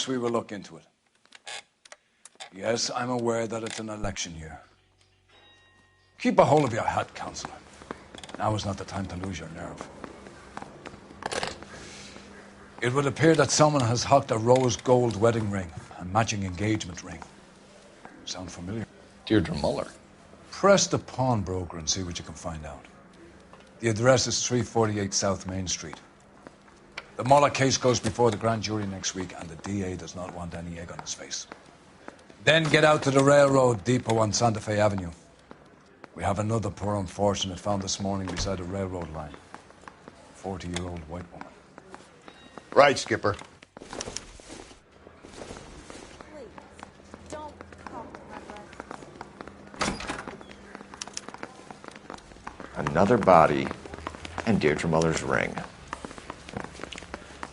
course we will look into it. Yes, I'm aware that it's an election year. Keep a hold of your hat, Councillor. Now is not the time to lose your nerve. It would appear that someone has hocked a rose gold wedding ring, a matching engagement ring. Sound familiar? Deirdre Muller. Press the pawnbroker and see what you can find out. The address is 348 South Main Street. The Muller case goes before the grand jury next week, and the DA does not want any egg on his face. Then get out to the railroad depot on Santa Fe Avenue. We have another poor unfortunate found this morning beside a railroad line. 40-year-old white woman. Right, Skipper. Please, don't come to my residence. Another body and Deirdre Muller's ring.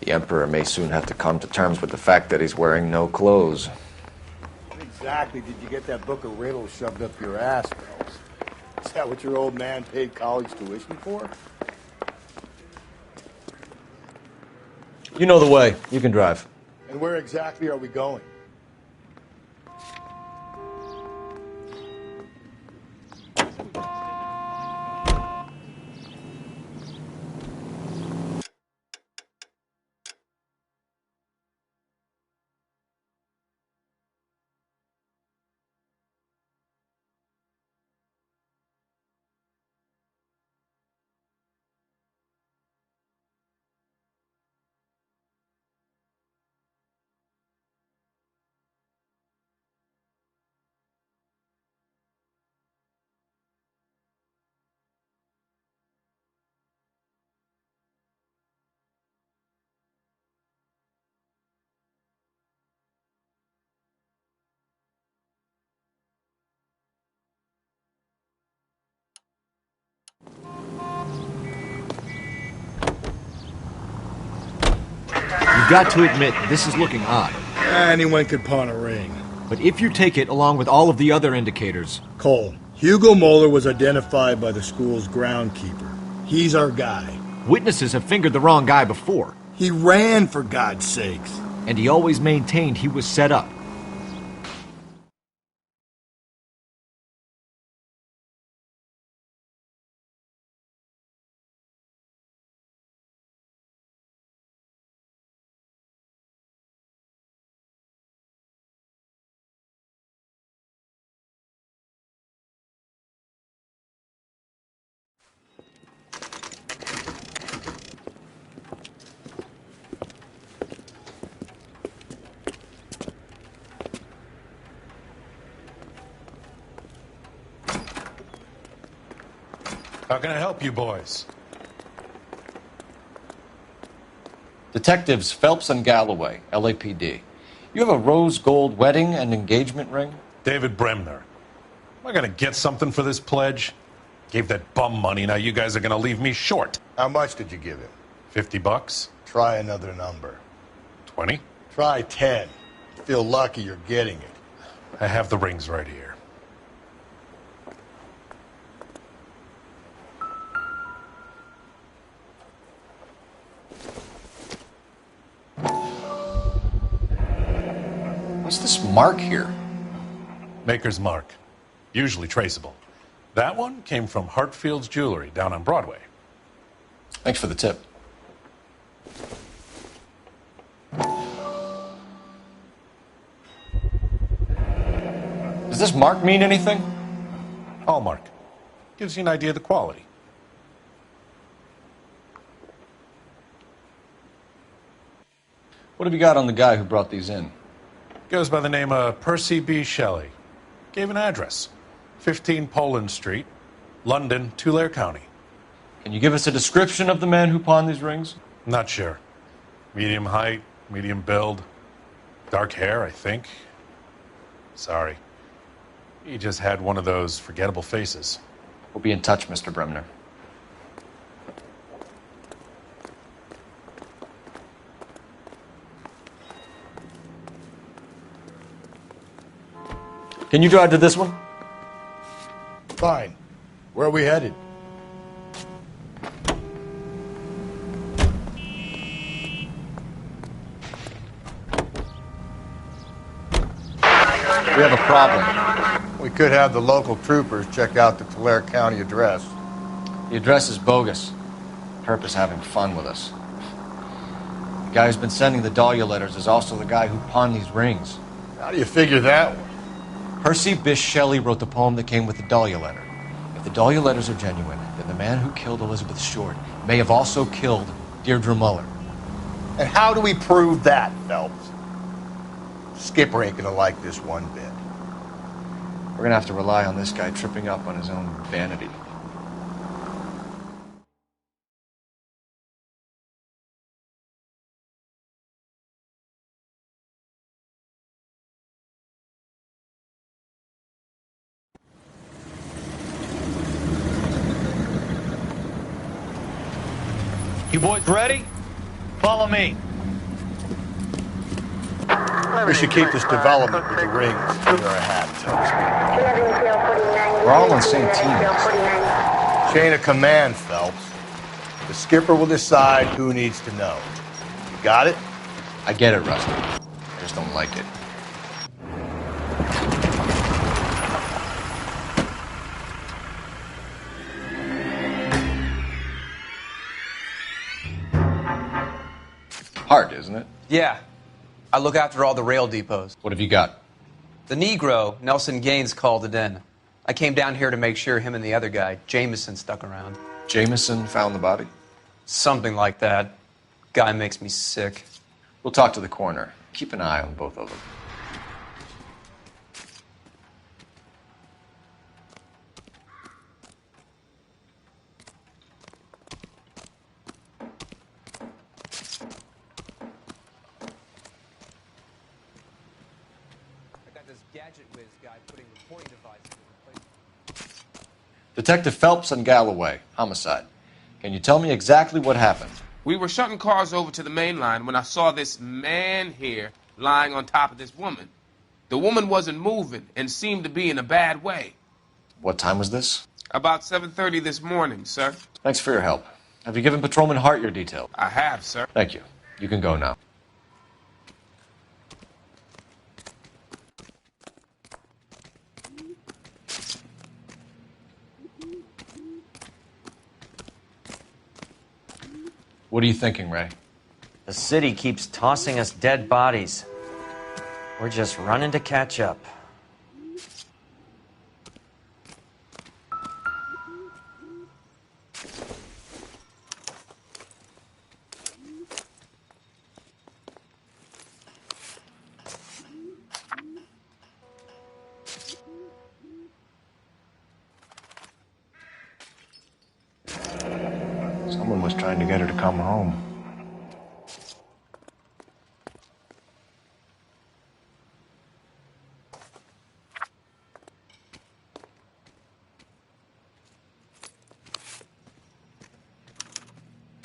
The Emperor may soon have to come to terms with the fact that he's wearing no clothes. Exactly did you get that book of riddles shoved up your ass, Bells? Is that what your old man paid college tuition for? You know the way. You can drive. And where exactly are we going? You've got to admit, this is looking odd. Anyone could pawn a ring. But if you take it along with all of the other indicators... Cole, Hugo Moeller was identified by the school's groundkeeper. He's our guy. Witnesses have fingered the wrong guy before. He ran, for God's sakes. And he always maintained he was set up. How can I help you boys? Detectives Phelps and Galloway, LAPD. You have a rose gold wedding and engagement ring? David Bremner. Am I going to get something for this pledge? Gave that bum money, now you guys are going to leave me short. How much did you give him? $50? Try another number. 20? Try 10. Feel lucky you're getting it. I have the rings right here. What's this mark here? Maker's mark. Usually traceable. That one came from Hartfield's Jewelry down on Broadway. Thanks for the tip. Does this mark mean anything? Hallmark. Gives you an idea of the quality. What have you got on the guy who brought these in? Goes by the name of Percy B. Shelley. Gave an address. 15 Poland Street, London, Tulare County. Can you give us a description of the man who pawned these rings? Not sure. Medium height, medium build. Dark hair, I think. Sorry. He just had one of those forgettable faces. We'll be in touch, Mr. Bremner. Can you drive to this one? Fine. Where are we headed? We have a problem. We could have the local troopers check out the Tulare County address. The address is bogus. Herp is having fun with us. The guy who's been sending the Dahlia letters is also the guy who pawned these rings. How do you figure that one? Percy Bysshe Shelley wrote the poem that came with the Dahlia letter. If the Dahlia letters are genuine, then the man who killed Elizabeth Short may have also killed Deirdre Muller. And how do we prove that, Phelps? Skipper ain't gonna like this one bit. We're gonna have to rely on this guy tripping up on his own vanity. You boys ready? Follow me. We should keep this development with the rings under our hat, We're all on the same team. Chain of command, Phelps. The skipper will decide who needs to know. You got it? I get it, Rusty. I just don't like it. Hard, isn't it? Yeah. I look after all the rail depots. What have you got? The Negro, Nelson Gaines, called it in. I came down here to make sure him and the other guy, Jameson, stuck around. Jameson found the body? Something like that. Guy makes me sick. We'll talk to the coroner. Keep an eye on both of them. I got this gadget whiz guy putting recording devices in place. Detective Phelps and Galloway, homicide. Can you tell me exactly what happened? We were shutting cars over to the main line when I saw this man here lying on top of this woman. The woman wasn't moving and seemed to be in a bad way. What time was this? About 7:30 this morning, sir. Thanks for your help. Have you given Patrolman Hart your details? I have, sir. Thank you. You can go now. What are you thinking, Ray? The city keeps tossing us dead bodies. We're just running to catch up. Someone was trying to get her to come home.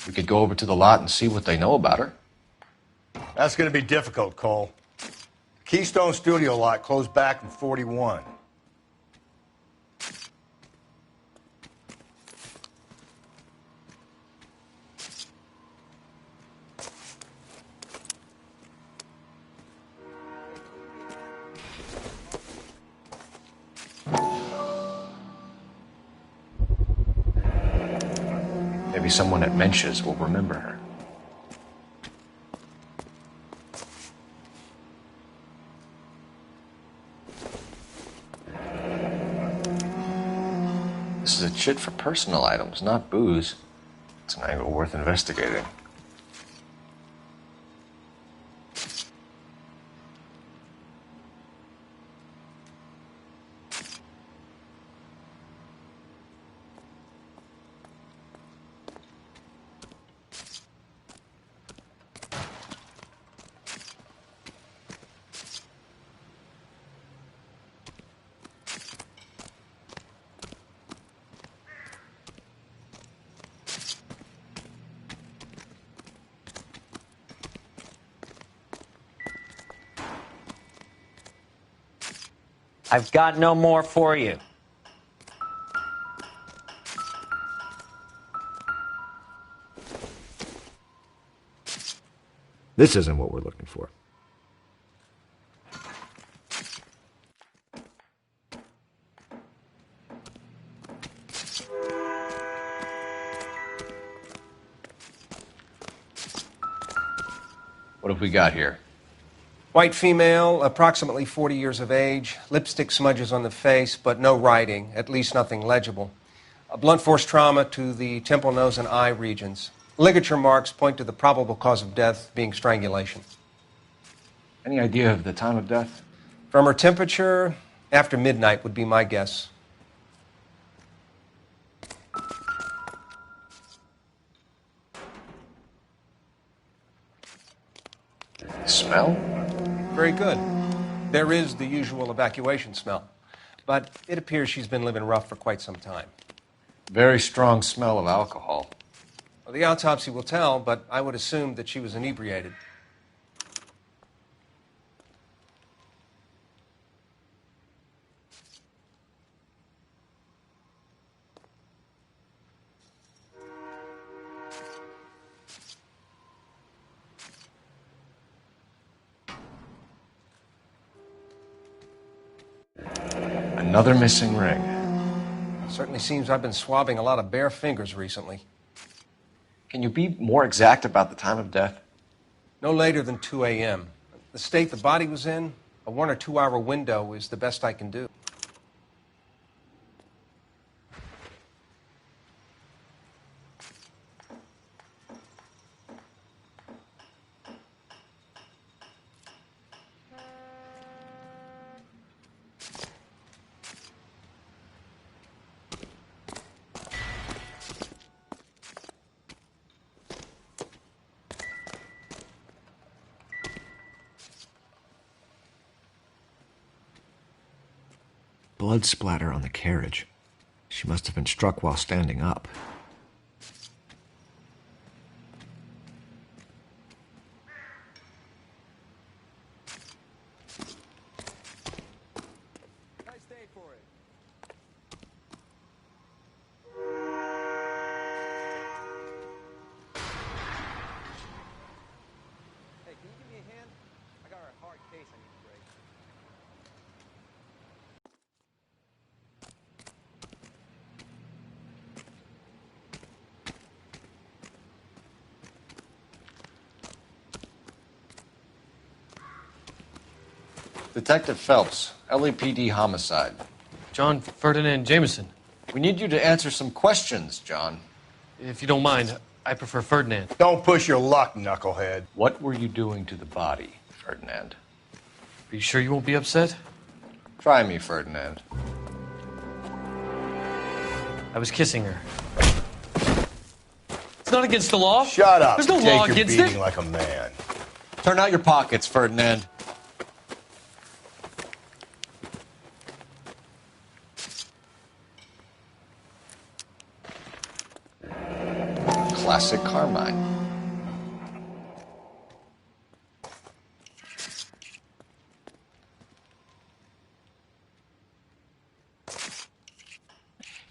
We could go over to the lot and see what they know about her. That's gonna be difficult, Cole. Keystone Studio lot closed back in 41. Maybe someone at Mensch's will remember her. This is a chit for personal items, not booze. It's an angle worth investigating. I've got no more for you. This isn't what we're looking for. What have we got here? White female, approximately 40 years of age, lipstick smudges on the face, but no writing, at least nothing legible. A blunt force trauma to the temple, nose, and eye regions. Ligature marks point to the probable cause of death being strangulation. Any idea of the time of death? From her temperature, after midnight would be my guess. Smell? Very good. There is the usual evacuation smell, but it appears she's been living rough for quite some time. Very strong smell of alcohol. Well, the autopsy will tell, but I would assume that she was inebriated. Another missing ring. Certainly seems I've been swabbing a lot of bare fingers recently. Can you be more exact about the time of death? No later than 2 a.m. The state the body was in, a 1 or 2 hour window is the best I can do. Blood splatter on the carriage. She must have been struck while standing up. Nice day for it. Hey, can you give me a hand? I got a hard case I need to break. Detective Phelps, LAPD homicide. John Ferdinand Jameson. We need you to answer some questions, John. If you don't mind, I prefer Ferdinand. Don't push your luck, knucklehead. What were you doing to the body, Ferdinand? Are you sure you won't be upset? Try me, Ferdinand. I was kissing her. It's not against the law. Shut up. There's no Take law your against beating it. like a man. Turn out your pockets, Ferdinand. Classic Carmine.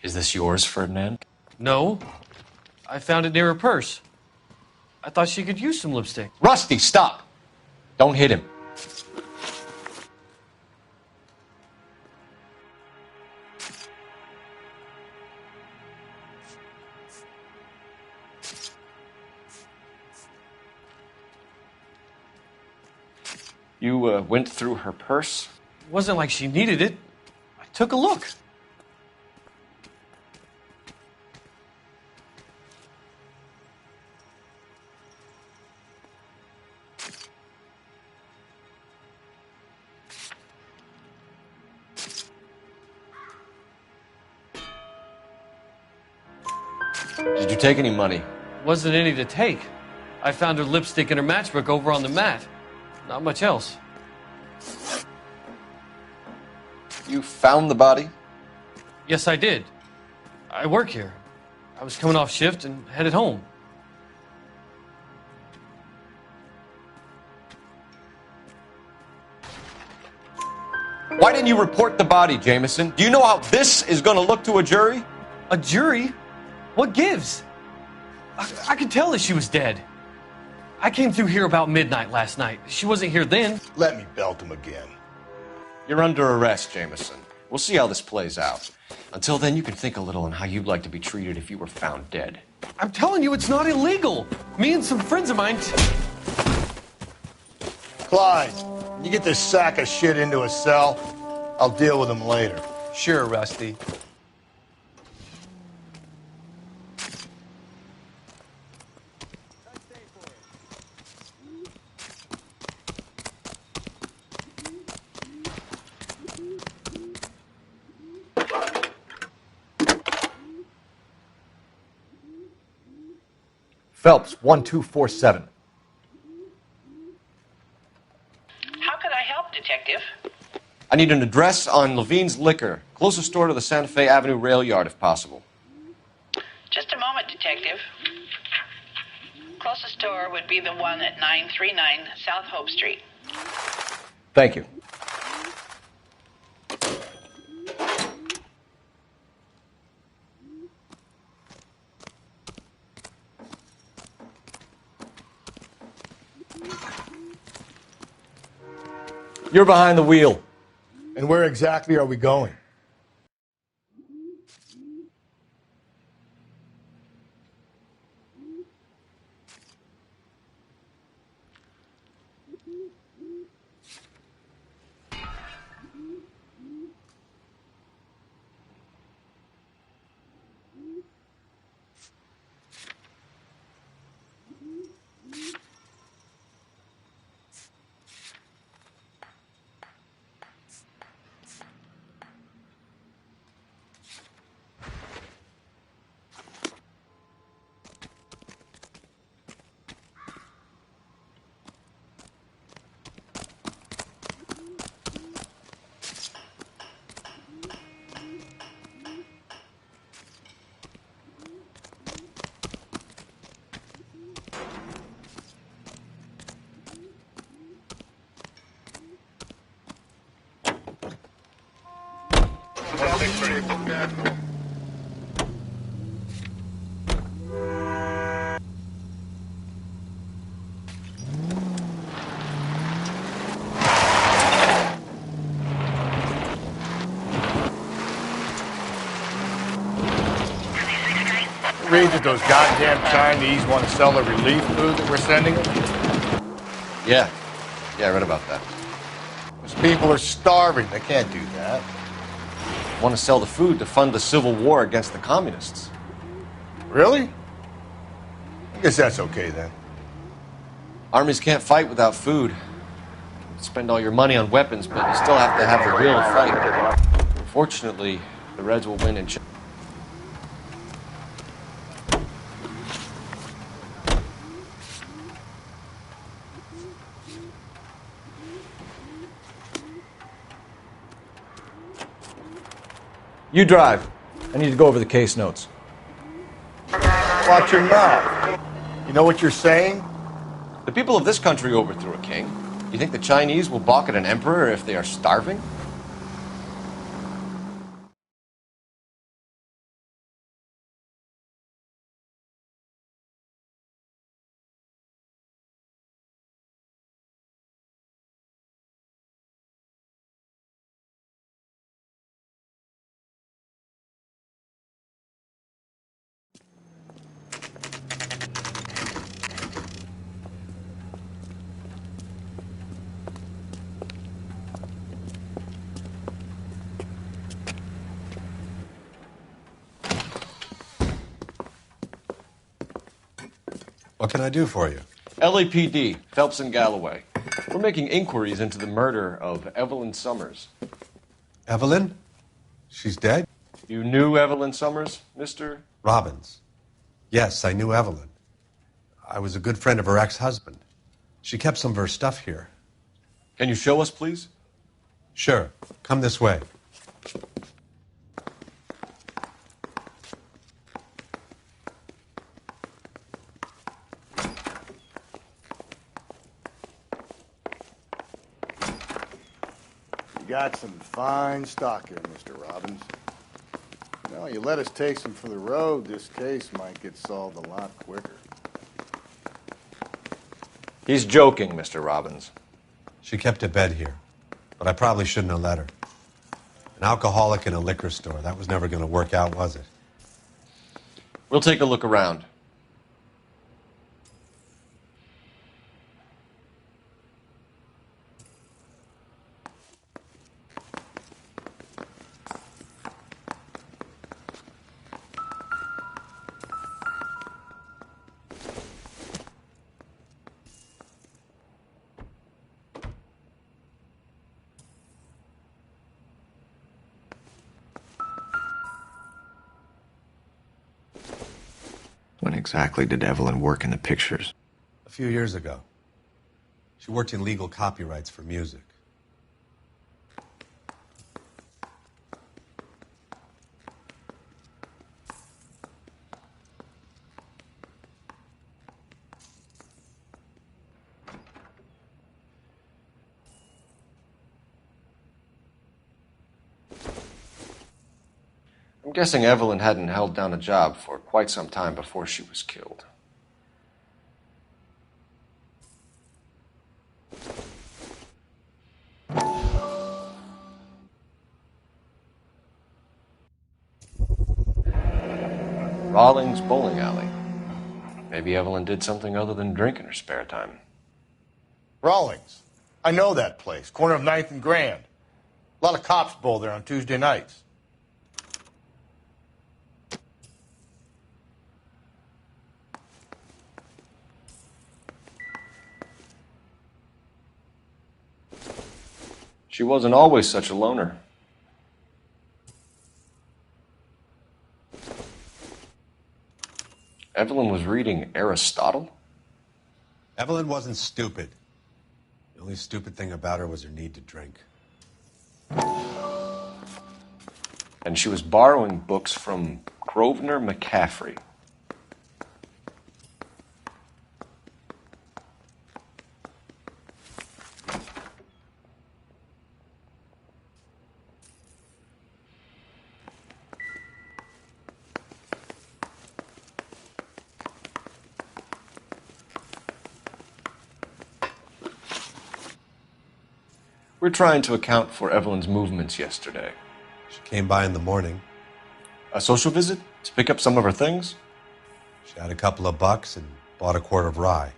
Is this yours, Ferdinand? No. I found it near her purse. I thought she could use some lipstick. Rusty, stop! Don't hit him. You went through her purse? It wasn't like she needed it. I took a look. Did you take any money? Wasn't any to take. I found her lipstick and her matchbook over on the mat. Not much else. You found the body? Yes, I did. I work here. I was coming off shift and headed home. Why didn't you report the body, Jameson? Do you know how this is going to look to a jury? A jury? What gives? I could tell that she was dead. I came through here about midnight last night. She wasn't here then. Let me belt him again. You're under arrest, Jameson. We'll see how this plays out. Until then, you can think a little on how you'd like to be treated if you were found dead. I'm telling you, it's not illegal. Me and some friends of mine. Clyde, you get this sack of shit into a cell. I'll deal with him later. Sure, Rusty. Phelps, 1247. How could I help, Detective? I need an address on Levine's Liquor. Closest store to the Santa Fe Avenue rail yard, if possible. Just a moment, Detective. Closest store would be the one at 939 South Hope Street. Thank you. You're behind the wheel. And where exactly are we going? Read that those goddamn Chinese want to sell the relief food that we're sending them? Yeah, I read about that. Those people are starving. They can't do that. Want to sell the food to fund the civil war against the communists. Really? I guess that's okay then. Armies can't fight without food. You spend all your money on weapons, but you still have to have the will to fight. Fortunately, the Reds will win in China. You drive. I need to go over the case notes. Watch your mouth. You know what you're saying? The people of this country overthrew a king. You think the Chinese will balk at an emperor if they are starving? What can I do for you? LAPD, Phelps and Galloway. We're making inquiries into the murder of Evelyn Summers. Evelyn? She's dead? You knew Evelyn Summers, Mr. Robbins. Yes, I knew Evelyn. I was a good friend of her ex-husband. She kept some of her stuff here. Can you show us, please? Sure. Come this way. You got some fine stock here, Mr. Robbins. Well, you let us take some for the road, this case might get solved a lot quicker. He's joking, Mr. Robbins. She kept a bed here, but I probably shouldn't have let her. And alcoholic in a liquor store. That was never going to work out, was it? We'll take a look around. When exactly did Evelyn work in the pictures? A few years ago. She worked in legal copyrights for music. I'm guessing Evelyn hadn't held down a job for quite some time before she was killed. Rawlings Bowling Alley. Maybe Evelyn did something other than drink in her spare time. Rawlings. I know that place. Corner of 9th and Grand. A lot of cops bowl there on Tuesday nights. She wasn't always such a loner. Evelyn was reading Aristotle? Evelyn wasn't stupid. The only stupid thing about her was her need to drink. And she was borrowing books from Grosvenor McCaffrey. We're trying to account for Evelyn's movements yesterday. She came by in the morning. A social visit? To pick up some of her things? She had a couple of bucks and bought a quart of rye.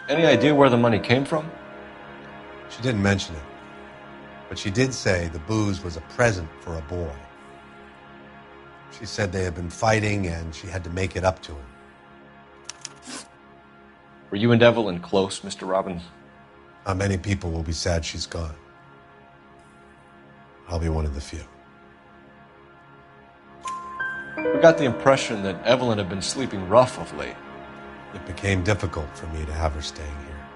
Any idea where the money came from? She didn't mention it. But she did say the booze was a present for a boy. She said they had been fighting and she had to make it up to him. Were you and Evelyn close, Mr. Robbins? Not many people will be sad she's gone. I'll be one of the few. We got the impression that Evelyn had been sleeping rough of late. It became difficult for me to have her staying here.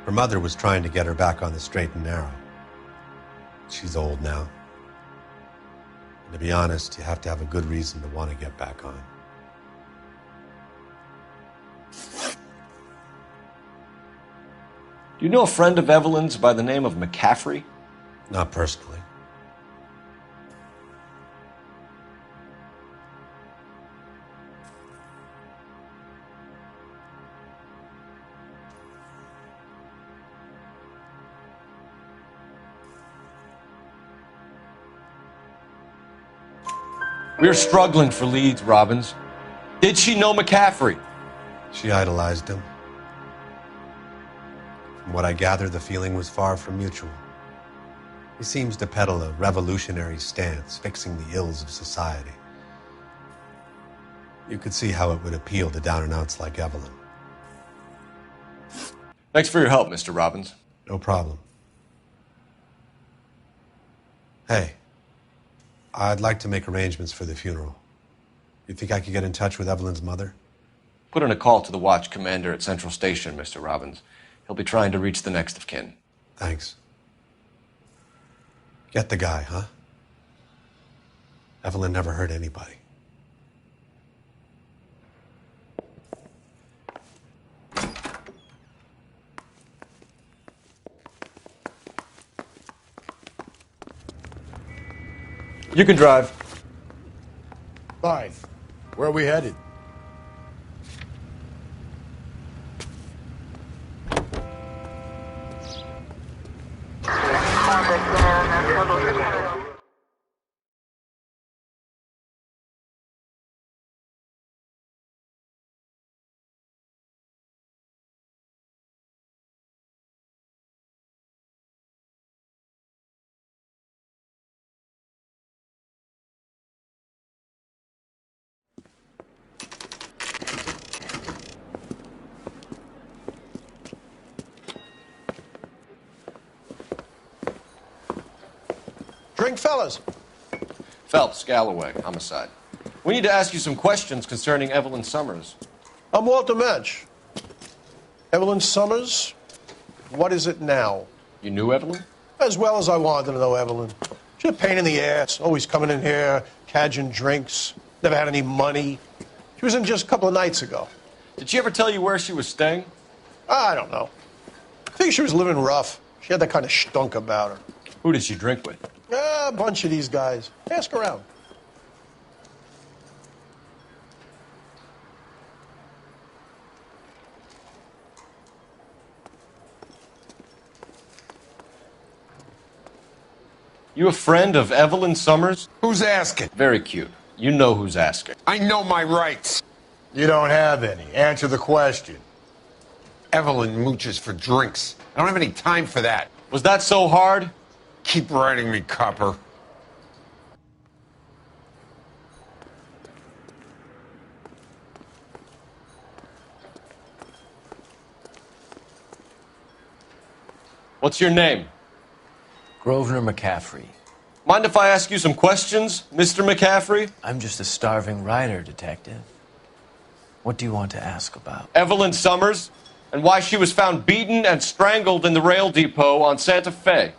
Her mother was trying to get her back on the straight and narrow. She's old now. And to be honest, you have to have a good reason to want to get back on. Do you know a friend of Evelyn's by the name of McCaffrey? Not personally. We're struggling for leads, Robbins. Did she know McCaffrey? She idolized him. From what I gather, the feeling was far from mutual. He seems to peddle a revolutionary stance, fixing the ills of society. You could see how it would appeal to down-and-outs like Evelyn. Thanks for your help, Mr. Robbins. No problem. Hey, I'd like to make arrangements for the funeral. You think I could get in touch with Evelyn's mother? Put in a call to the watch commander at Central Station, Mr. Robbins. He'll be trying to reach the next of kin. Thanks. Get the guy, huh? Evelyn never hurt anybody. You can drive. Fine. Where are we headed? Drink, fellas. Phelps, Galloway, homicide. We need to ask you some questions concerning Evelyn Summers. I'm Walter Mensch. Evelyn Summers, what is it now? You knew Evelyn? As well as I wanted to know Evelyn. She's a pain in the ass, always coming in here, cadging drinks, never had any money. She was in just a couple of nights ago. Did she ever tell you where she was staying? I don't know. I think she was living rough. She had that kind of stunk about her. Who did she drink with? A bunch of these guys. Ask around. You a friend of Evelyn Summers? Who's asking? Very cute. You know who's asking. I know my rights. You don't have any. Answer the question. Evelyn mooches for drinks. I don't have any time for that. Was that so hard? Keep writing me, copper. What's your name? Grosvenor McCaffrey. Mind if I ask you some questions, Mr. McCaffrey? I'm just a starving writer, detective. What do you want to ask about? Evelyn Summers, and why she was found beaten and strangled in the rail depot on Santa Fe.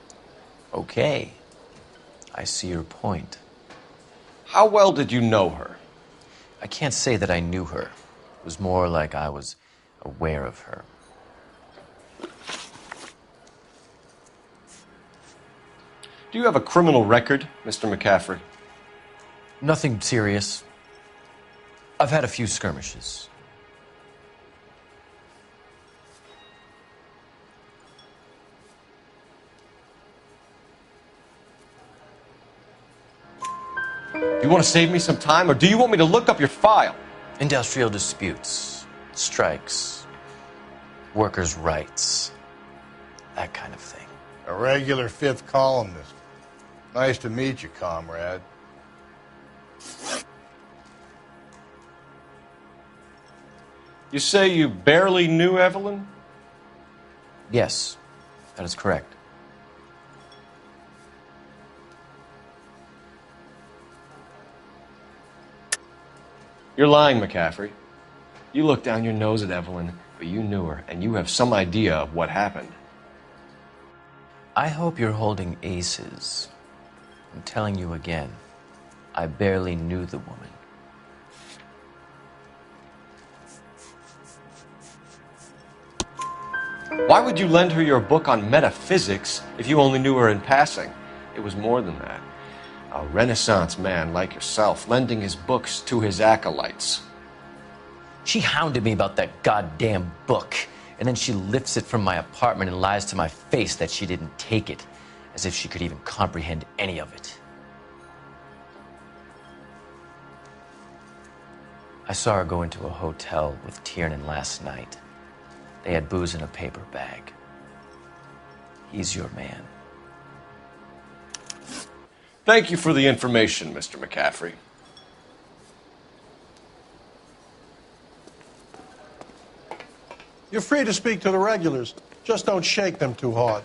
Okay. I see your point. How well did you know her? I can't say that I knew her. It was more like I was aware of her. Do you have a criminal record, Mr. McCaffrey? Nothing serious. I've had a few skirmishes. Do you want to save me some time, or do you want me to look up your file? Industrial disputes, strikes, workers' rights, that kind of thing. A regular fifth columnist. Nice to meet you, comrade. You say you barely knew Evelyn? Yes, that is correct. You're lying, McCaffrey. You looked down your nose at Evelyn, but you knew her, and you have some idea of what happened. I hope you're holding aces. I'm telling you again, I barely knew the woman. Why would you lend her your book on metaphysics if you only knew her in passing? It was more than that. A Renaissance man like yourself, lending his books to his acolytes. She hounded me about that goddamn book, and then she lifts it from my apartment and lies to my face that she didn't take it, as if she could even comprehend any of it. I saw her go into a hotel with Tiernan last night. They had booze in a paper bag. He's your man. Thank you for the information, Mr. McCaffrey. You're free to speak to the regulars. Just don't shake them too hard.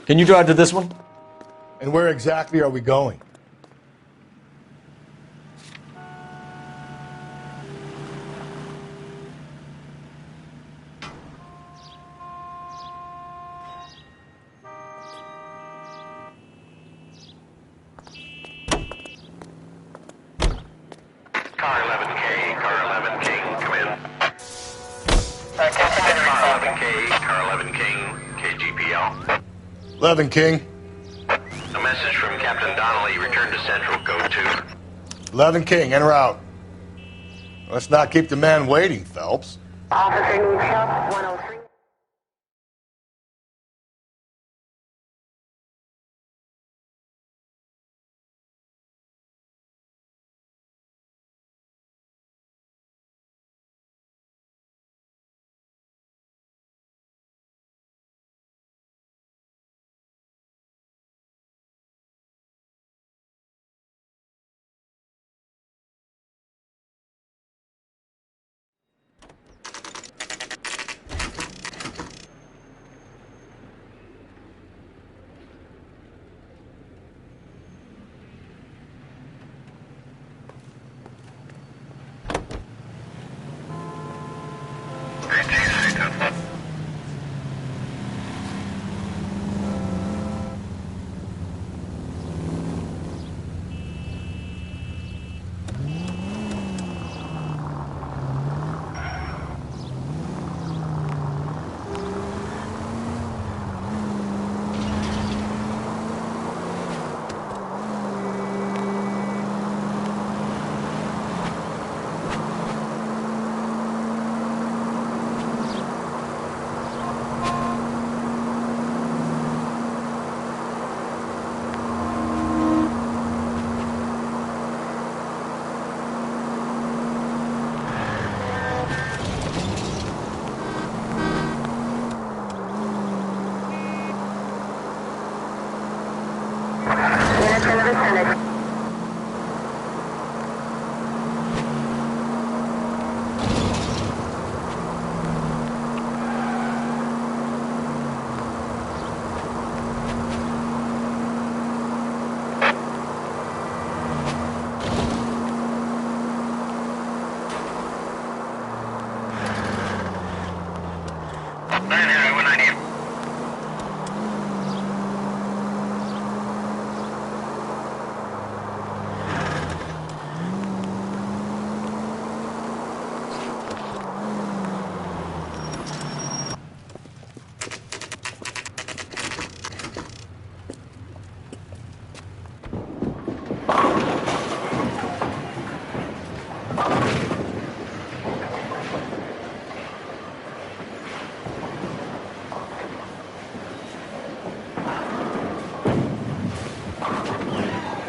Can you drive to this one? And where exactly are we going? Car 11K, Car 11 King, come in. Car 11K, Car 11 King, KGPL. 11 King. A message from Captain Donnelly, return to Central, code 2. 11 King, en route. Let's not keep the man waiting, Phelps. Officer needs help, 103.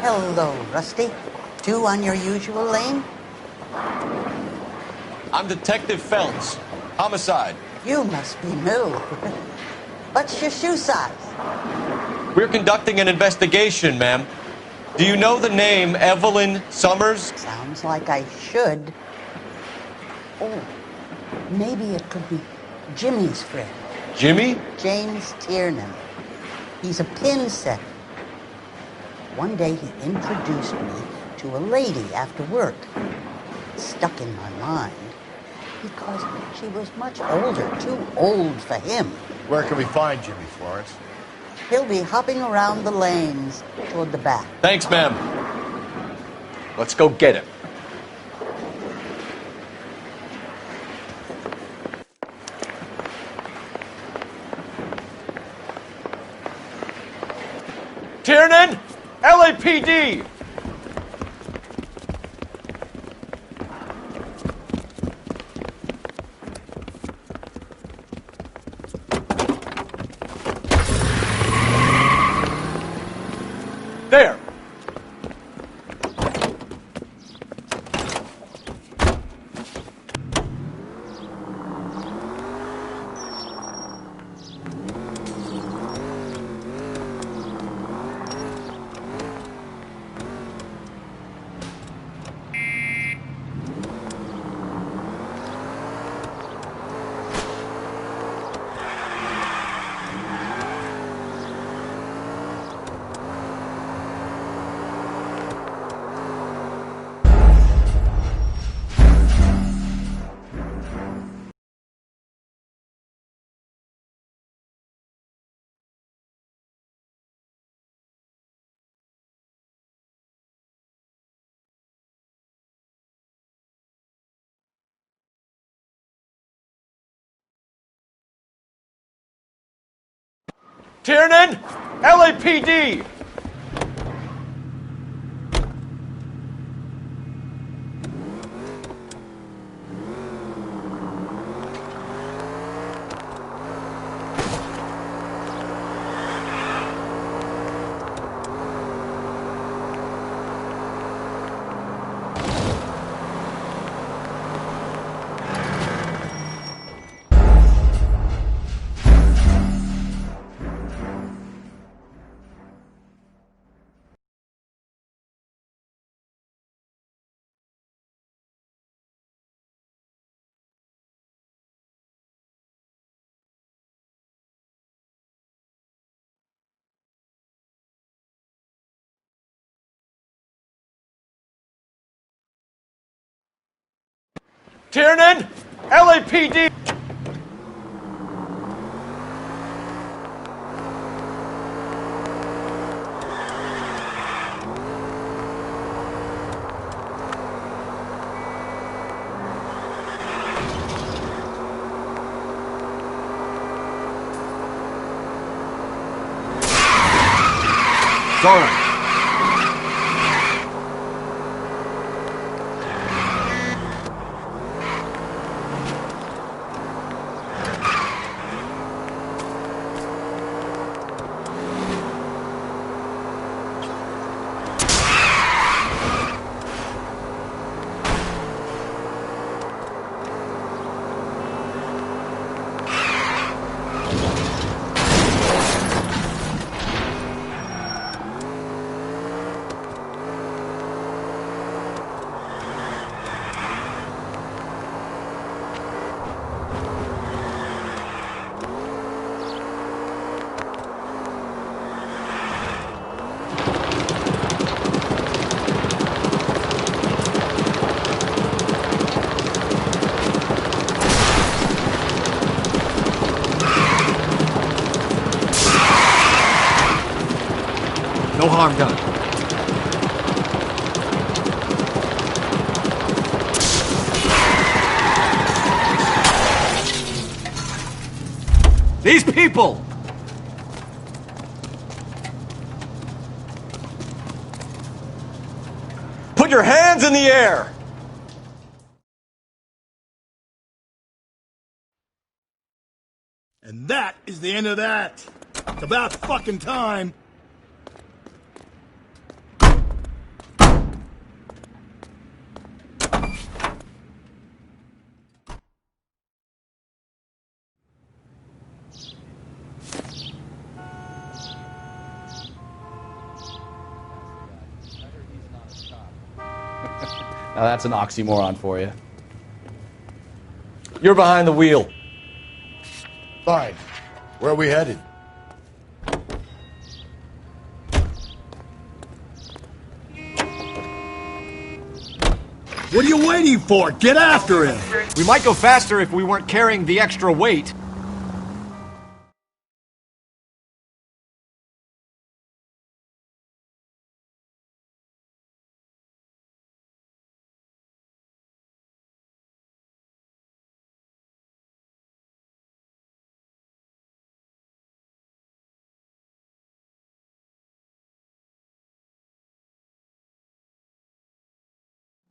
Hello, Rusty. Two on your usual lane? I'm Detective Phelps. Homicide. You must be new. What's your shoe size? We're conducting an investigation, ma'am. Do you know the name Evelyn Summers? Sounds like I should. Oh, maybe it could be Jimmy's friend. Jimmy? James Tiernan. He's a pin setter. One day he introduced me to a lady after work. It stuck in my mind because she was much older, too old for him. Where can we find Jimmy, Florence? He'll be hopping around the lanes toward the back. Thanks, ma'am. Let's go get him. Tiernan! LAPD! There! Tiernan! LAPD! Tiernan! LAPD! It's all right. No harm done. These people! Put your hands in the air! And that is the end of that. It's about fucking time. Now that's an oxymoron for you. You're behind the wheel. Fine. Where are we headed? What are you waiting for? Get after him! We might go faster if we weren't carrying the extra weight.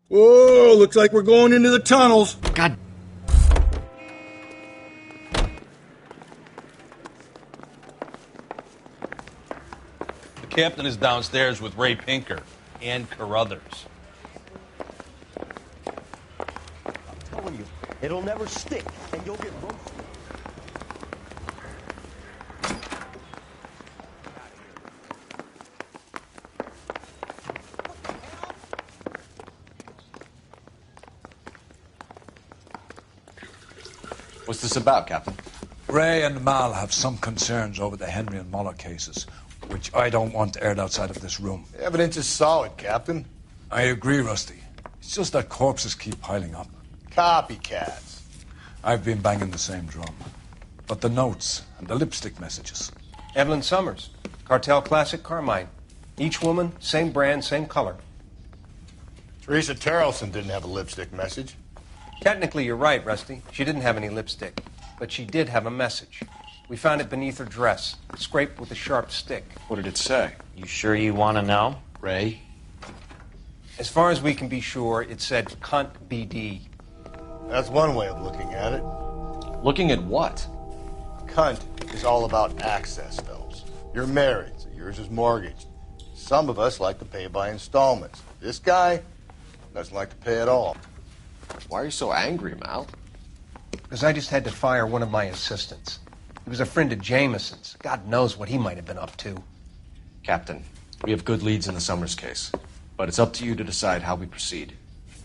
Whoa, looks like we're going into the tunnels. God. The captain is downstairs with Ray Pinker and Carruthers. I'm telling you, it'll never stick, and you'll get roasted. What's this about, Captain? Ray and Mal have some concerns over the Henry and Muller cases, which I don't want aired outside of this room. The evidence is solid, Captain. I agree, Rusty. It's just that corpses keep piling up. Copycats. I've been banging the same drum. But the notes and the lipstick messages. Evelyn Summers, Cartel Classic Carmine. Each woman, same brand, same color. Teresa Terrelson didn't have a lipstick message. Technically, you're right, Rusty. She didn't have any lipstick. But she did have a message. We found it beneath her dress, scraped with a sharp stick. What did it say? You sure you want to know? Ray? As far as we can be sure, it said cunt BD. That's one way of looking at it. Looking at what? Cunt is all about access, Phelps. You're married, so yours is mortgaged. Some of us like to pay by installments. This guy doesn't like to pay at all. Why are you so angry, Mal? Because I just had to fire one of my assistants. He was a friend of Jameson's. God knows what he might have been up to. Captain, we have good leads in the Summers case, but it's up to you to decide how we proceed.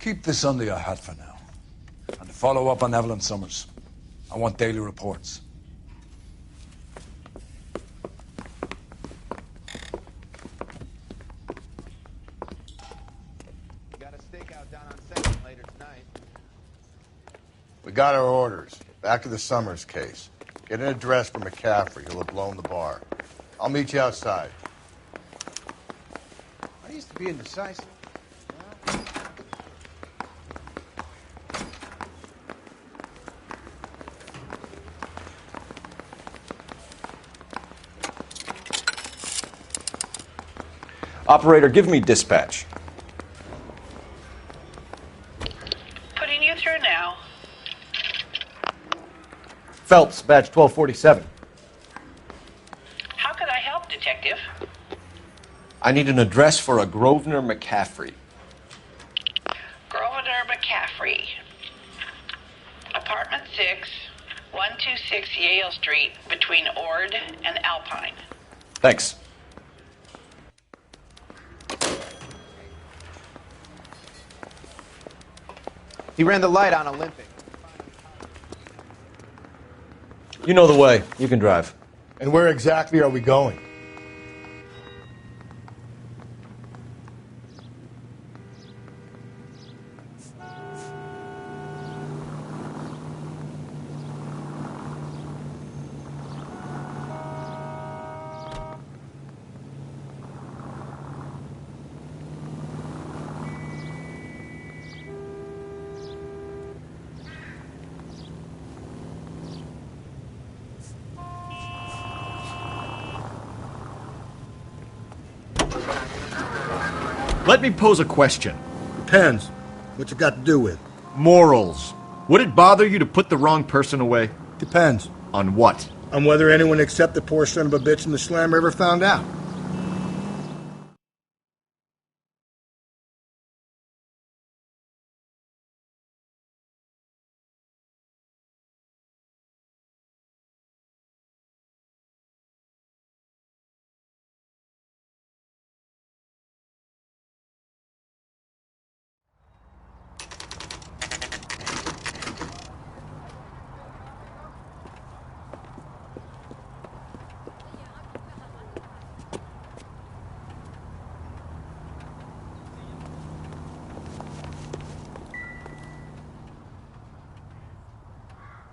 Keep this under your hat for now. And to follow up on Evelyn Summers, I want daily reports. We got our orders. Back to the Summers case. Get an address for McCaffrey. He'll have blown the bar. I'll meet you outside. I used to be indecisive. Operator, give me dispatch. Putting you through now. Phelps, badge 1247. How could I help, Detective? I need an address for a Grosvenor McCaffrey. Grosvenor McCaffrey. Apartment 6, 126 Yale Street, between Ord and Alpine. Thanks. He ran the light on Olympic. You know the way. You can drive. And where exactly are we going? Let me pose a question. Depends. What's it got to do with? Morals. Would it bother you to put the wrong person away? Depends. On what? On whether anyone except the poor son of a bitch in the slammer ever found out.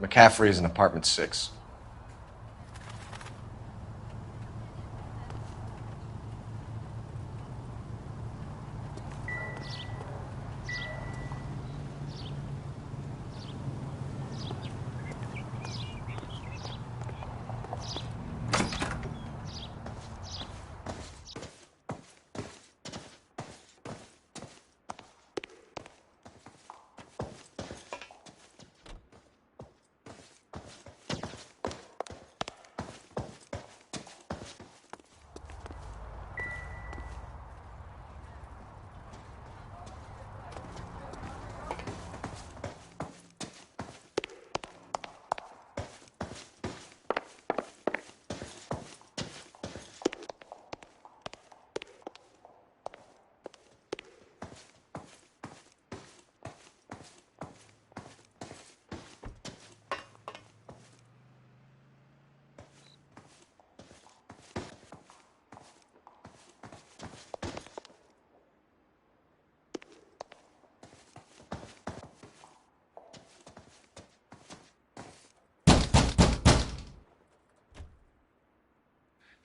McCaffrey is in apartment 6.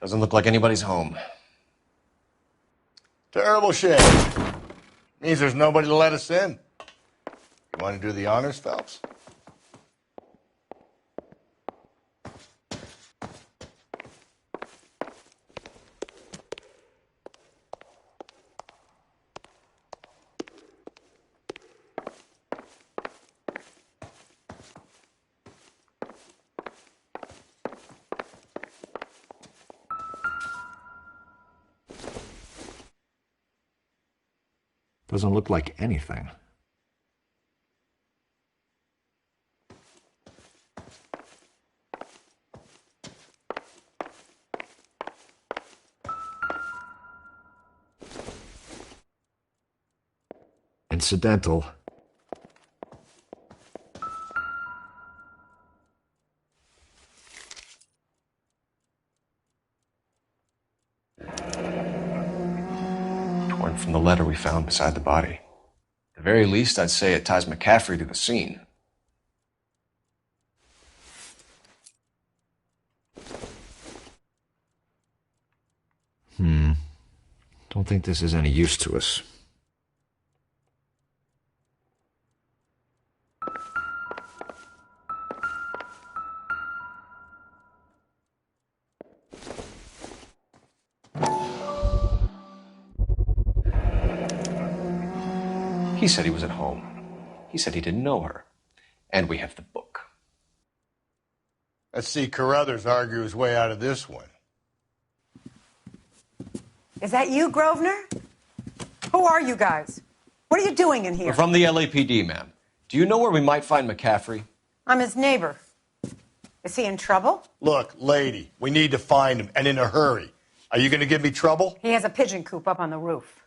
Doesn't look like anybody's home. Terrible shame. Means there's nobody to let us in. You want to do the honors, Phelps? Doesn't look like anything. Incidental. Torn from the letter we found beside the body. At the very least, I'd say it ties McCaffrey to the scene. Don't think this is any use to us. He said he was at home. He said he didn't know her. And we have the book. Let's see Carruthers argue his way out of this one. Is that you, Grosvenor? Who are you guys? What are you doing in here? We're from the LAPD, ma'am. Do you know where we might find McCaffrey? I'm his neighbor. Is he in trouble? Look, lady, we need to find him, and in a hurry. Are you going to give me trouble? He has a pigeon coop up on the roof.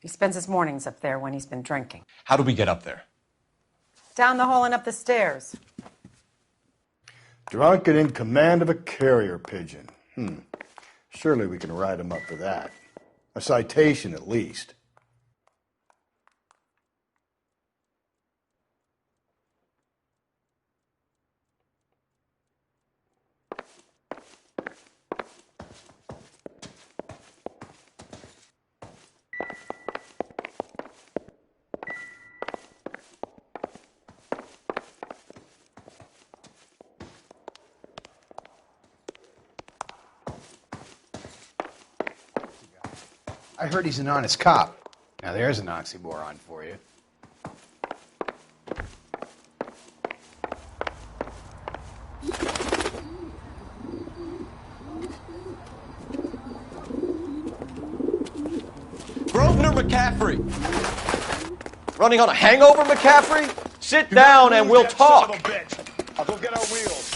He spends his mornings up there when he's been drinking. How do we get up there? Down the hall and up the stairs. Drunk and in command of a carrier pigeon. Surely we can write him up for that. A citation, at least. I heard he's an honest cop. Now there's an oxymoron for you. Grosvenor McCaffrey! Running on a hangover, McCaffrey? Sit down and we'll talk. Son of a bitch. I'll go get our wheels.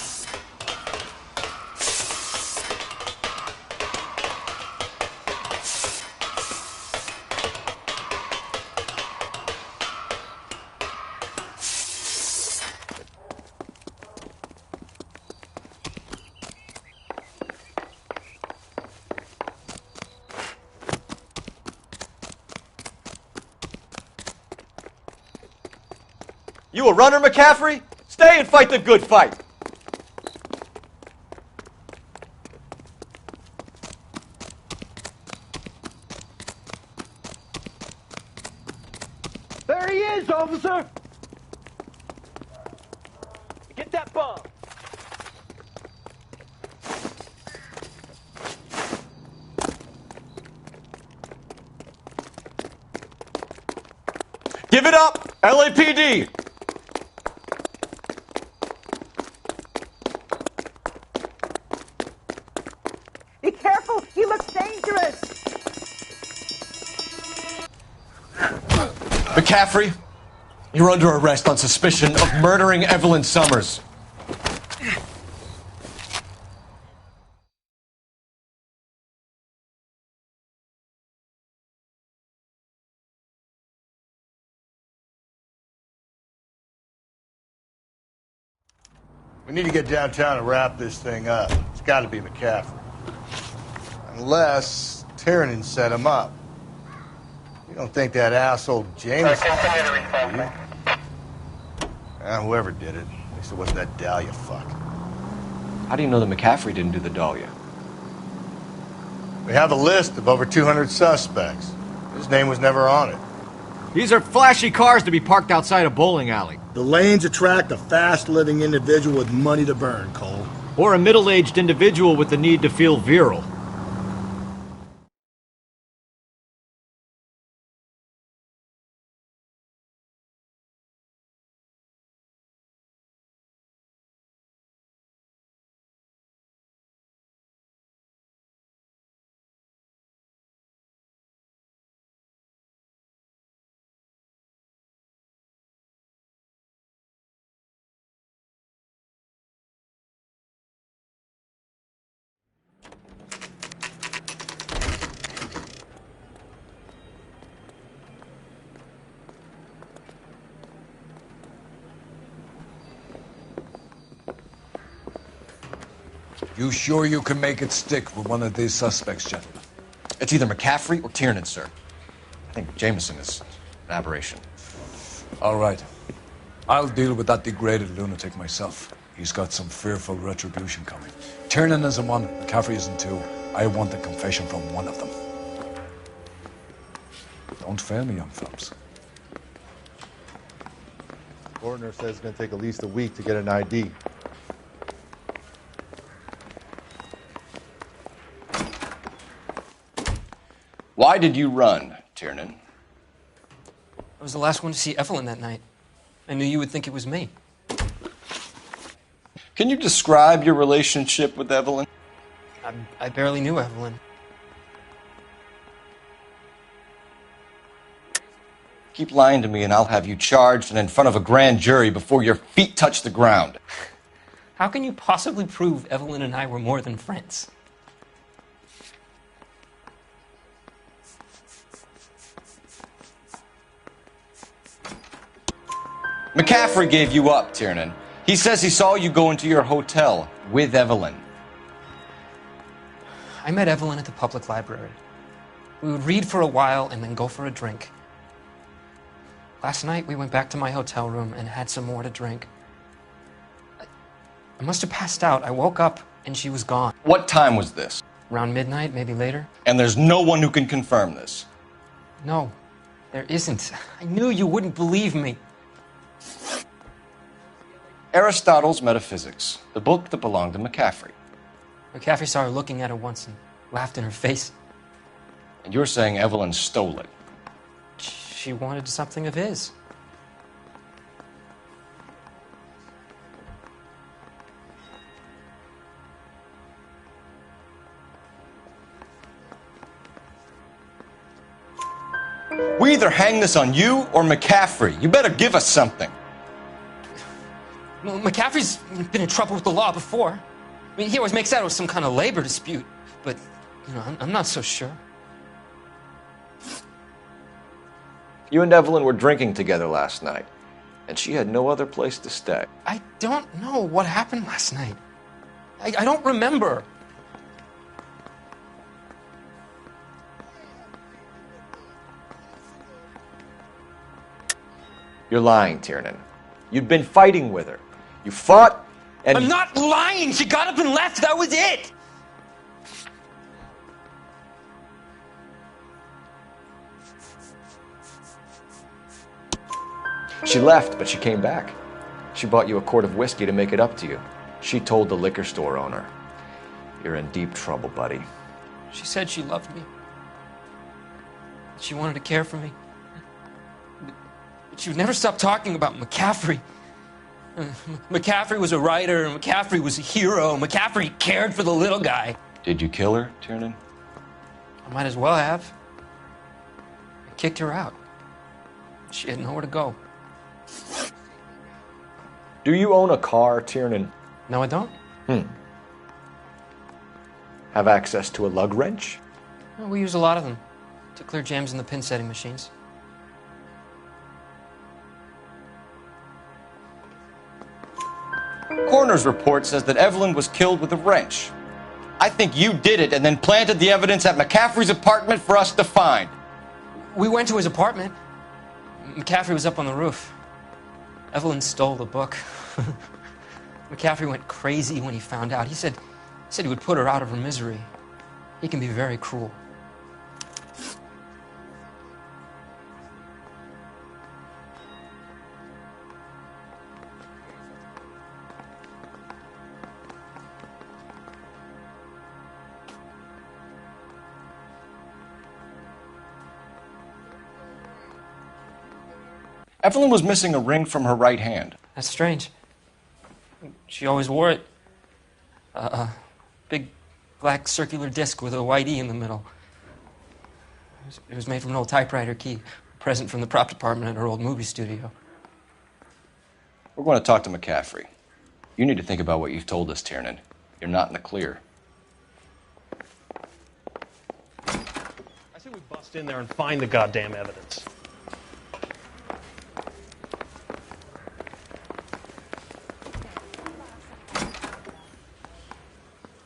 You a runner, McCaffrey? Stay and fight the good fight. There he is, officer! Get that bomb! Give it up, LAPD! Be careful! He looks dangerous! McCaffrey, you're under arrest on suspicion of murdering Evelyn Summers. We need to get downtown and wrap this thing up. It's got to be McCaffrey. Unless Tiernan set him up. You don't think that asshole Jameson did it, do you? Whoever did it. At least it wasn't that Dahlia fuck. How do you know that McCaffrey didn't do the Dahlia? We have a list of over 200 suspects. His name was never on it. These are flashy cars to be parked outside a bowling alley. The lanes attract a fast-living individual with money to burn, Cole. Or a middle-aged individual with the need to feel virile. You sure you can make it stick with one of these suspects, gentlemen? It's either McCaffrey or Tiernan, sir. I think Jameson is an aberration. All right. I'll deal with that degraded lunatic myself. He's got some fearful retribution coming. Tiernan isn't one, McCaffrey isn't two. I want a confession from one of them. Don't fail me, young fellas. The coroner says it's going to take at least a week to get an ID. Why did you run, Tiernan? I was the last one to see Evelyn that night. I knew you would think it was me. Can you describe your relationship with Evelyn? I barely knew Evelyn. Keep lying to me and I'll have you charged and in front of a grand jury before your feet touch the ground. How can you possibly prove Evelyn and I were more than friends? McCaffrey gave you up, Tiernan. He says he saw you go into your hotel with Evelyn. I met Evelyn at the public library. We would read for a while and then go for a drink. Last night, we went back to my hotel room and had some more to drink. I must have passed out. I woke up and she was gone. What time was this? Around midnight, maybe later. And there's no one who can confirm this? No, there isn't. I knew you wouldn't believe me. Aristotle's Metaphysics, the book that belonged to McCaffrey. McCaffrey saw her looking at it once and laughed in her face. And you're saying Evelyn stole it? She wanted something of his. We either hang this on you or McCaffrey. You better give us something. Well, McCaffrey's been in trouble with the law before. I mean, he always makes out it was some kind of labor dispute, but, you know, I'm not so sure. You and Evelyn were drinking together last night, and she had no other place to stay. I don't know what happened last night. I don't remember. You're lying, Tiernan. You'd been fighting with her. You fought, and I'm not lying! She got up and left! That was it! She left, but she came back. She bought you a quart of whiskey to make it up to you. She told the liquor store owner. You're in deep trouble, buddy. She said she loved me. She wanted to care for me. But she would never stop talking about McCaffrey. McCaffrey was a writer, and McCaffrey was a hero. McCaffrey cared for the little guy. Did you kill her, Tiernan? I might as well have. I kicked her out. She had nowhere to go. Do you own a car, Tiernan? No, I don't. Have access to a lug wrench? Well, we use a lot of them to clear jams in the pin setting machines. Coroner's report says that Evelyn was killed with a wrench. I think you did it and then planted the evidence at McCaffrey's apartment for us to find. We went to his apartment. McCaffrey was up on the roof. Evelyn stole the book. McCaffrey went crazy when he found out. He said he would put her out of her misery. He can be very cruel. Evelyn was missing a ring from her right hand. That's strange. She always wore it. Big black circular disc with a white E in the middle. It was made from an old typewriter key, a present from the prop department at her old movie studio. We're going to talk to McCaffrey. You need to think about what you've told us, Tiernan. You're not in the clear. I say we bust in there and find the goddamn evidence.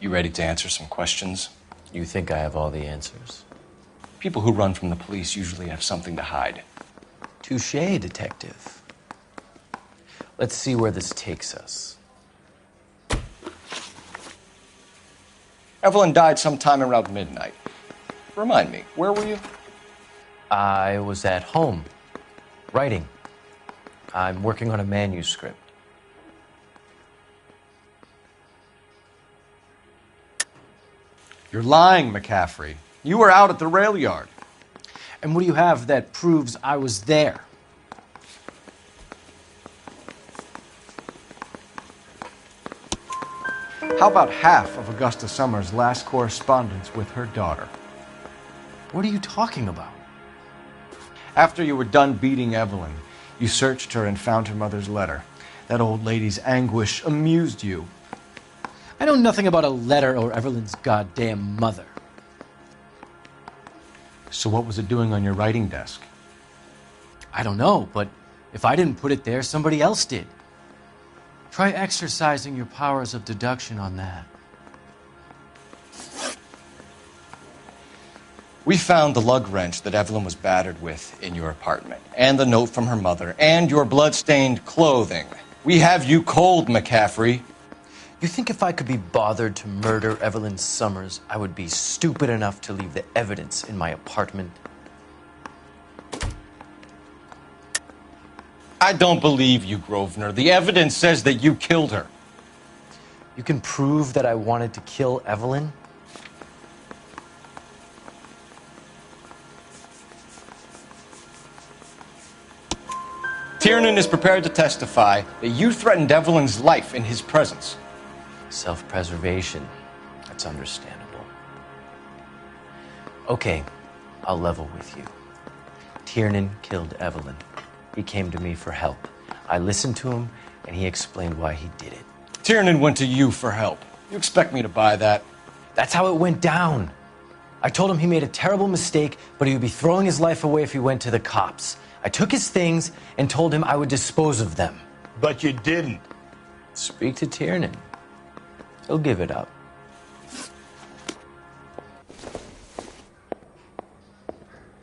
You ready to answer some questions? You think I have all the answers? People who run from the police usually have something to hide. Touché, detective. Let's see where this takes us. Evelyn died sometime around midnight. Remind me, where were you? I was at home, writing. I'm working on a manuscript. You're lying, McCaffrey. You were out at the rail yard. And what do you have that proves I was there? How about half of Augusta Summers' last correspondence with her daughter? What are you talking about? After you were done beating Evelyn, you searched her and found her mother's letter. That old lady's anguish amused you. I know nothing about a letter or Evelyn's goddamn mother. So what was it doing on your writing desk? I don't know, but if I didn't put it there, somebody else did. Try exercising your powers of deduction on that. We found the lug wrench that Evelyn was battered with in your apartment, and the note from her mother, and your blood-stained clothing. We have you cold, McCaffrey. You think if I could be bothered to murder Evelyn Summers, I would be stupid enough to leave the evidence in my apartment? I don't believe you, Grosvenor. The evidence says that you killed her. You can prove that I wanted to kill Evelyn? Tiernan is prepared to testify that you threatened Evelyn's life in his presence. Self-preservation. That's understandable. Okay, I'll level with you. Tiernan killed Evelyn. He came to me for help. I listened to him, and he explained why he did it. Tiernan went to you for help. You expect me to buy that? That's how it went down. I told him he made a terrible mistake, but he would be throwing his life away if he went to the cops. I took his things and told him I would dispose of them. But you didn't. Speak to Tiernan. He'll give it up.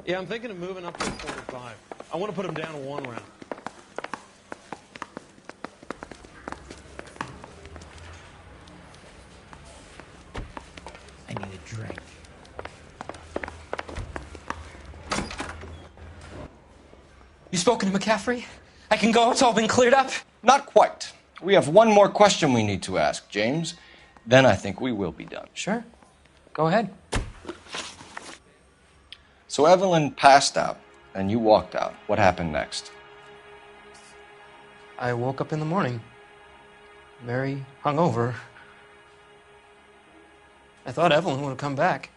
Yeah, I'm thinking of moving up to 45. I want to put him down to 1 round. drink. You spoken to McCaffrey? I can go? It's all been cleared up? Not quite. We have one more question we need to ask, James. Then I think we will be done. Sure. Go ahead. So Evelyn passed out, and you walked out. What happened next? I woke up in the morning, very hungover. I thought Evelyn would have come back.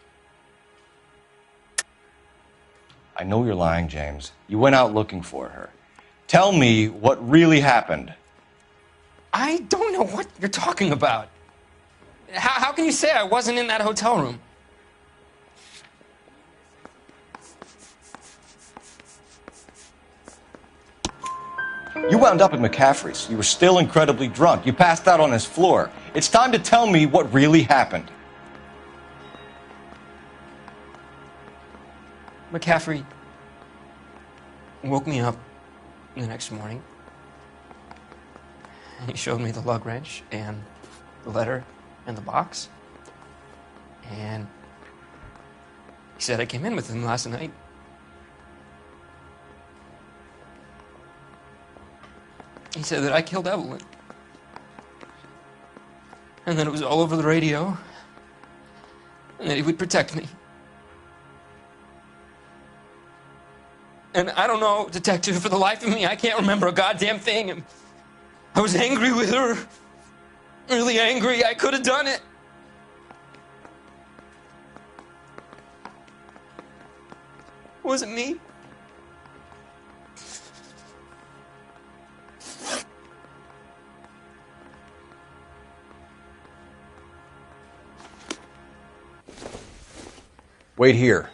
I know you're lying, James. You went out looking for her. Tell me what really happened. I don't know what you're talking about. How can you say I wasn't in that hotel room? You wound up at McCaffrey's. You were still incredibly drunk. You passed out on his floor. It's time to tell me what really happened. McCaffrey woke me up the next morning. And he showed me the lug wrench and the letter and the box. And he said I came in with him last night. He said that I killed Evelyn. And that it was all over the radio. And that he would protect me. And I don't know, detective, for the life of me, I can't remember a goddamn thing. And I was angry with her. Really angry. I could have done it. Was it me? Wait here.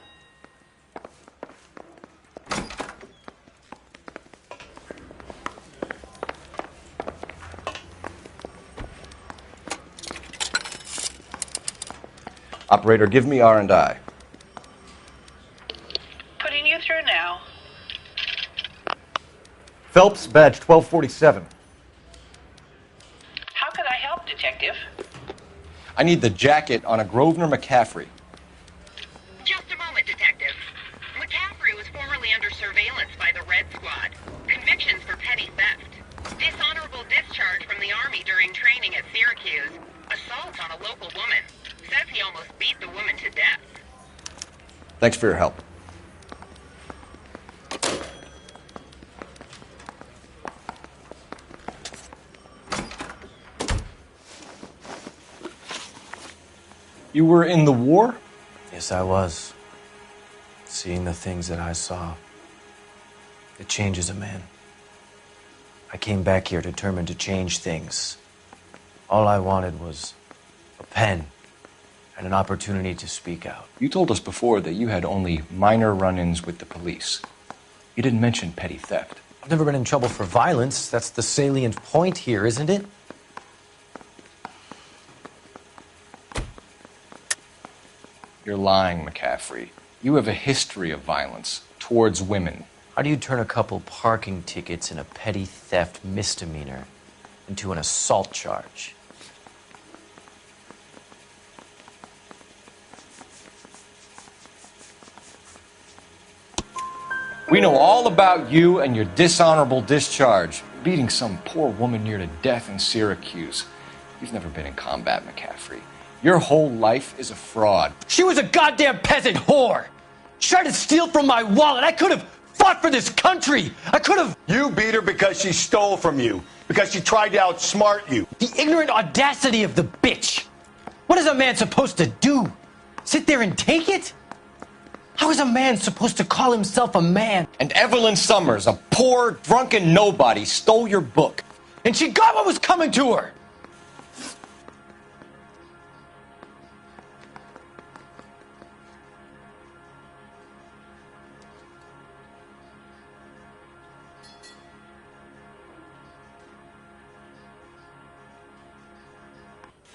Operator, give me R&I. Putting you through now. Phelps, badge 1247. How could I help, detective? I need the jacket on a Grosvenor McCaffrey. Just a moment, detective. McCaffrey was formerly under surveillance by the Red Squad. Convictions for petty theft. Dishonorable discharge from the Army during training at Syracuse. Assault on a local woman. Says he almost beat the woman to death. Thanks for your help. You were in the war? Yes, I was. Seeing the things that I saw, it changes a man. I came back here determined to change things. All I wanted was a pen and an opportunity to speak out. You told us before that you had only minor run-ins with the police. You didn't mention petty theft. I've never been in trouble for violence. That's the salient point here, isn't it? You're lying, McCaffrey. You have a history of violence towards women. How do you turn a couple parking tickets and a petty theft misdemeanor into an assault charge? We know all about you and your dishonorable discharge, beating some poor woman near to death in Syracuse. You've never been in combat, McCaffrey. Your whole life is a fraud. She was a goddamn peasant whore! She tried to steal from my wallet. I could have fought for this country. I could have... You beat her because she stole from you. Because she tried to outsmart you. The ignorant audacity of the bitch. What is a man supposed to do? Sit there and take it? How is a man supposed to call himself a man? And Evelyn Summers, a poor, drunken nobody, stole your book. And she got what was coming to her.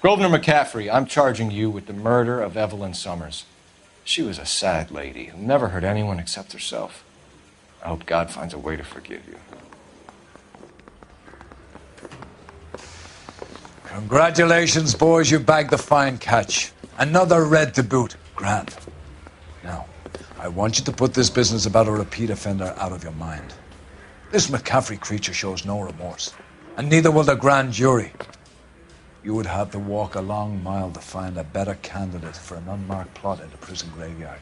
Grosvenor McCaffrey, I'm charging you with the murder of Evelyn Summers. She was a sad lady who never hurt anyone except herself. I hope God finds a way to forgive you. Congratulations, boys. You bagged the fine catch. Another red to boot. Grand. Now, I want you to put this business about a repeat offender out of your mind. This McCaffrey creature shows no remorse, and neither will the grand jury. You would have to walk a long mile to find a better candidate for an unmarked plot in the prison graveyard.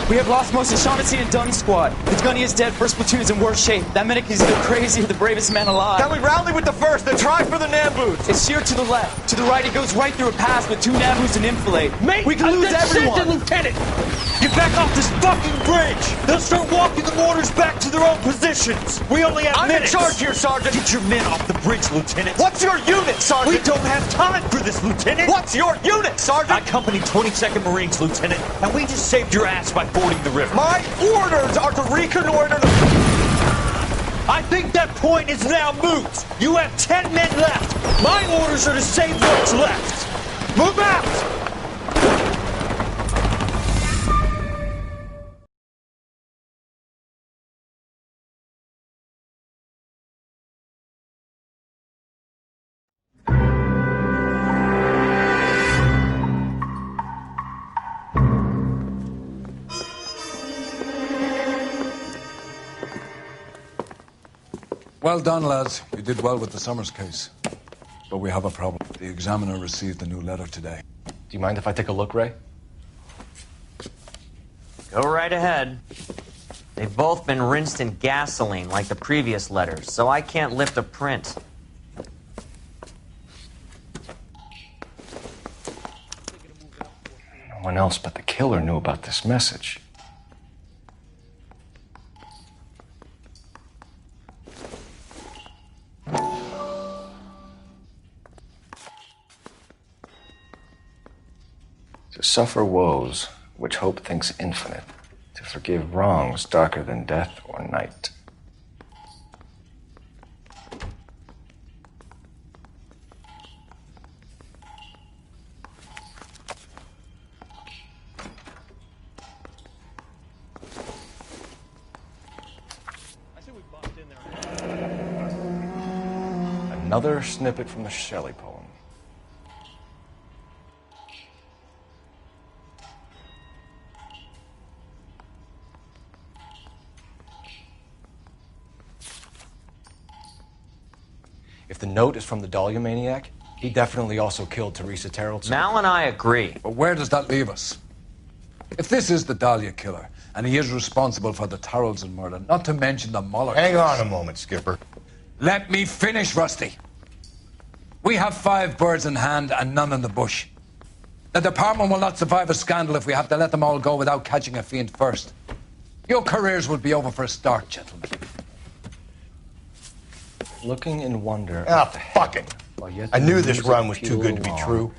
We have lost most of Shaughnessy and Dunn's squad. The gunny is dead. First platoon is in worse shape. That medic is either crazy or the bravest man alive. Can we rally with the first and try for the Namboots? It's sheer to the left. To the right, it goes right through a pass with 2 Namboots and Enfilade. Mate, we can lose everyone. Lieutenant, get back off this fucking bridge. They'll start walking the mortars back to their own positions. We only have minutes. I'm in charge here, Sergeant. Get your men off the bridge, Lieutenant. What's your unit, Sergeant? We don't have time for this, Lieutenant. What's your unit, Sergeant? I company 22nd Marines, Lieutenant, and we just saved your ass by fording the river. My orders are to reconnoiter the... I think that point is now moot. You have 10 men left. My orders are to save what's left. Move out! Well done, lads. You did well with the Summers case. But we have a problem. The examiner received a new letter today. Do you mind if I take a look, Ray? Go right ahead. They've both been rinsed in gasoline like the previous letters, so I can't lift a print. No one else but the killer knew about this message. To suffer woes which hope thinks infinite, to forgive wrongs darker than death or night. Another snippet from the Shelley poem. If the note is from the Dahlia maniac, he definitely also killed Teresa Terrellson. Mal and I agree. But where does that leave us? If this is the Dahlia killer, and he is responsible for the Terrellson murder, not to mention the Muller Hang case. on a moment, Skipper. Let me finish, Rusty. We have 5 birds in hand and none in the bush. The department will not survive a scandal if we have to let them all go without catching a fiend first. Your careers will be over for a start, gentlemen. Looking in wonder. Ah, fuck it. I knew this run was too good to be true.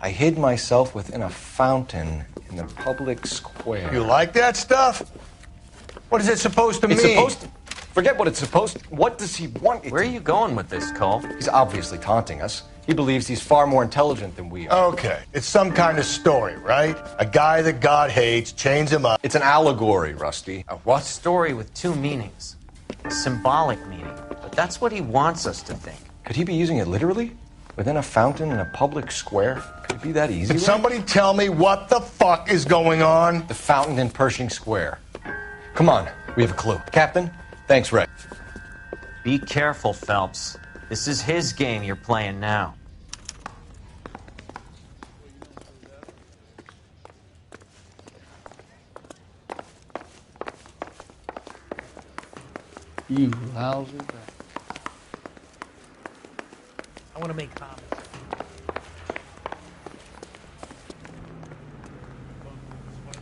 I hid myself within a fountain in the public square. You like that stuff? What is it supposed to mean? It's supposed to... Forget what it's supposed to... What does he want it Where are you going with this, Cole? He's obviously taunting us. He believes he's far more intelligent than we are. Okay, it's some kind of story, right? A guy that God hates, chains him up. It's an allegory, Rusty. A what? Story with 2 meanings. A symbolic meaning. But that's what he wants us to think. Could he be using it literally? Within a fountain in a public square? Could it be that easy? Can somebody tell me what the fuck is going on? The fountain in Pershing Square. Come on, we have a clue. Captain, thanks, Ray. Be careful, Phelps. This is his game you're playing now. You lousy bastard. I want to make comments.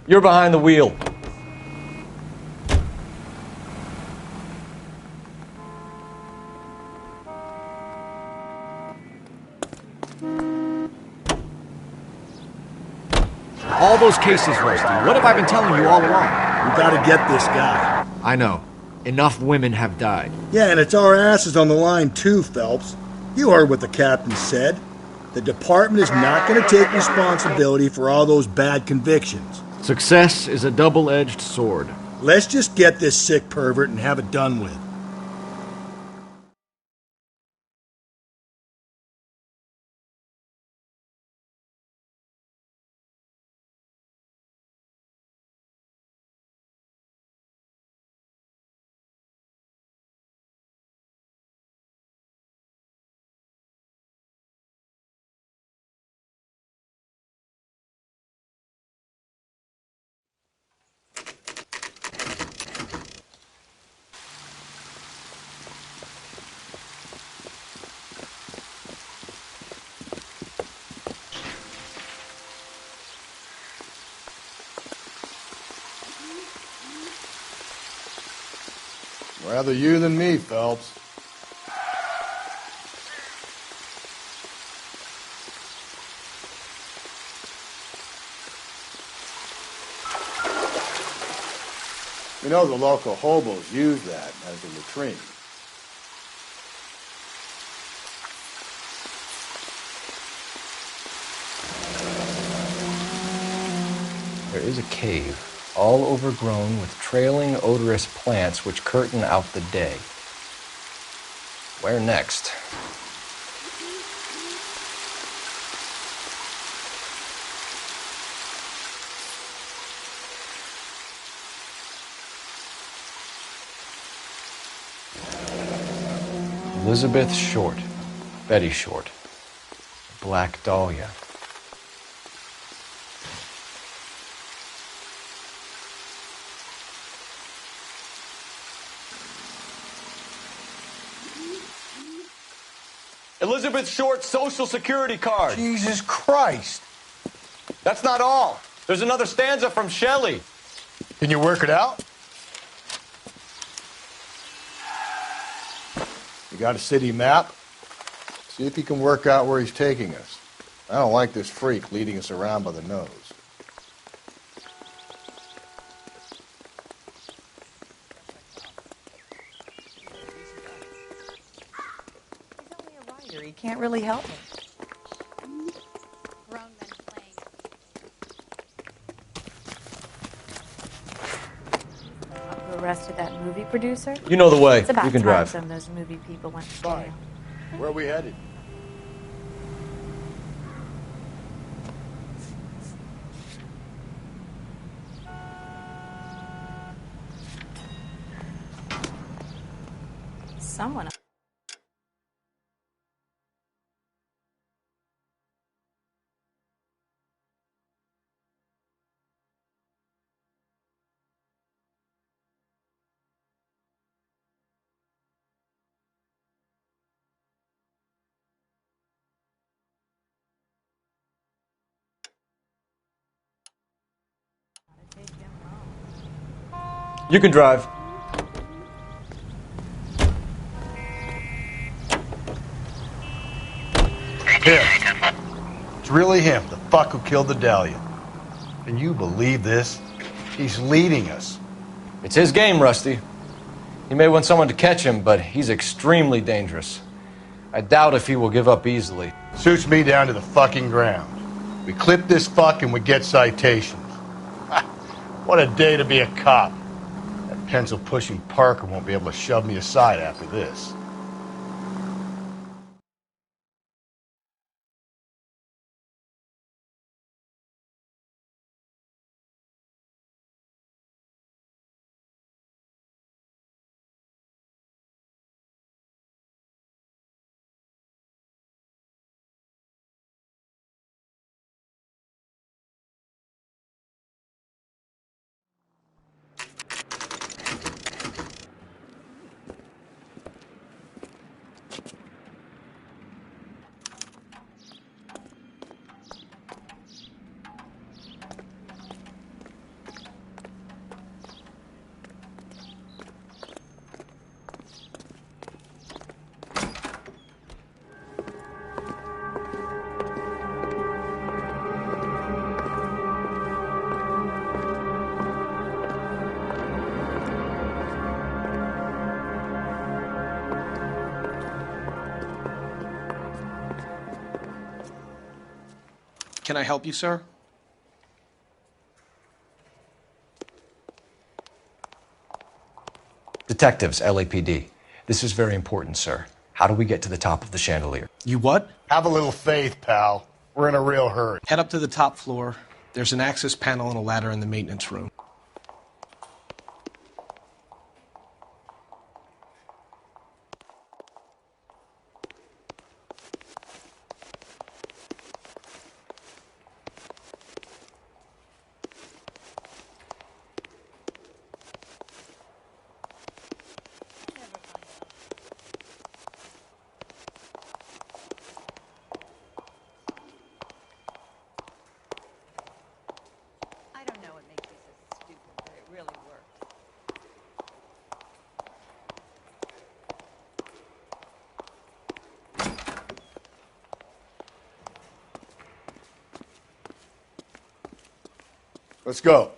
You're behind the wheel. All those cases, Rusty. What have I been telling you all along? We gotta get this guy. I know. Enough women have died. Yeah, and it's our asses on the line too, Phelps. You heard what the captain said. The department is not going to take responsibility for all those bad convictions. Success is a double-edged sword. Let's just get this sick pervert and have it done with. Rather you than me, Phelps. You know the local hobos use that as a latrine. There is a cave, all overgrown with trailing, odorous plants which curtain out the day. Where next? Elizabeth Short, Betty Short, Black Dahlia. Elizabeth Short's Social Security card. Jesus Christ. That's not all. There's another stanza from Shelley. Can you work it out? You got a city map? See if you can work out where he's taking us. I don't like this freak leading us around by the nose. He can't really help me. Grown men playing. Who arrested that movie producer? You know the way. It's about You can time drive. some of those movie people went to Fine. jail. Where are we headed? Someone. You can drive. Him. It's really him, the fuck who killed the Dahlia. Can you believe this? He's leading us. It's his game, Rusty. He may want someone to catch him, but he's extremely dangerous. I doubt if he will give up easily. Suits me down to the fucking ground. We clip this fuck and we get citations. What a day to be a cop. That pencil-pushing Parker won't be able to shove me aside after this. Can I help you, sir? Detectives, LAPD. This is very important, sir. How do we get to the top of the chandelier? You what? Have a little faith, pal. We're in a real hurry. Head up to the top floor. There's an access panel and a ladder in the maintenance room. I don't know what makes you so stupid, but it really works. Let's go.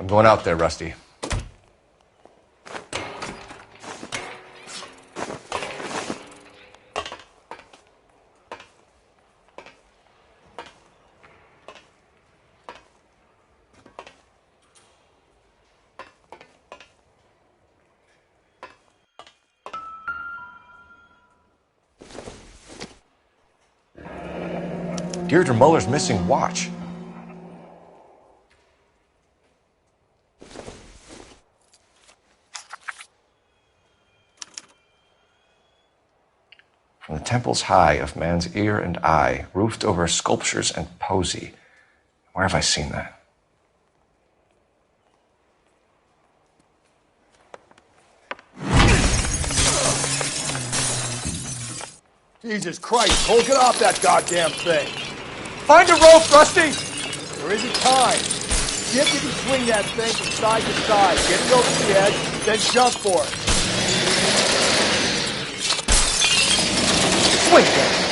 I'm going out there, Rusty. Deirdre Muller's missing watch. From the temples high of man's ear and eye, roofed over sculptures and poesy. Where have I seen that? Jesus Christ, Cole, get off that goddamn thing. Find a rope, Rusty! There isn't time. See if you can swing that thing from side to side. Get it over the edge, then jump for it. Swing it!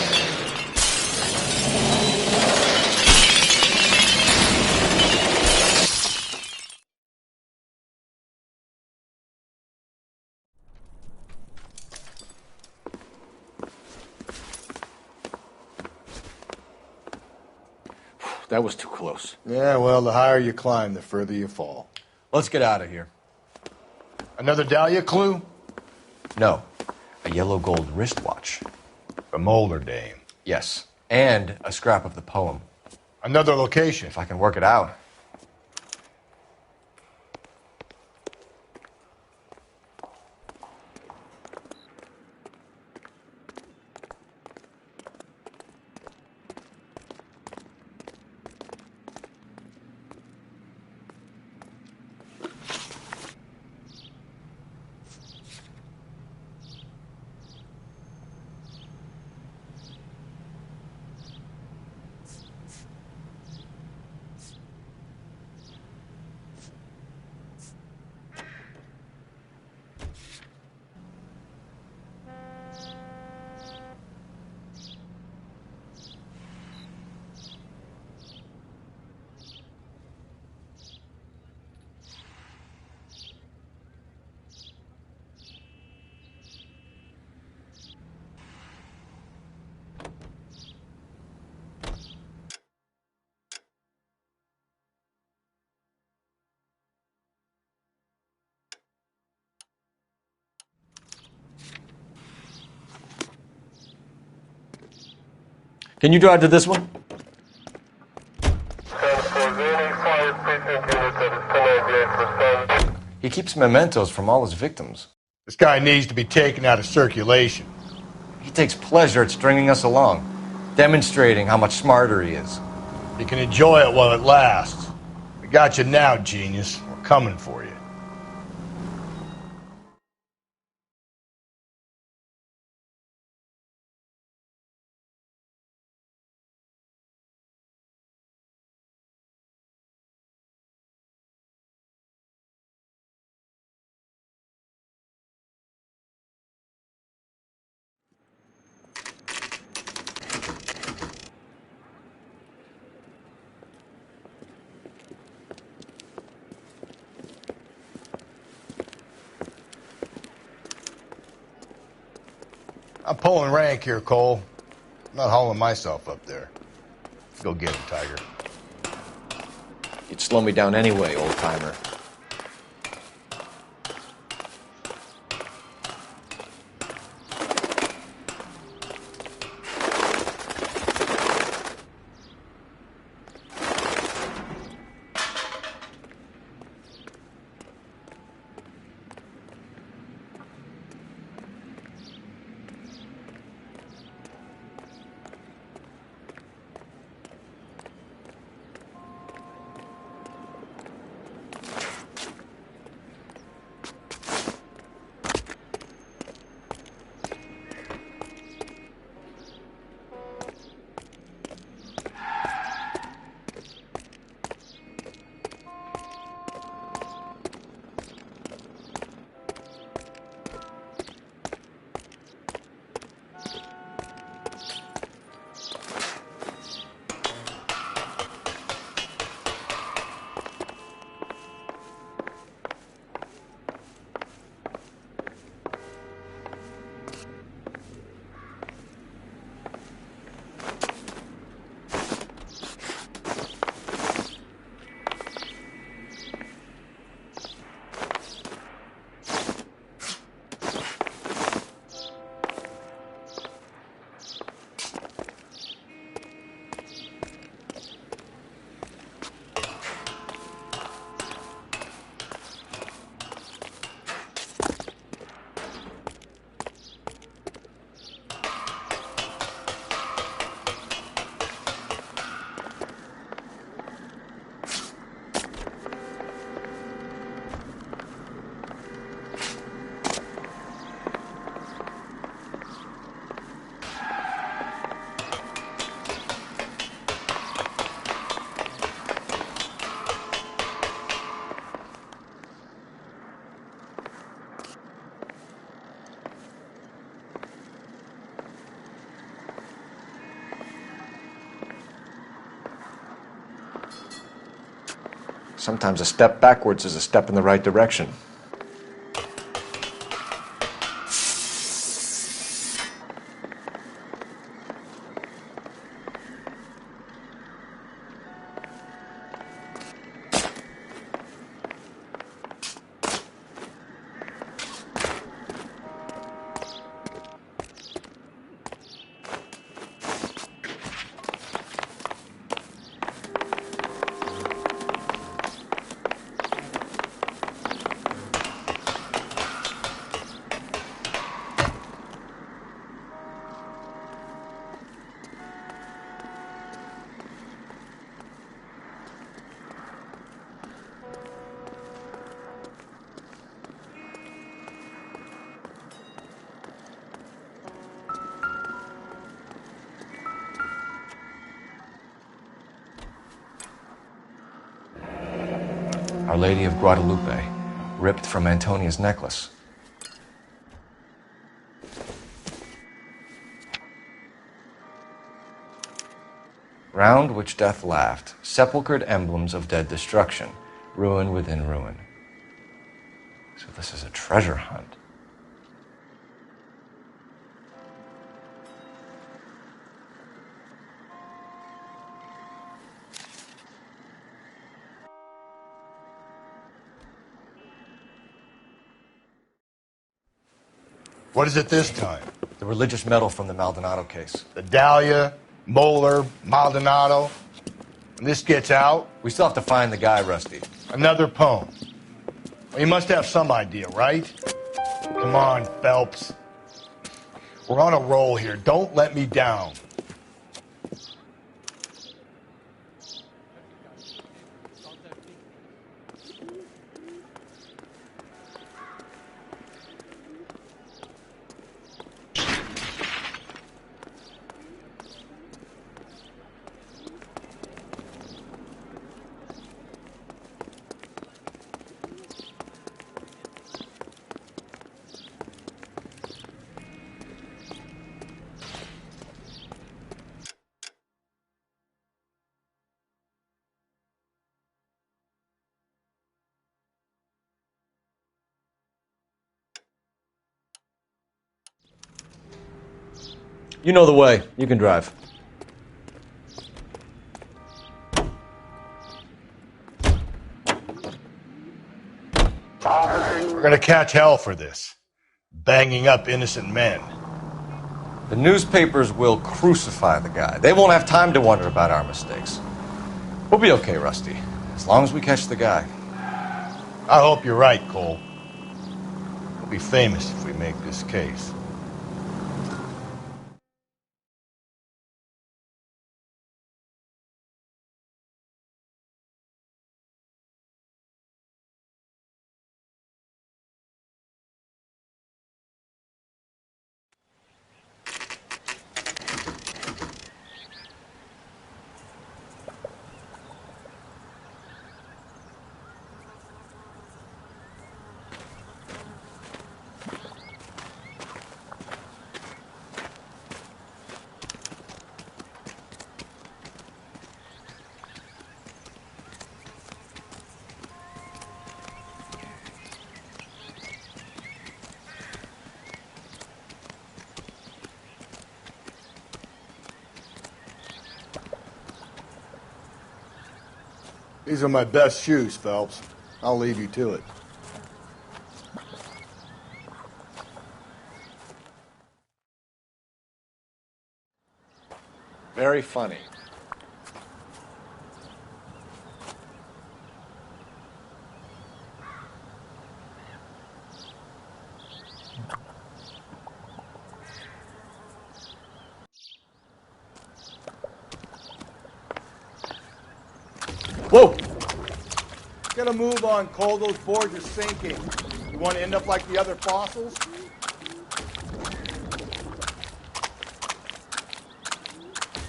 That was too close. Yeah, well, the higher you climb, the further you fall. Let's get out of here. Another Dahlia clue? No. A yellow gold wristwatch. The Molar Dame. Yes. And a scrap of the poem. Another location. If I can work it out. Can you drive to this one? He keeps mementos from all his victims. This guy needs to be taken out of circulation. He takes pleasure at stringing us along, demonstrating how much smarter he is. You can enjoy it while it lasts. We got you now, genius. We're coming for you. I'm pulling rank here, Cole. I'm not hauling myself up there. Go get him, Tiger. You'd slow me down anyway, old-timer. Sometimes a step backwards is a step in the right direction. Our Lady of Guadalupe, ripped from Antonia's necklace. Round which death laughed, sepulchred emblems of dead destruction, ruin within ruin. So this is a treasure hunt. What is it this time? The religious medal from the Maldonado case. The Dahlia, Moeller, Maldonado. When this gets out... We still have to find the guy, Rusty. Another poem. Well, you must have some idea, right? Come on, Phelps. We're on a roll here. Don't let me down. You know the way. You can drive. We're gonna catch hell for this. Banging up innocent men. The newspapers will crucify the guy. They won't have time to wonder about our mistakes. We'll be okay, Rusty, as long as we catch the guy. I hope you're right, Cole. We'll be famous if we make this case. These are my best shoes, Phelps. I'll leave you to it. Very funny. Whoa! Get a move on, Cole. Those boards are sinking. You want to end up like the other fossils?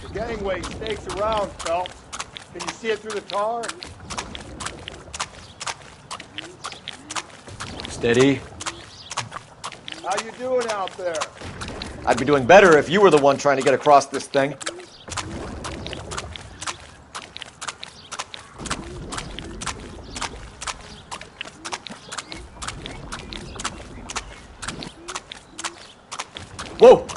The gangway stakes around, Phelps. Can you see it through the tar? Steady. How you doing out there? I'd be doing better if you were the one trying to get across this thing. Whoa!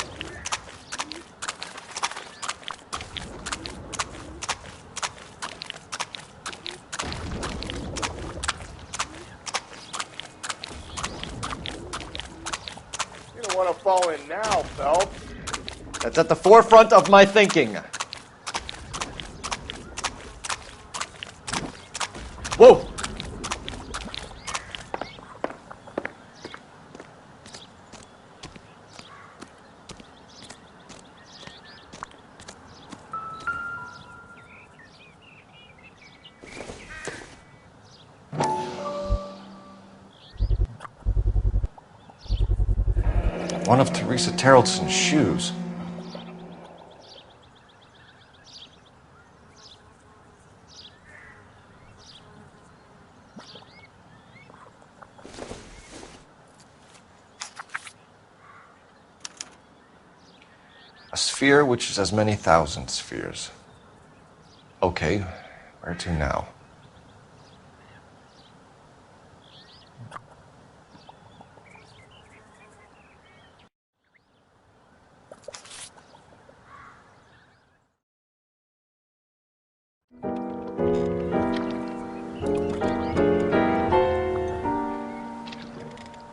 You don't want to fall in now, Phelps. That's at the forefront of my thinking. Whoa! One of Teresa Terrelson's shoes. A sphere which is as many thousand spheres. Okay, where to now?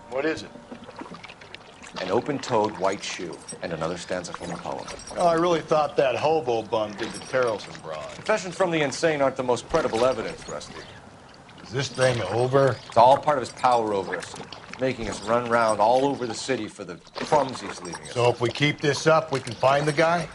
What is it? An open-toed white shoe, and another stanza from the poem. Oh, I really thought that hobo bum did the Terrelson broad. Confessions from the insane aren't the most credible evidence, Rusty. Is this thing over? It's all part of his power over us, making us run round all over the city for the crumbs he's leaving us. So if we keep this up, we can find the guy?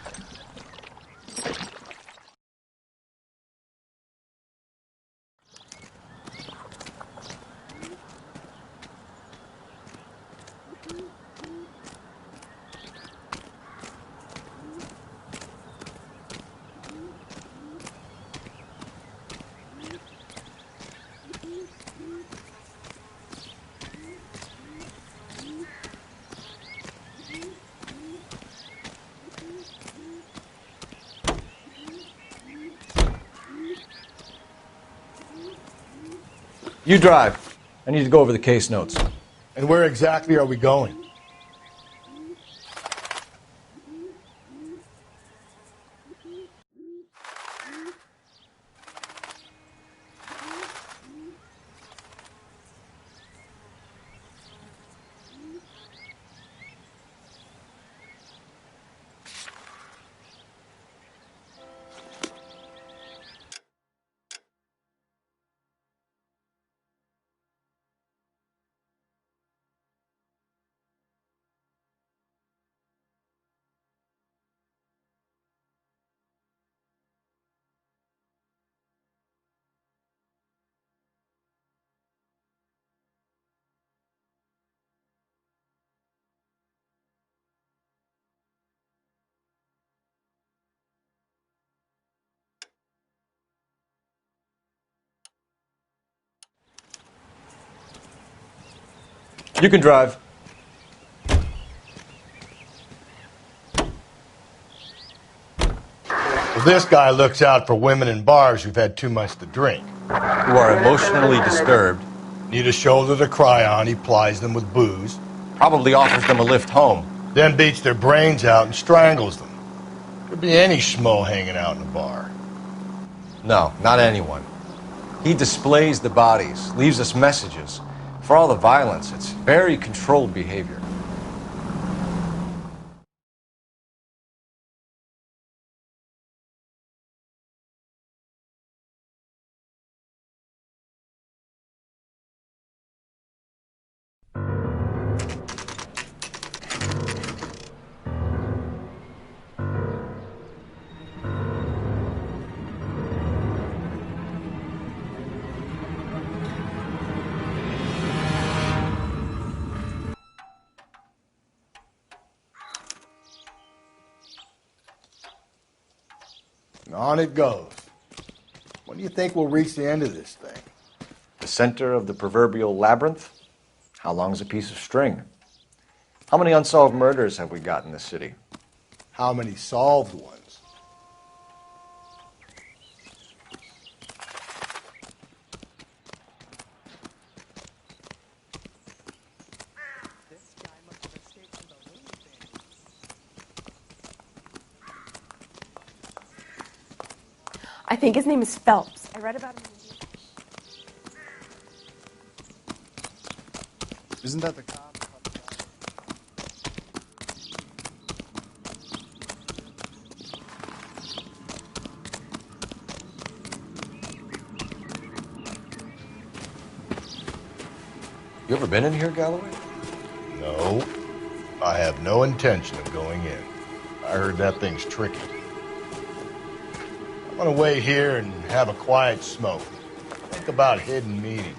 You drive. I need to go over the case notes. And where exactly are we going? You can drive. Well, this guy looks out for women in bars who've had too much to drink. Who are emotionally disturbed. Need a shoulder to cry on, he plies them with booze. Probably offers them a lift home. Then beats their brains out and strangles them. Could be any schmo hanging out in a bar. No, not anyone. He displays the bodies, leaves us messages. For all the violence, it's very controlled behavior. And on it goes. When do you think we'll reach the end of this thing? The center of the proverbial labyrinth? How long's a piece of string? How many unsolved murders have we got in this city? How many solved ones? I think his name is Phelps. I read about him. Isn't that the cop? You ever been in here, Galloway? No. I have no intention of going in. I heard that thing's tricky. I'm gonna wait here and have a quiet smoke. Think about hidden meetings.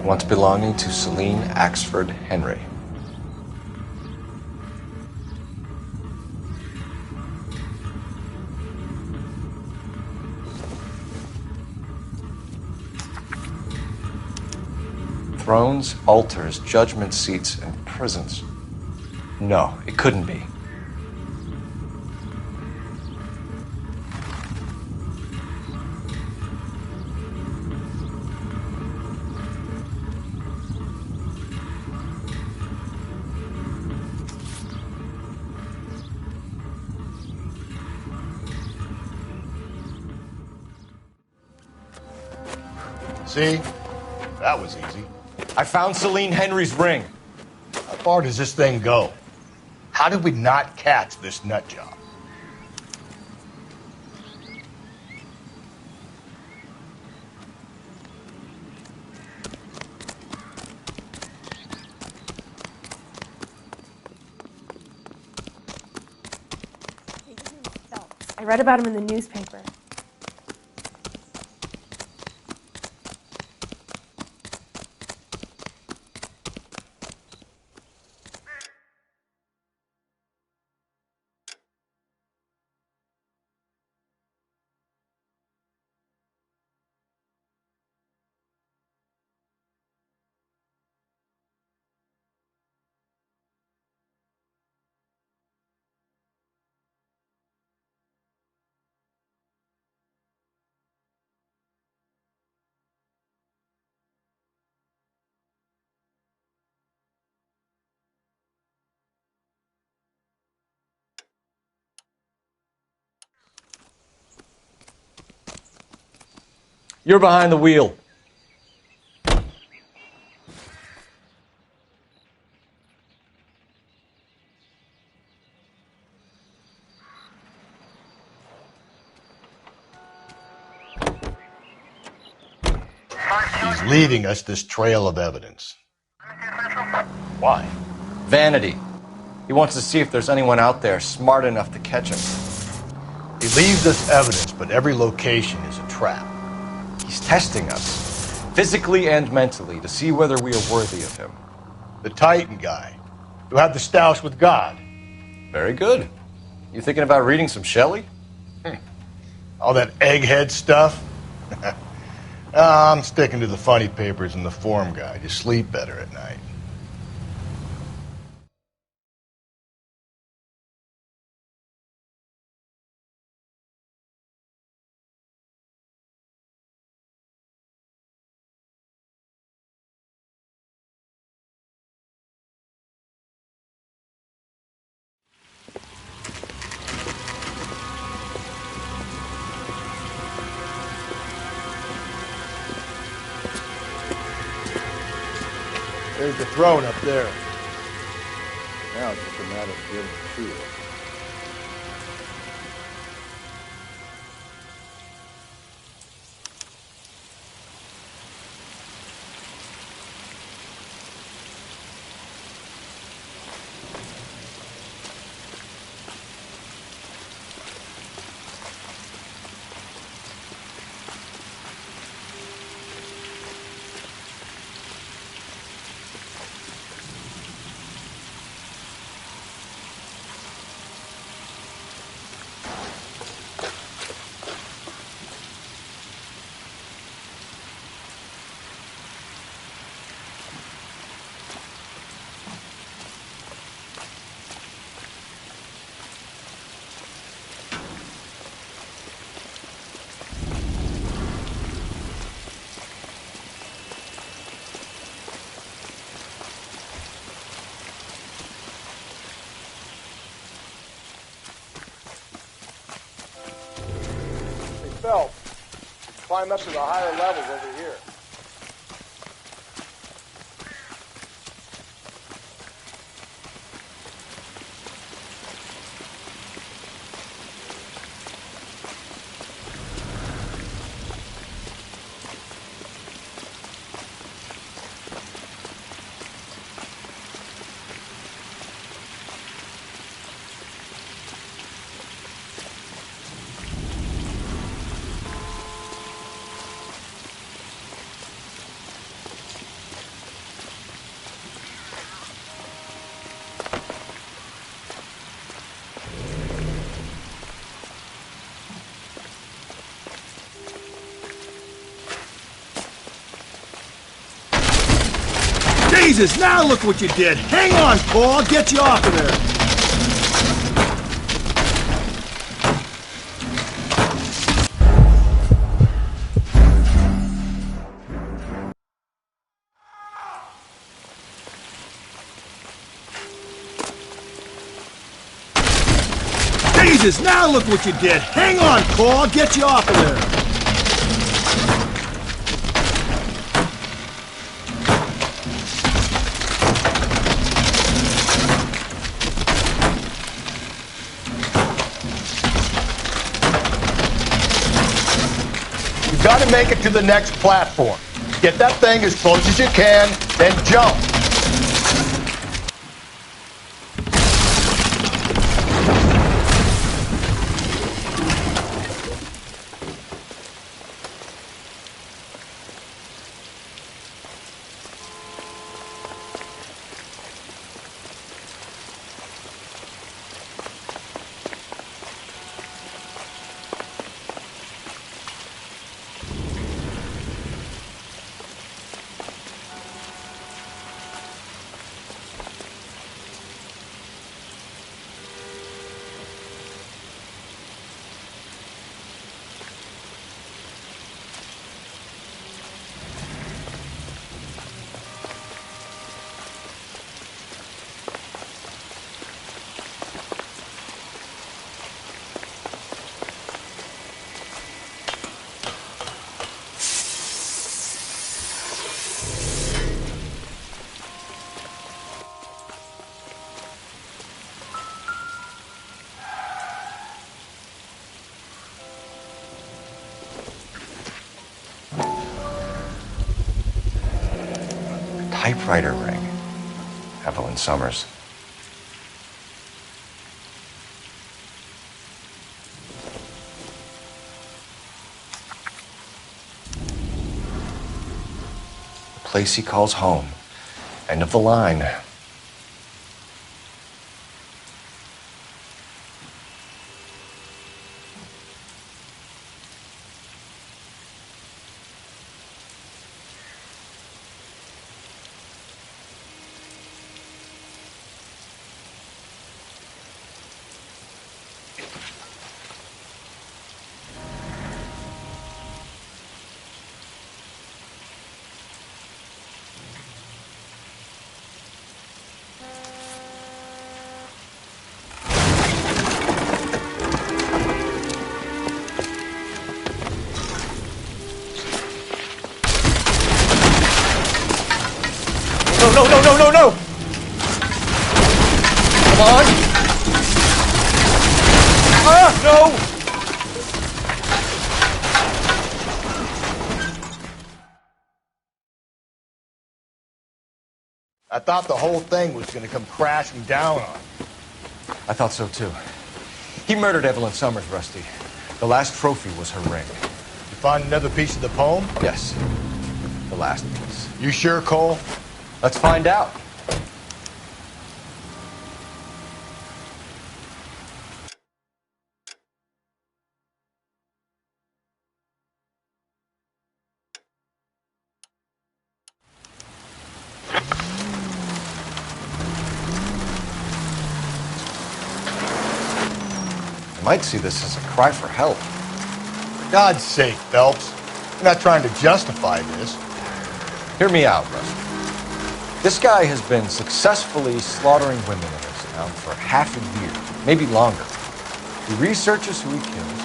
Once belonging to Celine Axford Henry. Thrones, altars, judgment seats, and prisons. No, it couldn't be. See? That was easy. I found Celine Henry's ring. How far does this thing go? How did we not catch this nut job? I read about him in the newspaper. You're behind the wheel. He's leaving us this trail of evidence. Why? Vanity. He wants to see if there's anyone out there smart enough to catch him. He leaves us evidence, but every location is a trap. He's testing us, physically and mentally, to see whether we are worthy of him. The Titan guy, who had the stoush with God. Very good. You thinking about reading some Shelley? All that egghead stuff? I'm sticking to the funny papers and the form guide. You sleep better at night. There's the throne up there. Now it's just a matter of getting to it. Phelps, climb up to the higher levels over here. Jesus, now look what you did. Hang on, Paul. I'll get you off of there. Jesus, now look what you did. Hang on, Paul. I'll get you off of there. You've got to make it to the next platform. Get that thing as close as you can, then jump. typewriter ring. Evelyn Summers. The place he calls home. End of the line. No! Come on! Ah, no! I thought the whole thing was going to come crashing down on you. I thought so too. He murdered Evelyn Summers, Rusty. The last trophy was her ring. You find another piece of the poem? Yes. The last piece. You sure, Cole? Let's find out. You might see this as a cry for help. For God's sake, Phelps. You're not trying to justify this. Hear me out, Rusty. This guy has been successfully slaughtering women in this town for half a year, maybe longer. He researches who he kills,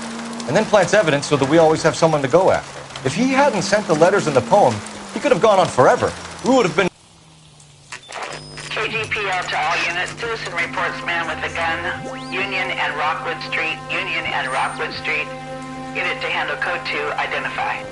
and then plants evidence so that we always have someone to go after. If he hadn't sent the letters in the poem, he could have gone on forever. We would have been... KGPL to all units. Citizen reports man with a gun. Union and Rockwood Street. Union and Rockwood Street. Unit to handle code 2. Identify.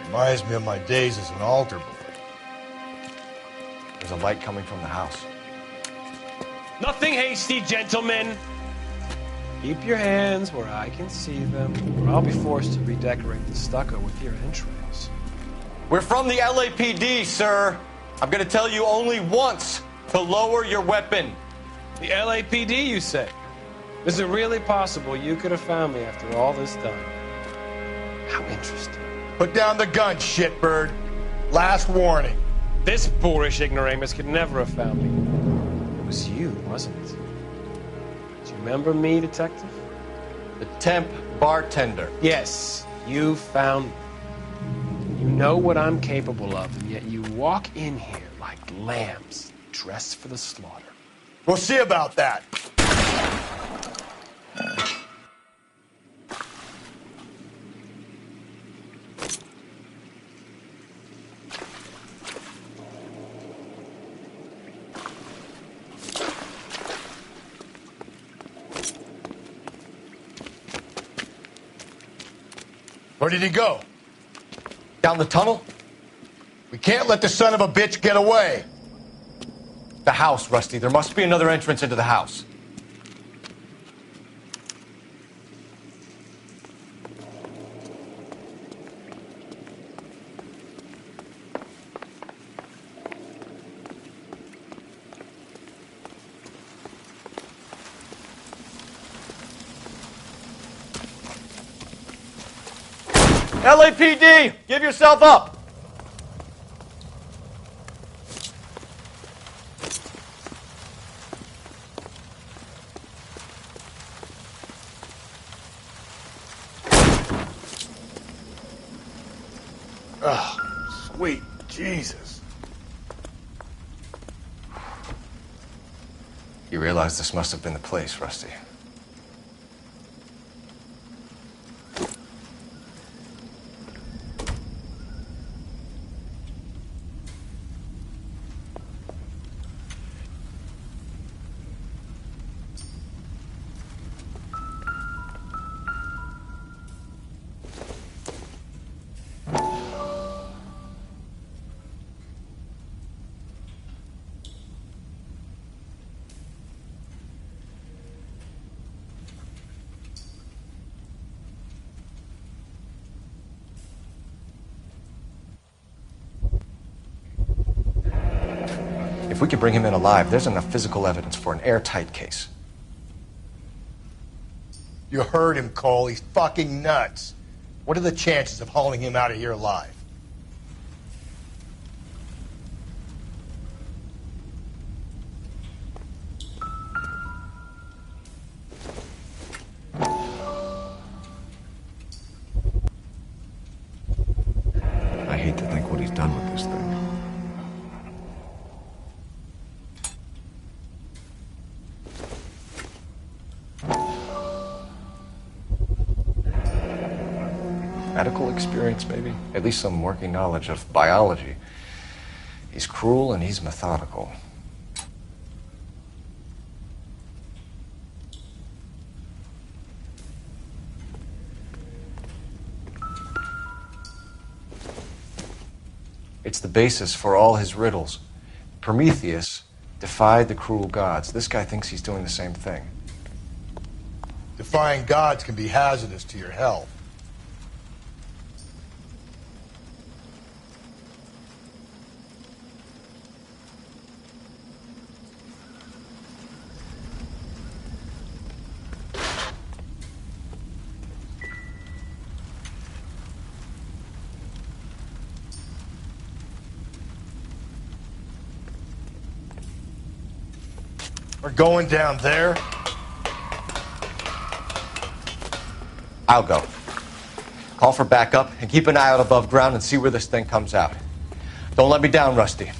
Reminds me of my days as an altar boy. There's a light coming from the house. Nothing hasty, gentlemen. Keep your hands where I can see them, or I'll be forced to redecorate the stucco with your entrails. We're from the LAPD, sir. I'm gonna tell you only once to lower your weapon. The LAPD, you say? Is it really possible you could have found me after all this time? How interesting. Put down the gun, shitbird. Last warning. This boorish ignoramus could never have found me. It was you, wasn't it? Do you remember me, detective? The temp bartender. Yes, you found me. You know what I'm capable of, and yet you walk in here like lambs dressed for the slaughter. We'll see about that. Where did he go? Down the tunnel? We can't let the son of a bitch get away. The house, Rusty. There must be another entrance into the house. LAPD, give yourself up. Oh, sweet Jesus. You realize this must have been the place, Rusty. If we could bring him in alive, there's enough physical evidence for an airtight case. You heard him, Cole. He's fucking nuts. What are the chances of hauling him out of here alive? I hate to think what he's done with this thing. Medical experience, maybe? At least some working knowledge of biology. He's cruel and he's methodical. It's the basis for all his riddles. Prometheus defied the cruel gods. This guy thinks he's doing the same thing. Defying gods can be hazardous to your health. We're going down there. I'll go. Call for backup and keep an eye out above ground and see where this thing comes out. Don't let me down, Rusty.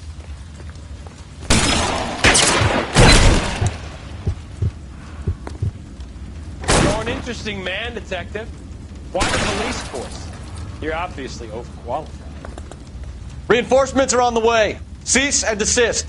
You're an interesting man, Detective. Why the police force? You're obviously overqualified. Reinforcements are on the way. Cease and desist.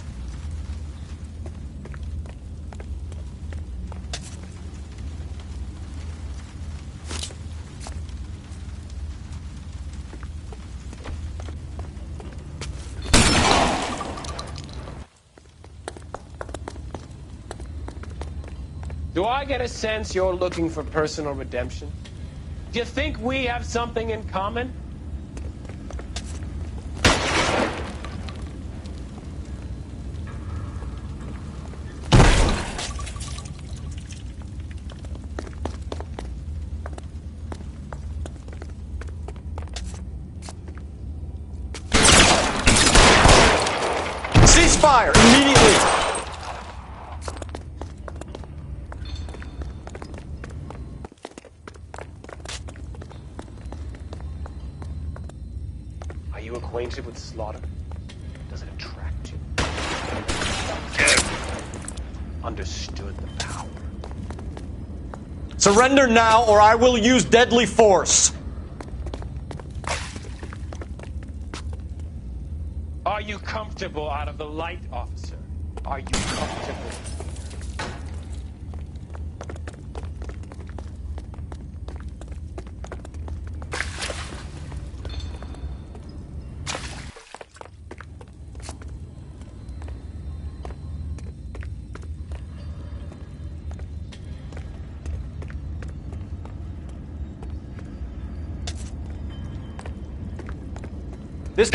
Do I get a sense you're looking for personal redemption? Do you think we have something in common? Cease fire immediately! Acquainted with slaughter? Does it attract you? Understood the power. Surrender now or I will use deadly force. Are you comfortable out of the light, officer? Are you comfortable? This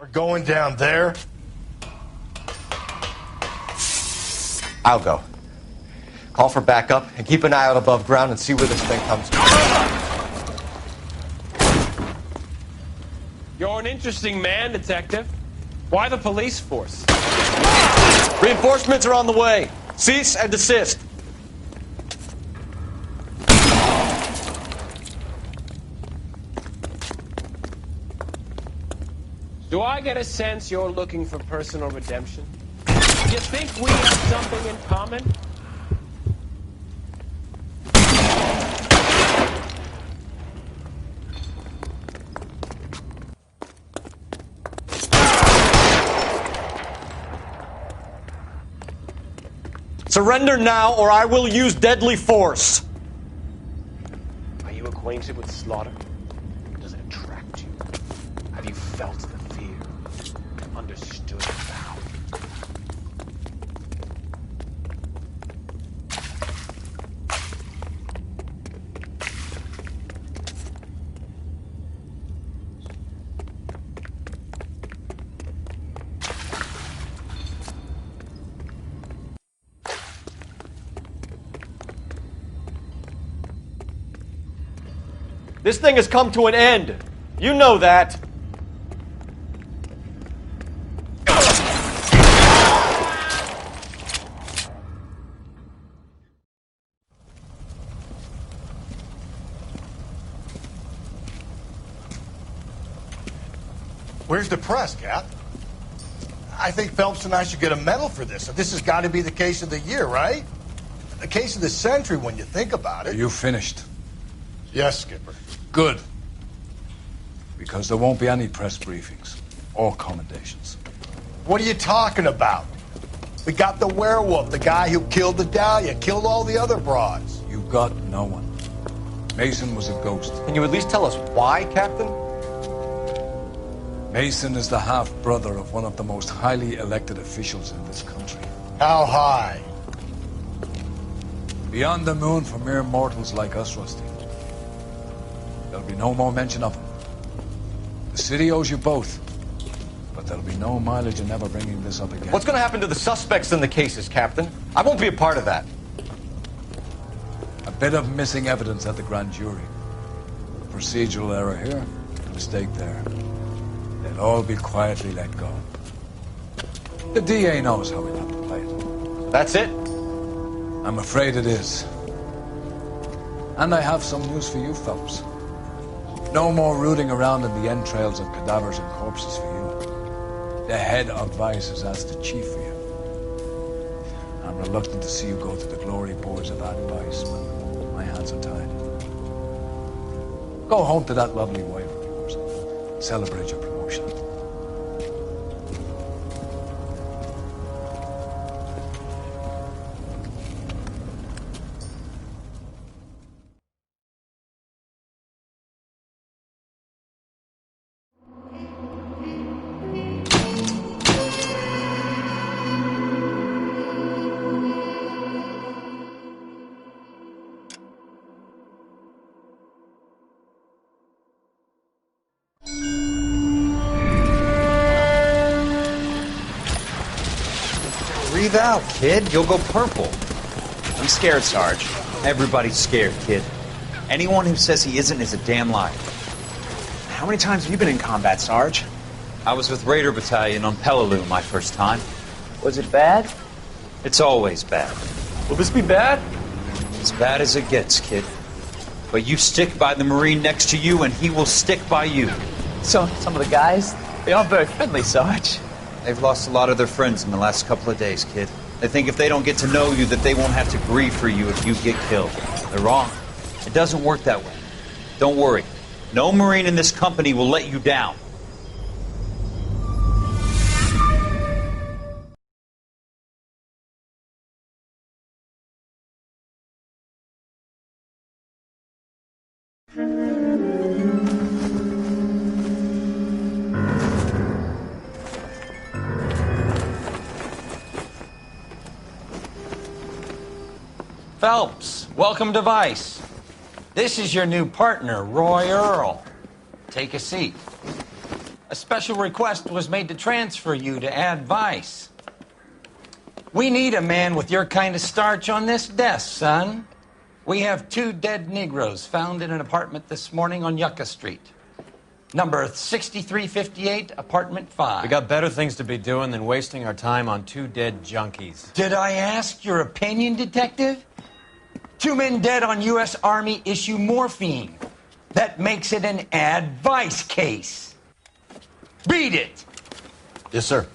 We're going down there? I'll go. Call for backup and keep an eye out above ground and see where this thing comes from. You're an interesting man, Detective. Why the police force? Reinforcements are on the way. Cease and desist. Do I get a sense you're looking for personal redemption? You think we have something in common? Surrender now, or I will use deadly force. Are you acquainted with slaughter? Does it attract you? Have you felt the fear? Understood the vow? This thing has come to an end. You know that. Where's the press, Cap? I think Phelps and I should get a medal for this. This has got to be the case of the year, right? The case of the century when you think about it. Are you finished? Yes, Skipper. Good. Because there won't be any press briefings or commendations. What are you talking about? We got the werewolf, the guy who killed the Dahlia, killed all the other broads. You got no one. Mason was a ghost. Can you at least tell us why, Captain? Mason is the half-brother of one of the most highly elected officials in this country. How high? Beyond the moon for mere mortals like us, Rusty. There'll be no more mention of him. The city owes you both. But there'll be no mileage in ever bringing this up again. What's going to happen to the suspects in the cases, Captain? I won't be a part of that. A bit of missing evidence at the grand jury. A procedural error here, a mistake there. They'll all be quietly let go. The DA knows how we'll have to play it. That's it? I'm afraid it is. And I have some news for you, Phelps. No more rooting around in the entrails of cadavers and corpses for you. The head of Vice has asked the chief for you. I'm reluctant to see you go to the glory boards of that Vice, but my hands are tied. Go home to that lovely wife of yours. Celebrate your promotion. Breathe out, kid. You'll go purple. I'm scared, Sarge. Everybody's scared, kid. Anyone who says he isn't is a damn liar. How many times have you been in combat, Sarge? I was with Raider Battalion on Peleliu my first time. Was it bad? It's always bad. Will this be bad? As bad as it gets, kid. But you stick by the Marine next to you, and he will stick by you. So, some of the guys, they aren't very friendly, Sarge. They've lost a lot of their friends in the last couple of days, kid. They think if they don't get to know you, that they won't have to grieve for you if you get killed. They're wrong. It doesn't work that way. Don't worry. No Marine in this company will let you down. Phelps, welcome to Vice. This is your new partner, Roy Earl. Take a seat. A special request was made to transfer you to advice. We need a man with your kind of starch on this desk, son. We have 2 dead Negroes found in an apartment this morning on Yucca Street. Number 6358, apartment 5. We got better things to be doing than wasting our time on 2 dead junkies. Did I ask your opinion, detective? 2 men dead on U.S. Army issue morphine. That makes it an advice case. Read it. Yes, sir.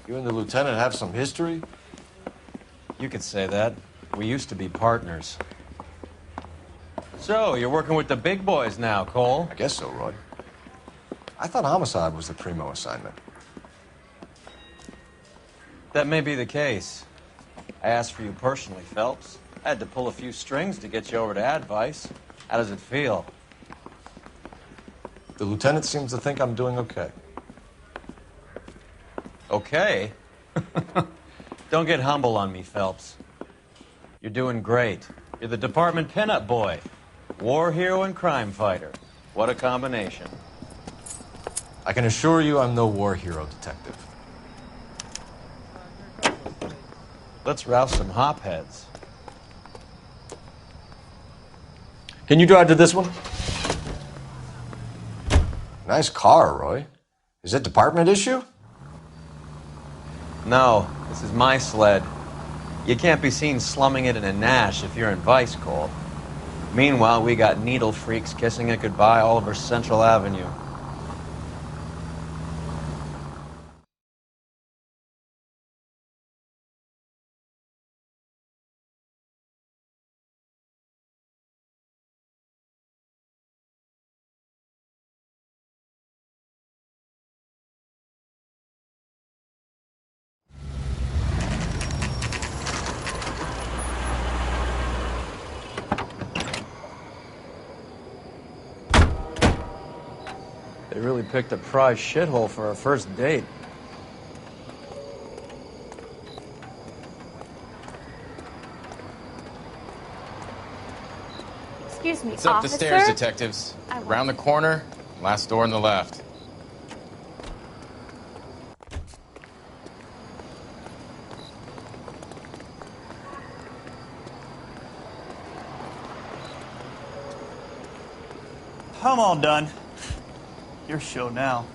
You and the lieutenant have some history? You could say that. We used to be partners. So, you're working with the big boys now, Cole? I guess so, Roy. I thought homicide was the primo assignment. That may be the case. I asked for you personally, Phelps. I had to pull a few strings to get you over to advice. How does it feel? The lieutenant seems to think I'm doing okay. Okay? Don't get humble on me, Phelps. You're doing great. You're the department pinup boy. War hero and crime fighter. What a combination. I can assure you I'm no war hero, detective. Let's rouse some hopheads. Can you drive to this one? Nice car, Roy. Is it department issue? No, this is my sled. You can't be seen slumming it in a Nash if you're in Vice, Cole. Meanwhile, we got needle freaks kissing it goodbye all over Central Avenue. They really picked a prize shithole for our first date. Excuse me, It's up the officer? stairs, detectives. Around the corner, last door on the left. I'm all done. Your show now.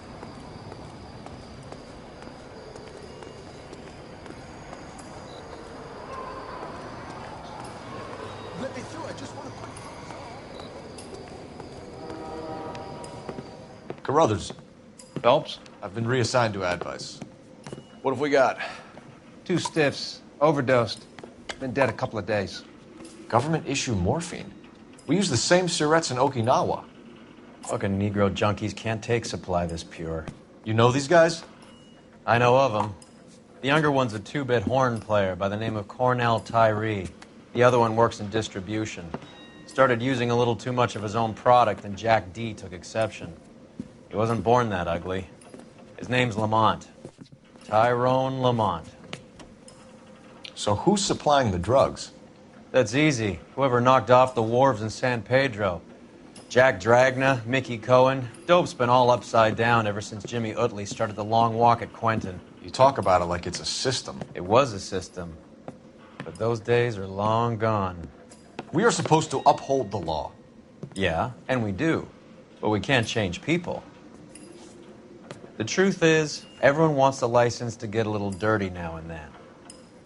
Let me through. I just want to... Carruthers. Phelps? I've been reassigned to advice. What have we got? 2 stiffs. Overdosed. Been dead a couple of days. Government issue morphine. We use the same syrettes in Okinawa. Fucking Negro junkies can't take supply this pure. You know these guys? I know of them. The younger one's a 2-bit horn player by the name of Cornell Tyree. The other one works in distribution. Started using a little too much of his own product, and Jack D took exception. He wasn't born that ugly. His name's Lamont. Tyrone Lamont. So who's supplying the drugs? That's easy. Whoever knocked off the wharves in San Pedro. Jack Dragna, Mickey Cohen. Dope's been all upside down ever since Jimmy Utley started the long walk at Quentin. You talk about it like it's a system. It was a system. But those days are long gone. We are supposed to uphold the law. Yeah, and we do. But we can't change people. The truth is, everyone wants the license to get a little dirty now and then.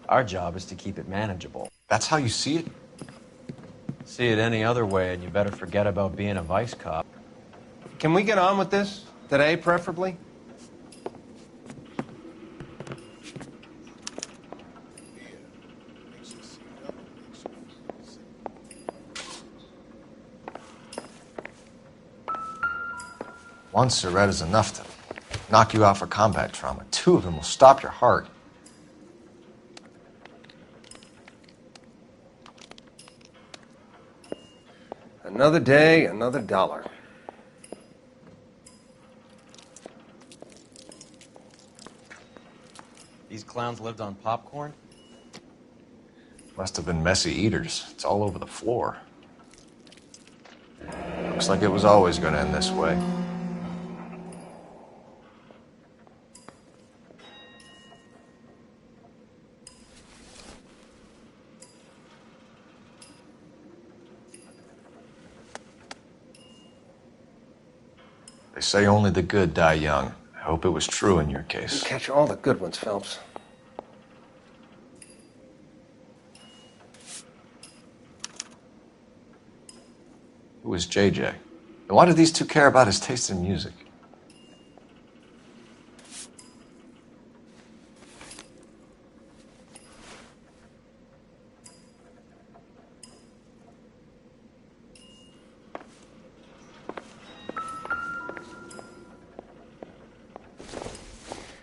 Our job is to keep it manageable. That's how you see it? See it any other way, and you better forget about being a vice cop. Can we get on with this? Today, preferably? One Surette is enough to knock you out for combat trauma. 2 of them will stop your heart. Another day, another dollar. These clowns lived on popcorn? Must have been messy eaters. It's all over the floor. Looks like it was always going to end this way. They say only the good die young. I hope it was true in your case. You catch all the good ones, Phelps. Who was JJ? And why did these two care about his taste in music?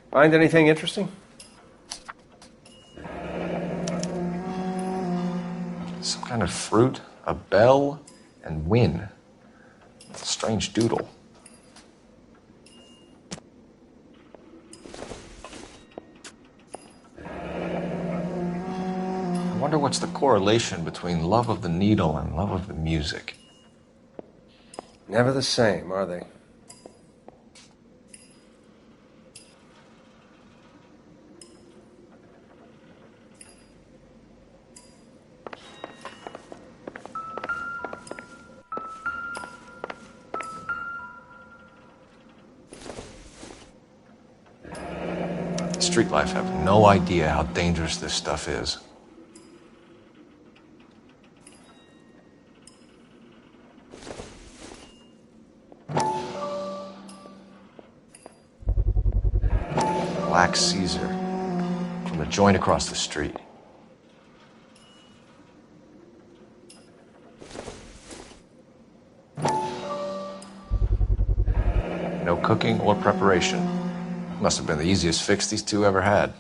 Find anything interesting? Some kind of fruit, a bell, and win. Strange doodle. I wonder what's the correlation between love of the needle and love of the music. Never the same, are they? Street life have no idea how dangerous this stuff is. Black Caesar from the joint across the street. No cooking or preparation. Must have been the easiest fix these two ever had.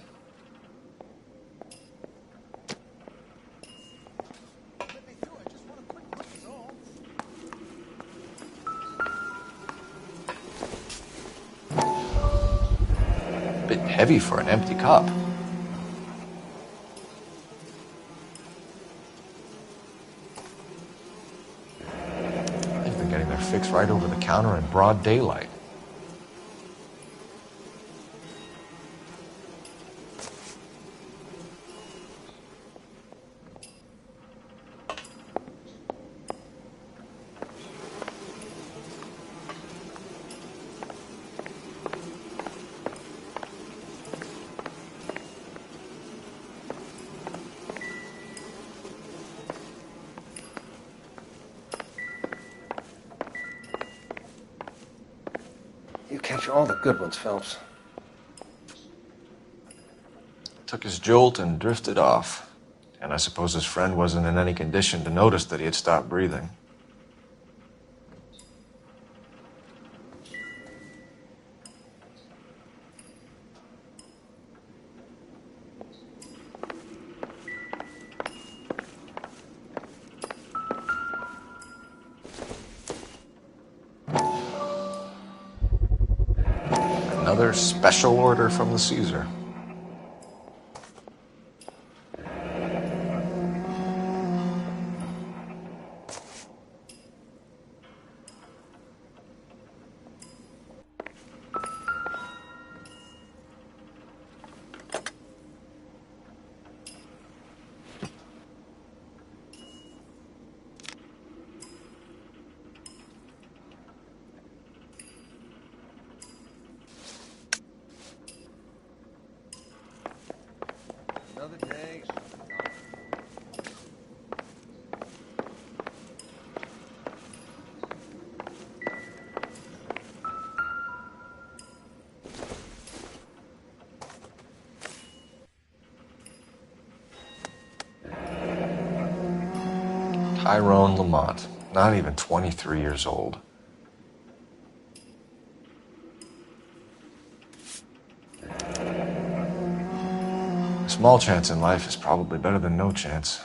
A bit heavy for an empty cup. They've been getting their fix right over the counter in broad daylight. You catch all the good ones, Phelps. Took his jolt and drifted off. And I suppose his friend wasn't in any condition to notice that he had stopped breathing. Another special order from the Caesar. Another day. Tyrone Lamont, not even 23 years old. A small chance in life is probably better than no chance.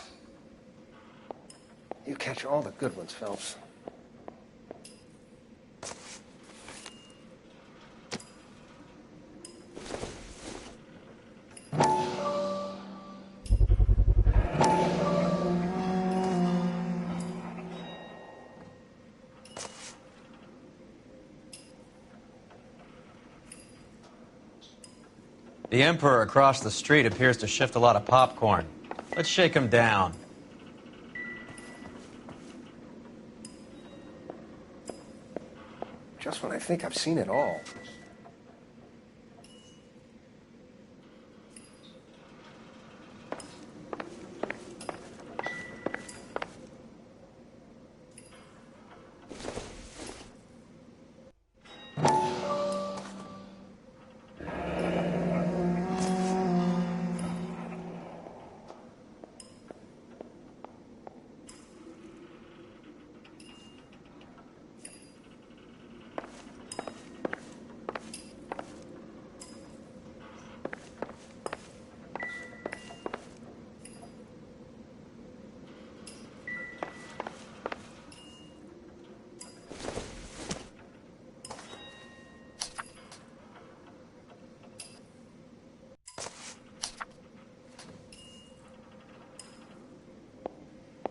You catch all the good ones, Phelps. The Emperor across the street appears to shift a lot of popcorn. Let's shake him down. Just when I think I've seen it all.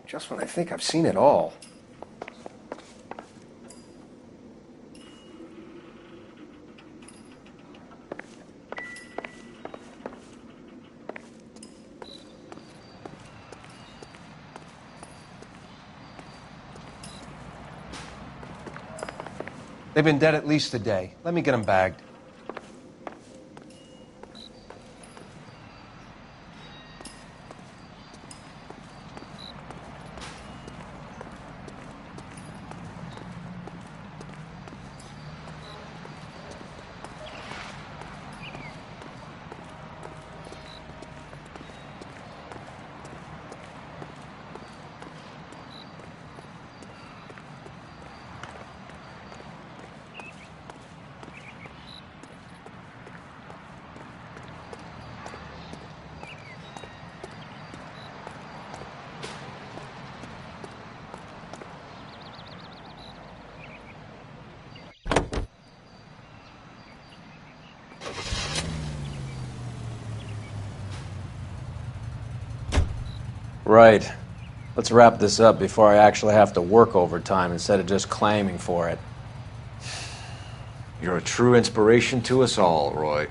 Just when I think I've seen it all. They've been dead at least a day. Let me get them bagged. Right. Let's wrap this up before I actually have to work overtime instead of just claiming for it. You're a true inspiration to us all, Roy.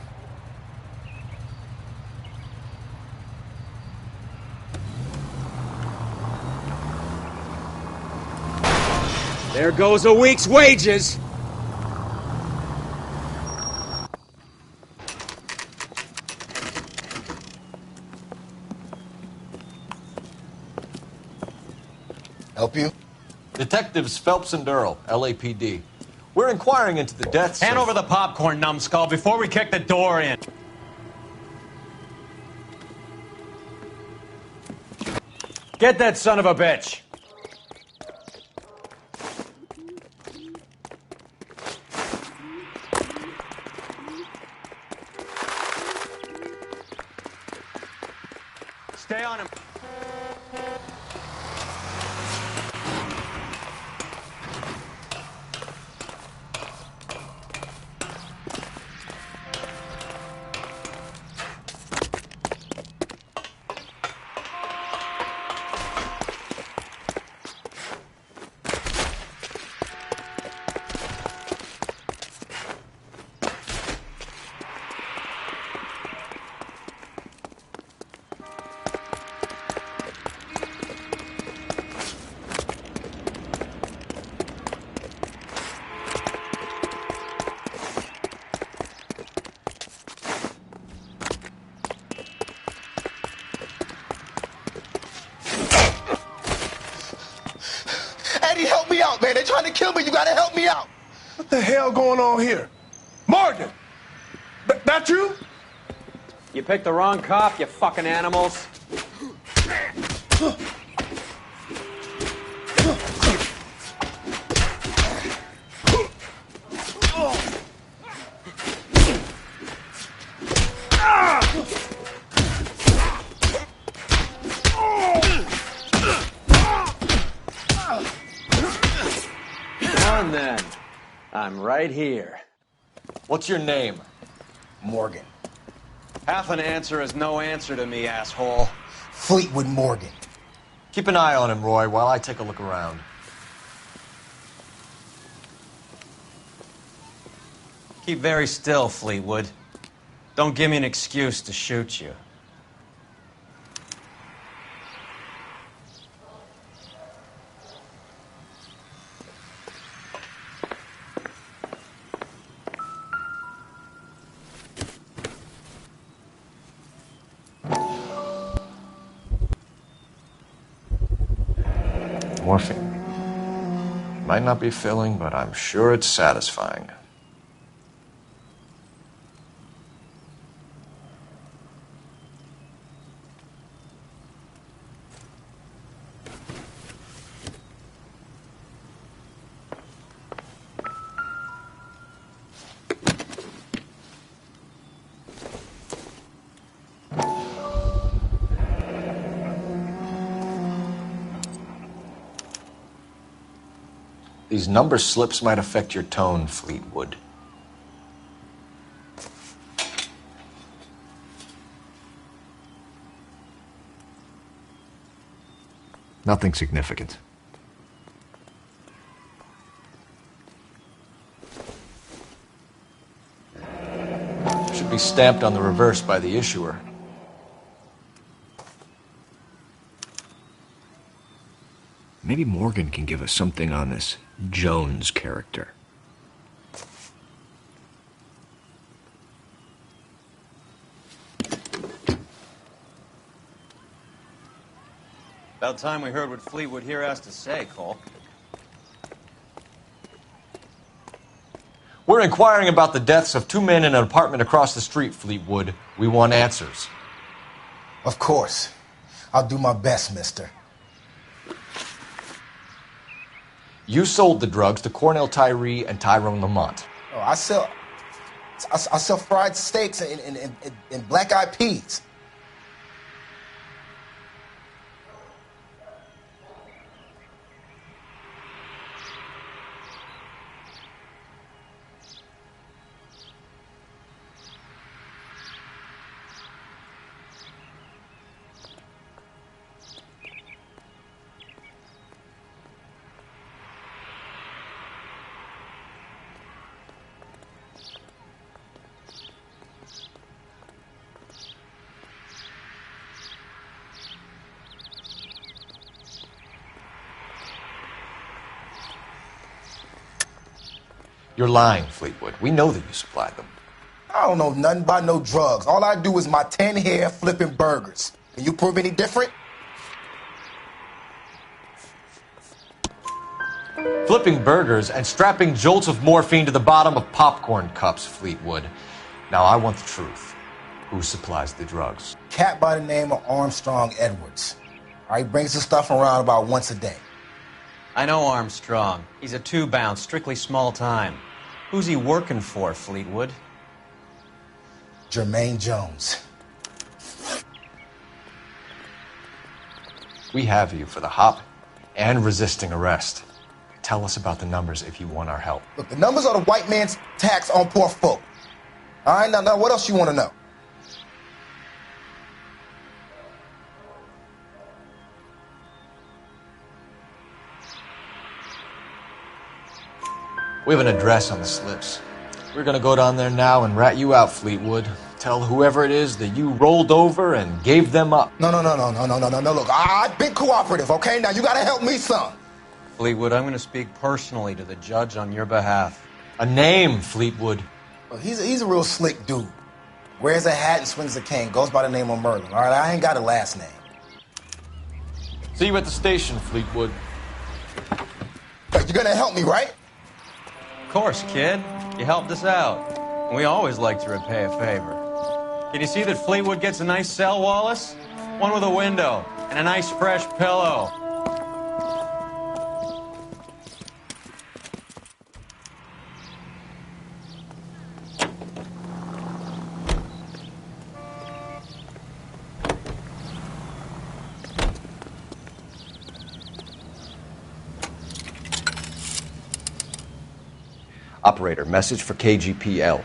There goes a week's wages. Help you? Detectives Phelps and Earl, LAPD. We're inquiring into the deaths Hand of... over the popcorn, numbskull, before we kick the door in. Get that son of a bitch! Stay on him. Help me out, man. They're trying to kill me. You gotta help me out. What the hell going on here? Morgan! That you? You picked the wrong cop, you fucking animals. Then I'm right here. What's your name? Morgan. Half an answer is no answer to me, asshole. Fleetwood Morgan. Keep an eye on him, Roy, while I take a look around. Keep very still, Fleetwood. Don't give me an excuse to shoot you. Morphine. Might not be filling, but I'm sure it's satisfying. These number slips might affect your tone, Fleetwood. Nothing significant. Should be stamped on the reverse by the issuer. Maybe Morgan can give us something on this Jones character. About time we heard what Fleetwood here has to say, Cole. We're inquiring about the deaths of 2 men in an apartment across the street, Fleetwood. We want answers. Of course. I'll do my best, mister. You sold the drugs to Cornell Tyree and Tyrone Lamont. Oh, I sell fried steaks and black-eyed peas. You're lying, Fleetwood. We know that you supplied them. I don't know nothing about no drugs. All I do is my 10 hair flipping burgers. Can you prove any different? Flipping burgers and strapping jolts of morphine to the bottom of popcorn cups, Fleetwood. Now I want the truth. Who supplies the drugs? Cat by the name of Armstrong Edwards. All right, brings the stuff around about once a day. I know Armstrong. He's a two-bounce, strictly small time. Who's he working for, Fleetwood? Jermaine Jones. We have you for the hop and resisting arrest. Tell us about the numbers if you want our help. Look, the numbers are the white man's tax on poor folk. All right, now what else you want to know? We have an address on the slips. We're gonna go down there now and rat you out, Fleetwood. Tell whoever it is that you rolled over and gave them up. No. Look, I've been cooperative, okay? Now you gotta help me some. Fleetwood, I'm gonna speak personally to the judge on your behalf. A name, Fleetwood. Well, he's a real slick dude. Wears a hat and swings a cane. Goes by the name of Merlin. All right, I ain't got a last name. See you at the station, Fleetwood. You're gonna help me, right? Of course, kid. You helped us out. And we always like to repay a favor. Can you see that Fleetwood gets a nice cell, Wallace? One with a window and a nice fresh pillow. Operator, message for KGPL.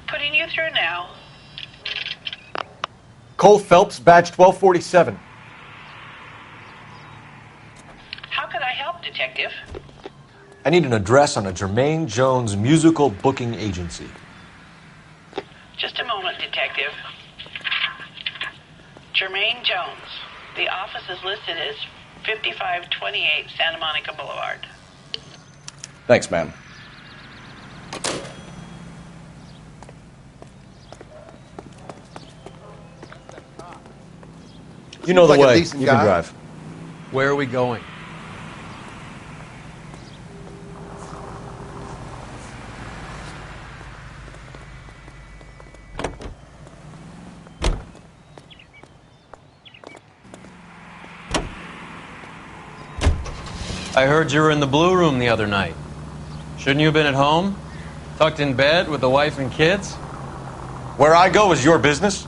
Putting you through now. Cole Phelps, badge 1247. How can I help, Detective? I need an address on a Jermaine Jones musical booking agency. Detective. Jermaine Jones. The office is listed as 5528 Santa Monica Boulevard. Thanks, ma'am. You know the Seems like a way. decent You can guy. drive. Where are we going? I heard you were in the Blue Room the other night. Shouldn't you have been at home? Tucked in bed with the wife and kids? Where I go is your business?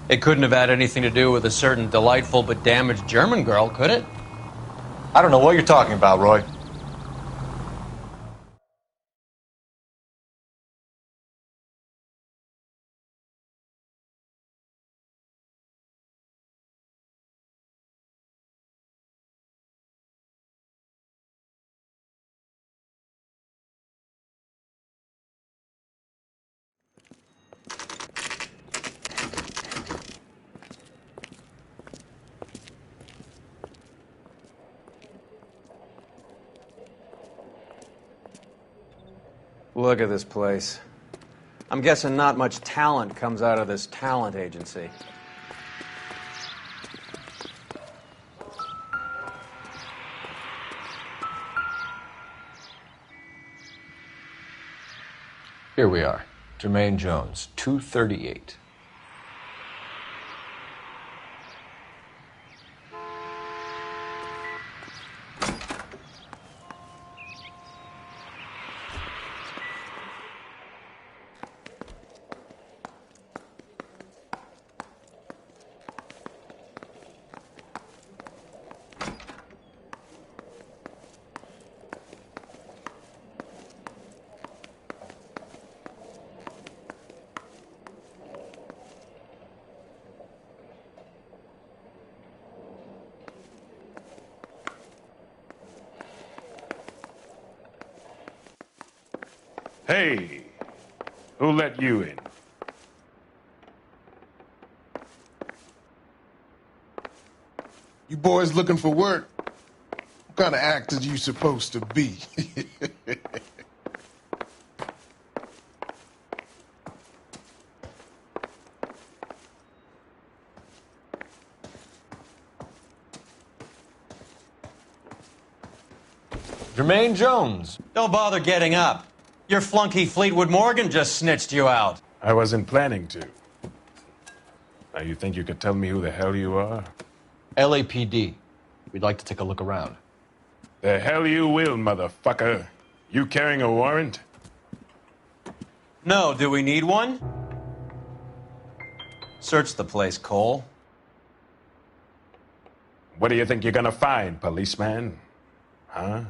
It couldn't have had anything to do with a certain delightful but damaged German girl, could it? I don't know what you're talking about, Roy. Look at this place. I'm guessing not much talent comes out of this talent agency. Here we are. Jermaine Jones, 238. Hey, who let you in? You boys looking for work? What kind of actor you supposed to be? Jermaine Jones. Don't bother getting up. Your flunky Fleetwood Morgan just snitched you out. I wasn't planning to. Now you think you could tell me who the hell you are? LAPD. We'd like to take a look around. The hell you will, motherfucker. You carrying a warrant? No, do we need one? Search the place, Cole. What do you think you're gonna find, policeman? Huh?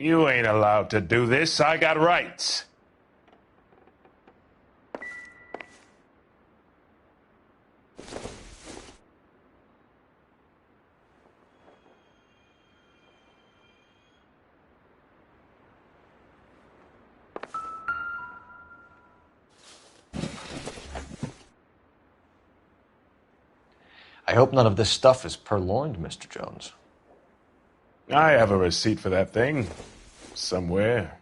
You ain't allowed to do this. I got rights. I hope none of this stuff is purloined, Mr. Jones. I have a receipt for that thing. Somewhere.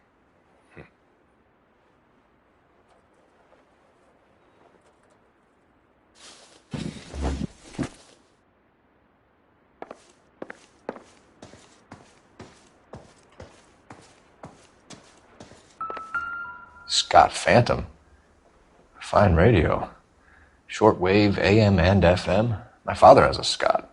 Scott Phantom. Fine radio. Shortwave, AM and FM. My father has a Scott.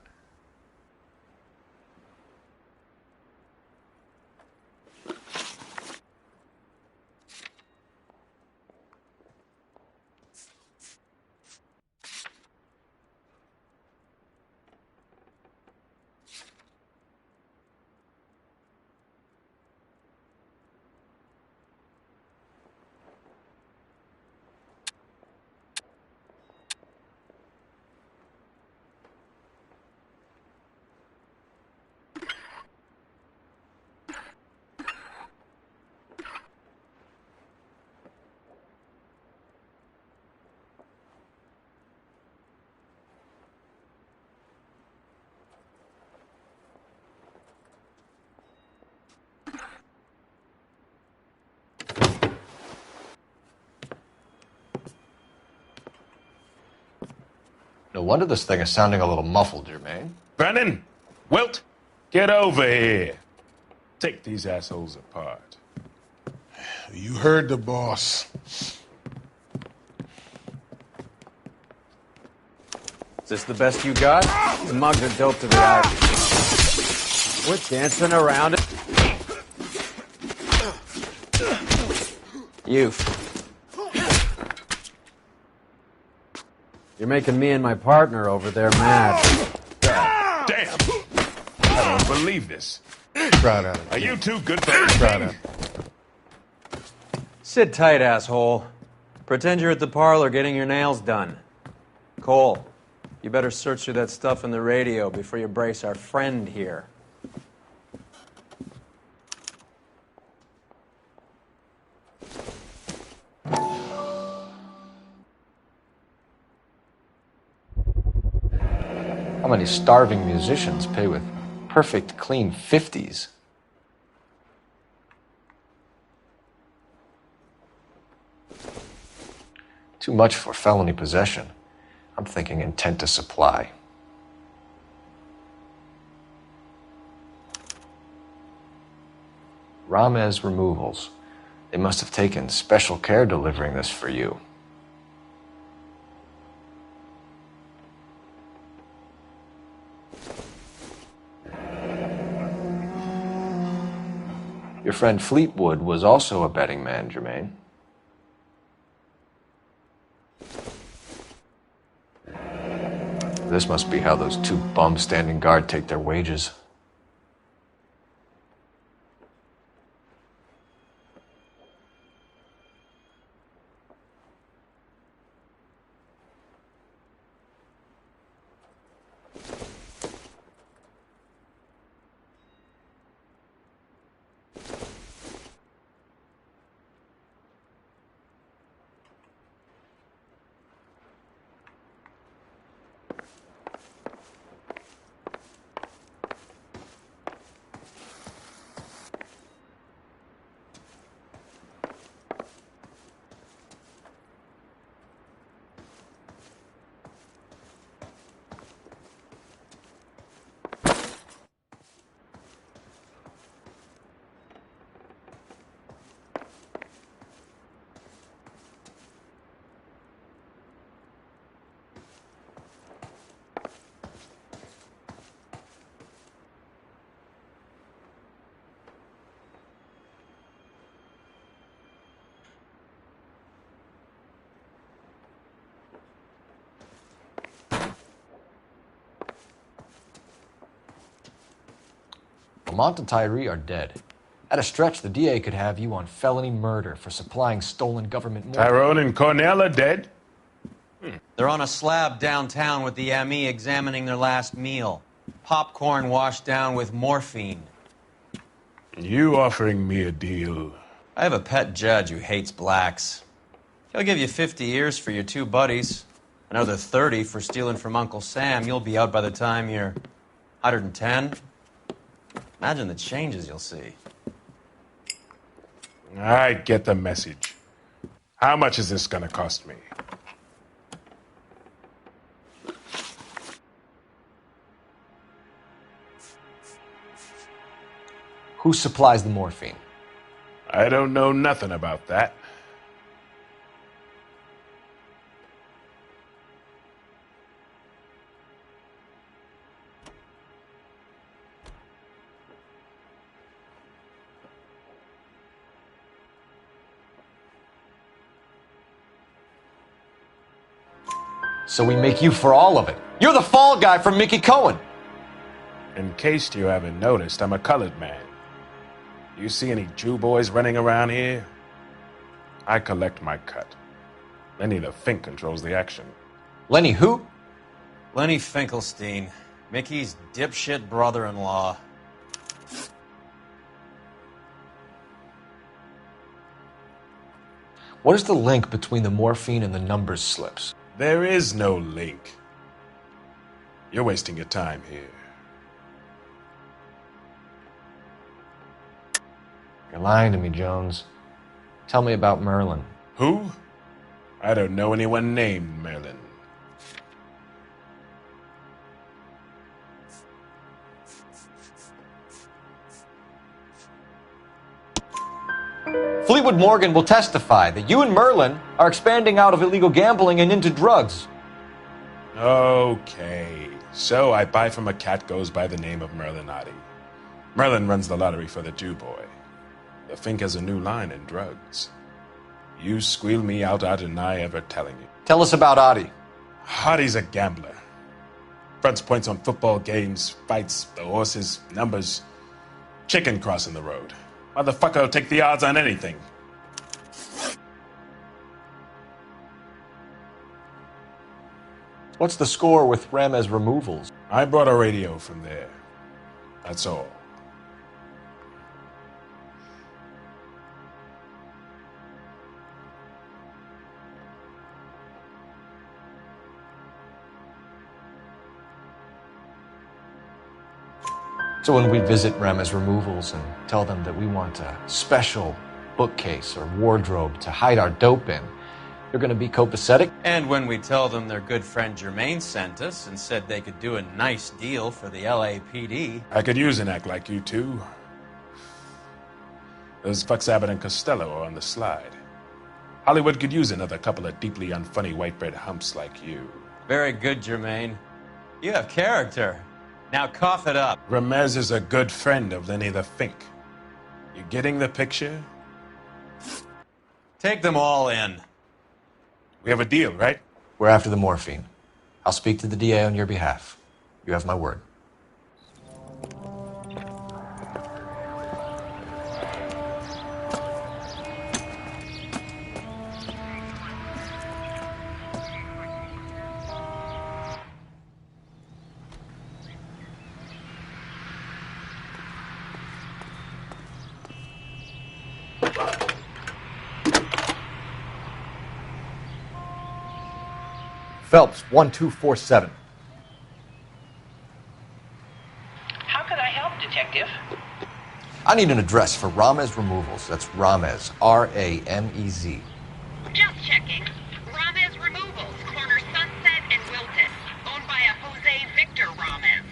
No wonder this thing is sounding a little muffled, Jermaine. Brennan! Wilt! Get over here! Take these assholes apart. You heard the boss. Is this the best you got? These mugs are dope to the eye. We're dancing around it. You're making me and my partner over there mad. Damn! I don't believe this. Are you two good for anything? Sit tight, asshole. Pretend you're at the parlor getting your nails done. Cole, you better search through that stuff in the radio before you brace our friend here. How many starving musicians pay with perfect, clean 50s? Too much for felony possession. I'm thinking intent to supply. Ramez Removals. They must have taken special care delivering this for you. Your friend Fleetwood was also a betting man, Jermaine. This must be how those two bums standing guard take their wages. Lamont and Tyree are dead. At a stretch, the DA could have you on felony murder for supplying stolen government money. Tyrone and Cornell are dead? They're on a slab downtown with the ME examining their last meal. Popcorn washed down with morphine. You offering me a deal? I have a pet judge who hates blacks. He'll give you 50 years for your two buddies. Another 30 for stealing from Uncle Sam. You'll be out by the time you're 110. Imagine the changes you'll see. I get the message. How much is this gonna cost me? Who supplies the morphine? I don't know nothing about that. So we make you for all of it. You're the fall guy from Mickey Cohen. In case you haven't noticed, I'm a colored man. You see any Jew boys running around here? I collect my cut. Lenny the Fink controls the action. Lenny who? Lenny Finkelstein, Mickey's dipshit brother-in-law. What is the link between the morphine and the numbers slips? There is no link. You're wasting your time here. You're lying to me, Jones. Tell me about Merlin. Who? I don't know anyone named Merlin. Hollywood Morgan will testify that you and Merlin are expanding out of illegal gambling and into drugs. Okay, so I buy from a cat goes by the name of Merlinotti. Merlin runs the lottery for the Jew boy. The Fink has a new line in drugs. You squeal me out, I deny ever telling you. Tell us about Adi. Adi's a gambler. Fronts points on football games, fights, the horses, numbers. Chicken crossing the road. Motherfucker will take the odds on anything. What's the score with Ramez removals? I brought a radio from there. That's all. So when we visit Ramez removals and tell them that we want a special bookcase or wardrobe to hide our dope in, they're going to be copacetic? And when we tell them their good friend Jermaine sent us and said they could do a nice deal for the LAPD. I could use an act like you two. Those fucks Abbott and Costello are on the slide. Hollywood could use another couple of deeply unfunny white bread humps like you. Very good, Jermaine. You have character. Now cough it up. Ramez is a good friend of Lenny the Fink. You getting the picture? Take them all in. We have a deal, right? We're after the morphine. I'll speak to the DA on your behalf. You have my word. Phelps, 1247. How could I help, Detective? I need an address for Ramez Removals. That's Ramez, R-A-M-E-Z. Just checking. Ramez Removals, corner Sunset and Wilton. Owned by a Jose Victor Ramez.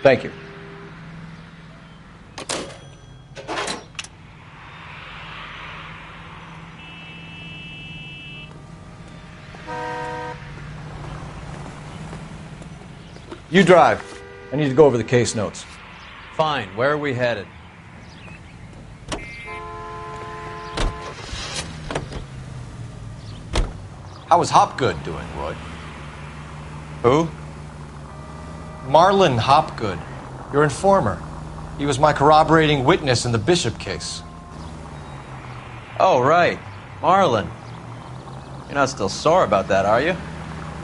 Thank you. You drive. I need to go over the case notes. Fine. Where are we headed? How is Hopgood doing, Roy? Who? Marlon Hopgood, your informer. He was my corroborating witness in the Bishop case. Oh, right. Marlon. You're not still sore about that, are you?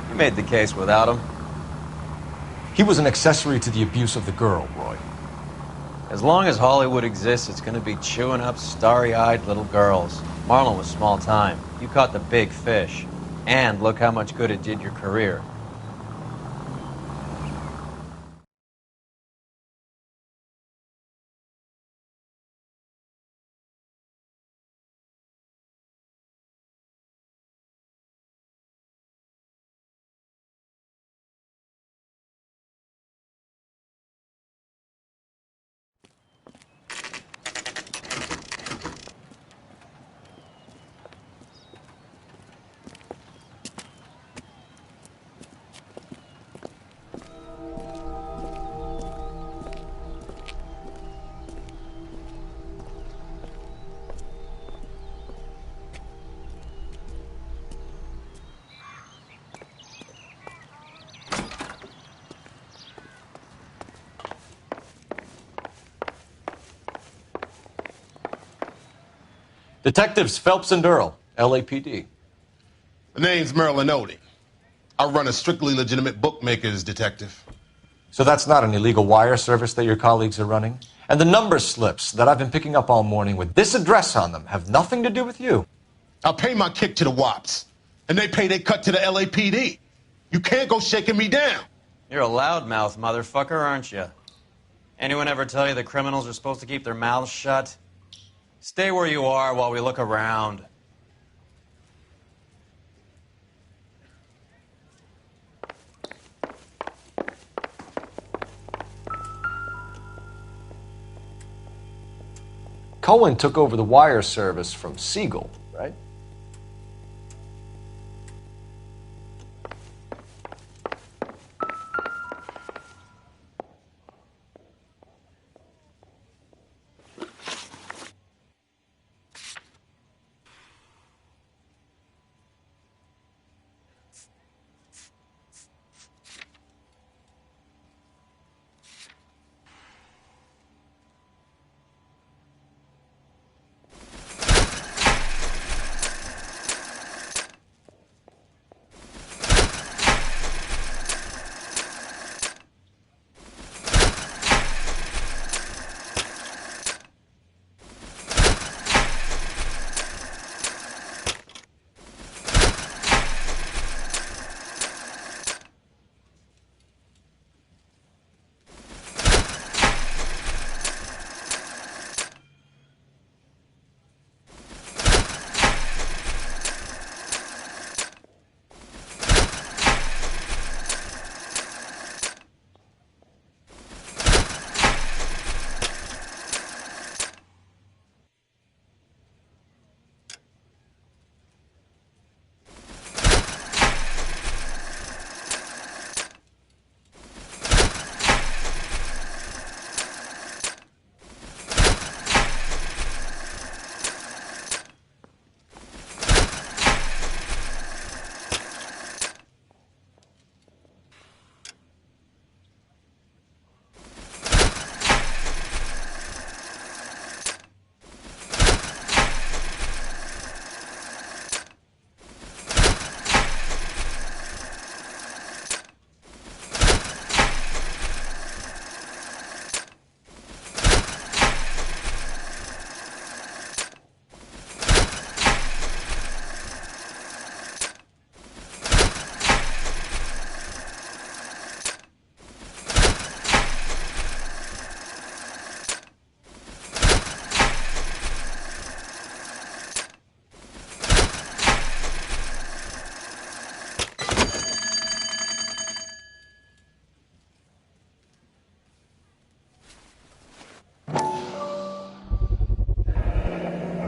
You made the case without him. He was an accessory to the abuse of the girl, Roy. As long as Hollywood exists, it's going to be chewing up starry-eyed little girls. Marlon was small time. You caught the big fish. And look how much good it did your career. Detectives Phelps and Earl, LAPD. The name's Merlinotti. I run a strictly legitimate bookmakers detective. So that's not an illegal wire service that your colleagues are running? And the number slips that I've been picking up all morning with this address on them have nothing to do with you? I'll pay my kick to the Wops, and they pay their cut to the LAPD. You can't go shaking me down. You're a loudmouth motherfucker, aren't you? Anyone ever tell you that criminals are supposed to keep their mouths shut? Stay where you are while we look around. Cohen took over the wire service from Siegel, right?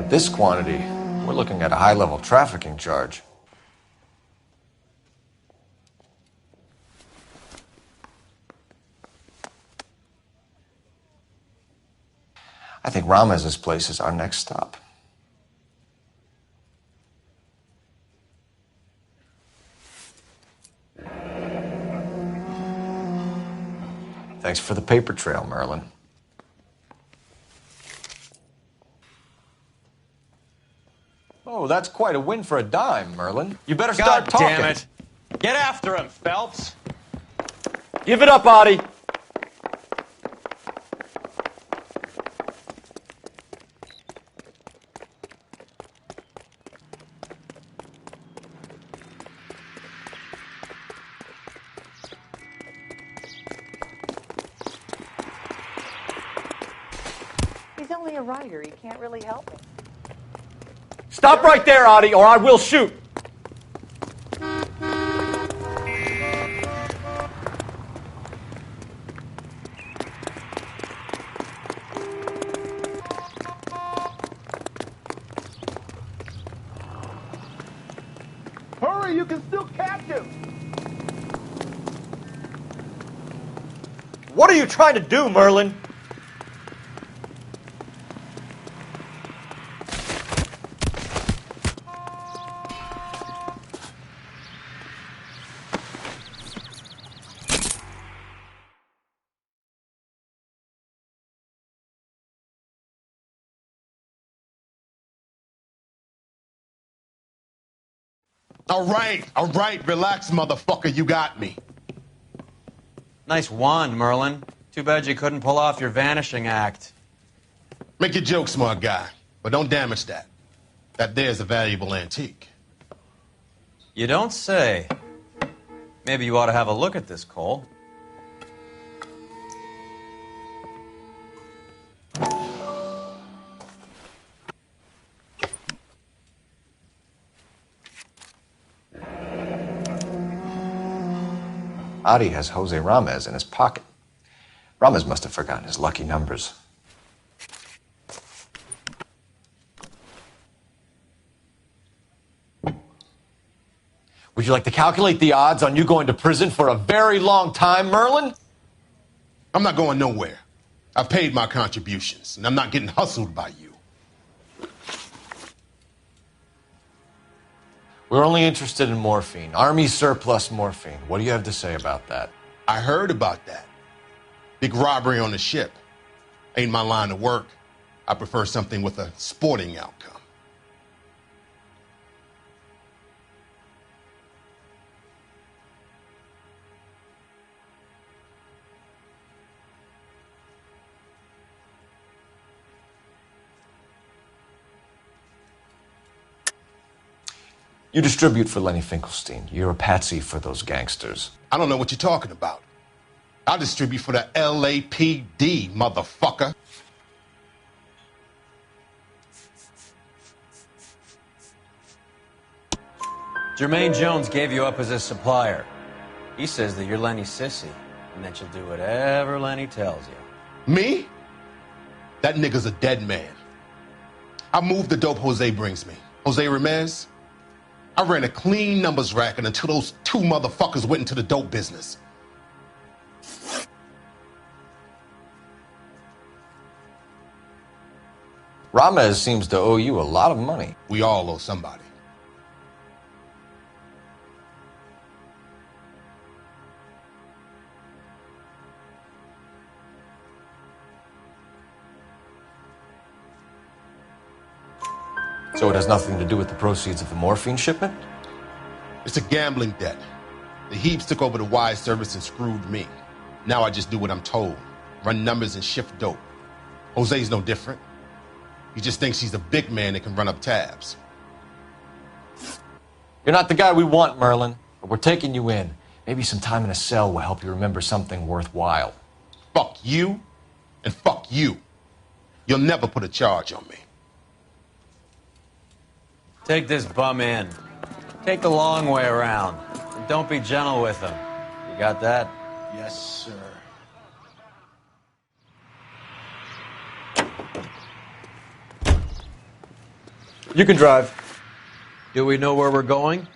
This quantity, we're looking at a high-level trafficking charge. I think Ramez's place is our next stop. Thanks for the paper trail, Merlin. Oh, that's quite a win for a dime, Merlin. You better start talking. God damn it. Get after him, Phelps. Give it up, Adi. He's only a writer. He can't really help it. Stop right there, Adi, or I will shoot. Hurry, you can still catch him! What are you trying to do, Merlin? All right, relax, motherfucker, you got me. Nice wand, Merlin. Too bad you couldn't pull off your vanishing act. Make your joke, smart guy, but don't damage that. That there's a valuable antique. You don't say. Maybe you ought to have a look at this, Cole. Adi has Jose Ramez in his pocket. Ramez must have forgotten his lucky numbers. Would you like to calculate the odds on you going to prison for a very long time, Merlin? I'm not going nowhere. I've paid my contributions, and I'm not getting hustled by you. We're only interested in morphine. Army surplus morphine. What do you have to say about that? I heard about that. Big robbery on the ship. Ain't my line of work. I prefer something with a sporting outcome. You distribute for Lenny Finkelstein. You're a patsy for those gangsters. I don't know what you're talking about. I distribute for the LAPD, motherfucker. Jermaine Jones gave you up as his supplier. He says that you're Lenny's sissy, and that you'll do whatever Lenny tells you. Me? That nigga's a dead man. I moved the dope Jose brings me. Jose Ramirez? I ran a clean numbers racket until those two motherfuckers went into the dope business. Ramez seems to owe you a lot of money. We all owe somebody. So it has nothing to do with the proceeds of the morphine shipment? It's a gambling debt. The Heaps took over the wire service and screwed me. Now I just do what I'm told. Run numbers and shift dope. Jose's no different. He just thinks he's a big man that can run up tabs. You're not the guy we want, Merlin, but we're taking you in. Maybe some time in a cell will help you remember something worthwhile. Fuck you and fuck you. You'll never put a charge on me. Take this bum in. Take the long way around. And don't be gentle with him. You got that? Yes, sir. You can drive. Do we know where we're going?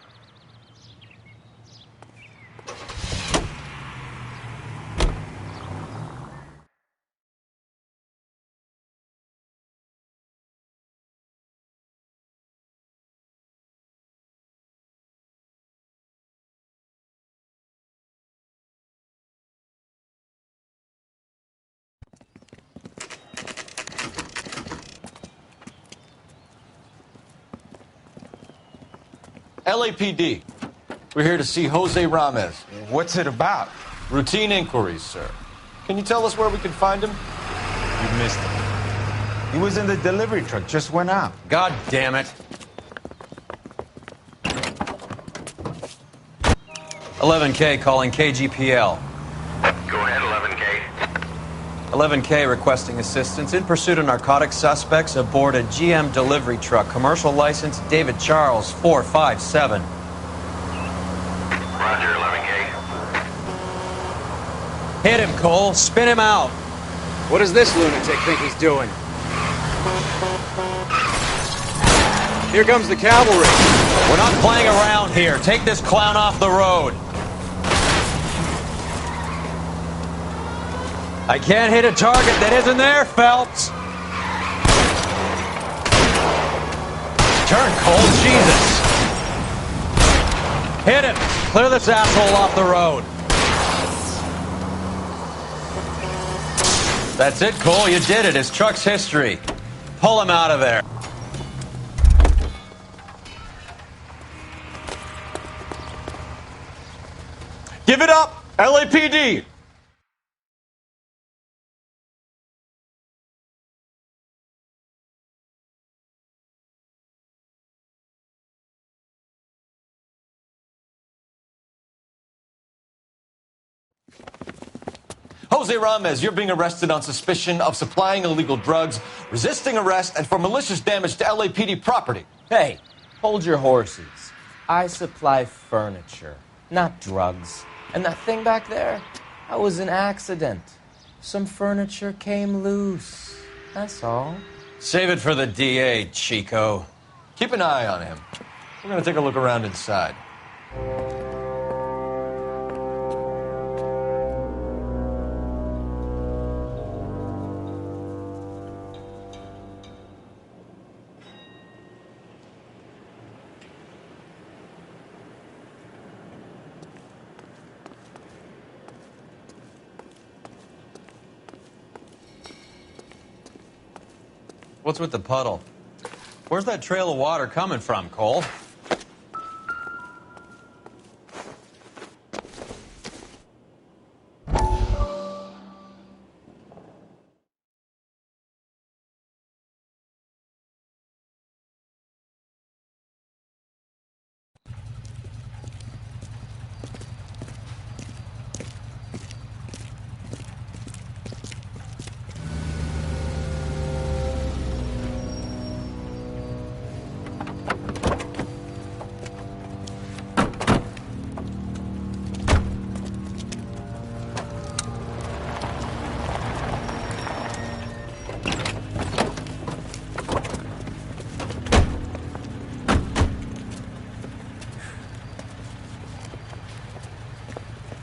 LAPD. We're here to see Jose Ramez. What's it about? Routine inquiries, sir. Can you tell us where we can find him? You missed him. He was in the delivery truck, just went out. God damn it. 11K calling KGPL. Go ahead, 11K. 11K requesting assistance in pursuit of narcotic suspects aboard a GM delivery truck. Commercial license David Charles 457. Roger, 11K. Hit him, Cole. Spin him out. What does this lunatic think he's doing? Here comes the cavalry. We're not playing around here. Take this clown off the road. I can't hit a target that isn't there, Phelps. Turn, Cole. Jesus. Hit him. Clear this asshole off the road. That's it, Cole. You did it. His truck's history. Pull him out of there. Give it up, LAPD! Jose Ramez, you're being arrested on suspicion of supplying illegal drugs, resisting arrest, and for malicious damage to LAPD property. Hey, hold your horses. I supply furniture, not drugs. And that thing back there, that was an accident. Some furniture came loose. That's all. Save it for the DA, Chico. Keep an eye on him. We're going to take a look around inside. What's with the puddle? Where's that trail of water coming from, Cole?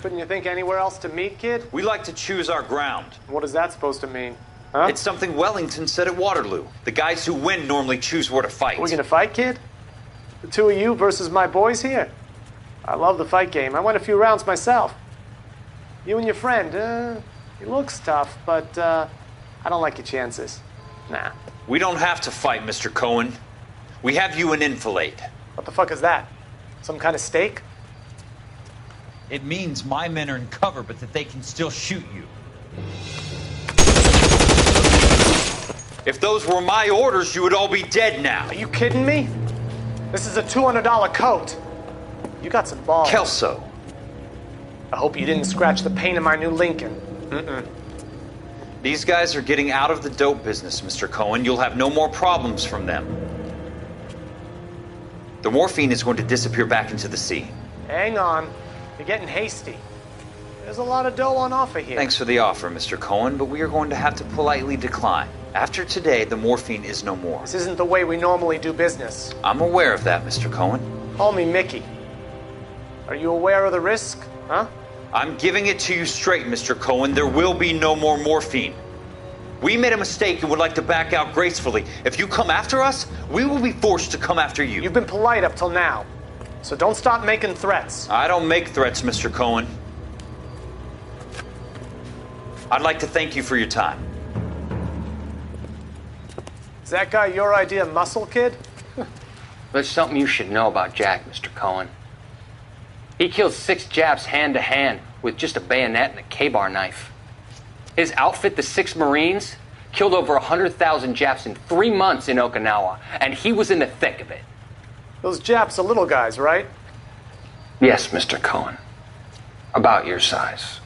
Couldn't you think anywhere else to meet, kid? We like to choose our ground. What is that supposed to mean? Huh? It's something Wellington said at Waterloo. The guys who win normally choose where to fight. We gonna fight, kid? The two of you versus my boys here? I love the fight game. I went a few rounds myself. You and your friend, he looks tough, but I don't like your chances. Nah. We don't have to fight, Mr. Cohen. We have you an enfilade. What the fuck is that? Some kind of steak? It means my men are in cover, but that they can still shoot you. If those were my orders, you would all be dead now. Are you kidding me? This is a $200 coat. You got some balls. Kelso. I hope you didn't scratch the paint of my new Lincoln. Mm-mm. These guys are getting out of the dope business, Mr. Cohen. You'll have no more problems from them. The morphine is going to disappear back into the sea. Hang on. You're getting hasty. There's a lot of dough on offer here. Thanks for the offer, Mr. Cohen, but we are going to have to politely decline. After today, the morphine is no more. This isn't the way we normally do business. I'm aware of that, Mr. Cohen. Call me Mickey. Are you aware of the risk, huh? I'm giving it to you straight, Mr. Cohen. There will be no more morphine. We made a mistake and would like to back out gracefully. If you come after us, we will be forced to come after you. You've been polite up till now, so don't stop making threats. I don't make threats, Mr. Cohen. I'd like to thank you for your time. Is that guy your idea of muscle, kid? There's something you should know about Jack, Mr. Cohen. He killed 6 Japs hand to hand with just a bayonet and a K-bar knife. His outfit, the 6 Marines, killed over 100,000 Japs in 3 months in Okinawa, and he was in the thick of it. Those Japs are little guys, right? Yes, Mr. Cohen. About your size.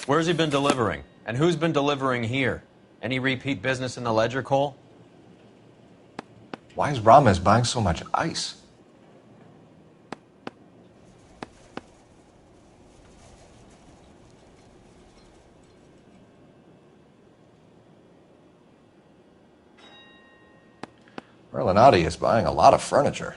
Where's he been delivering? And who's been delivering here? Any repeat business in the ledger, Cole? Why is Ramos buying so much ice? Merlinati is buying a lot of furniture.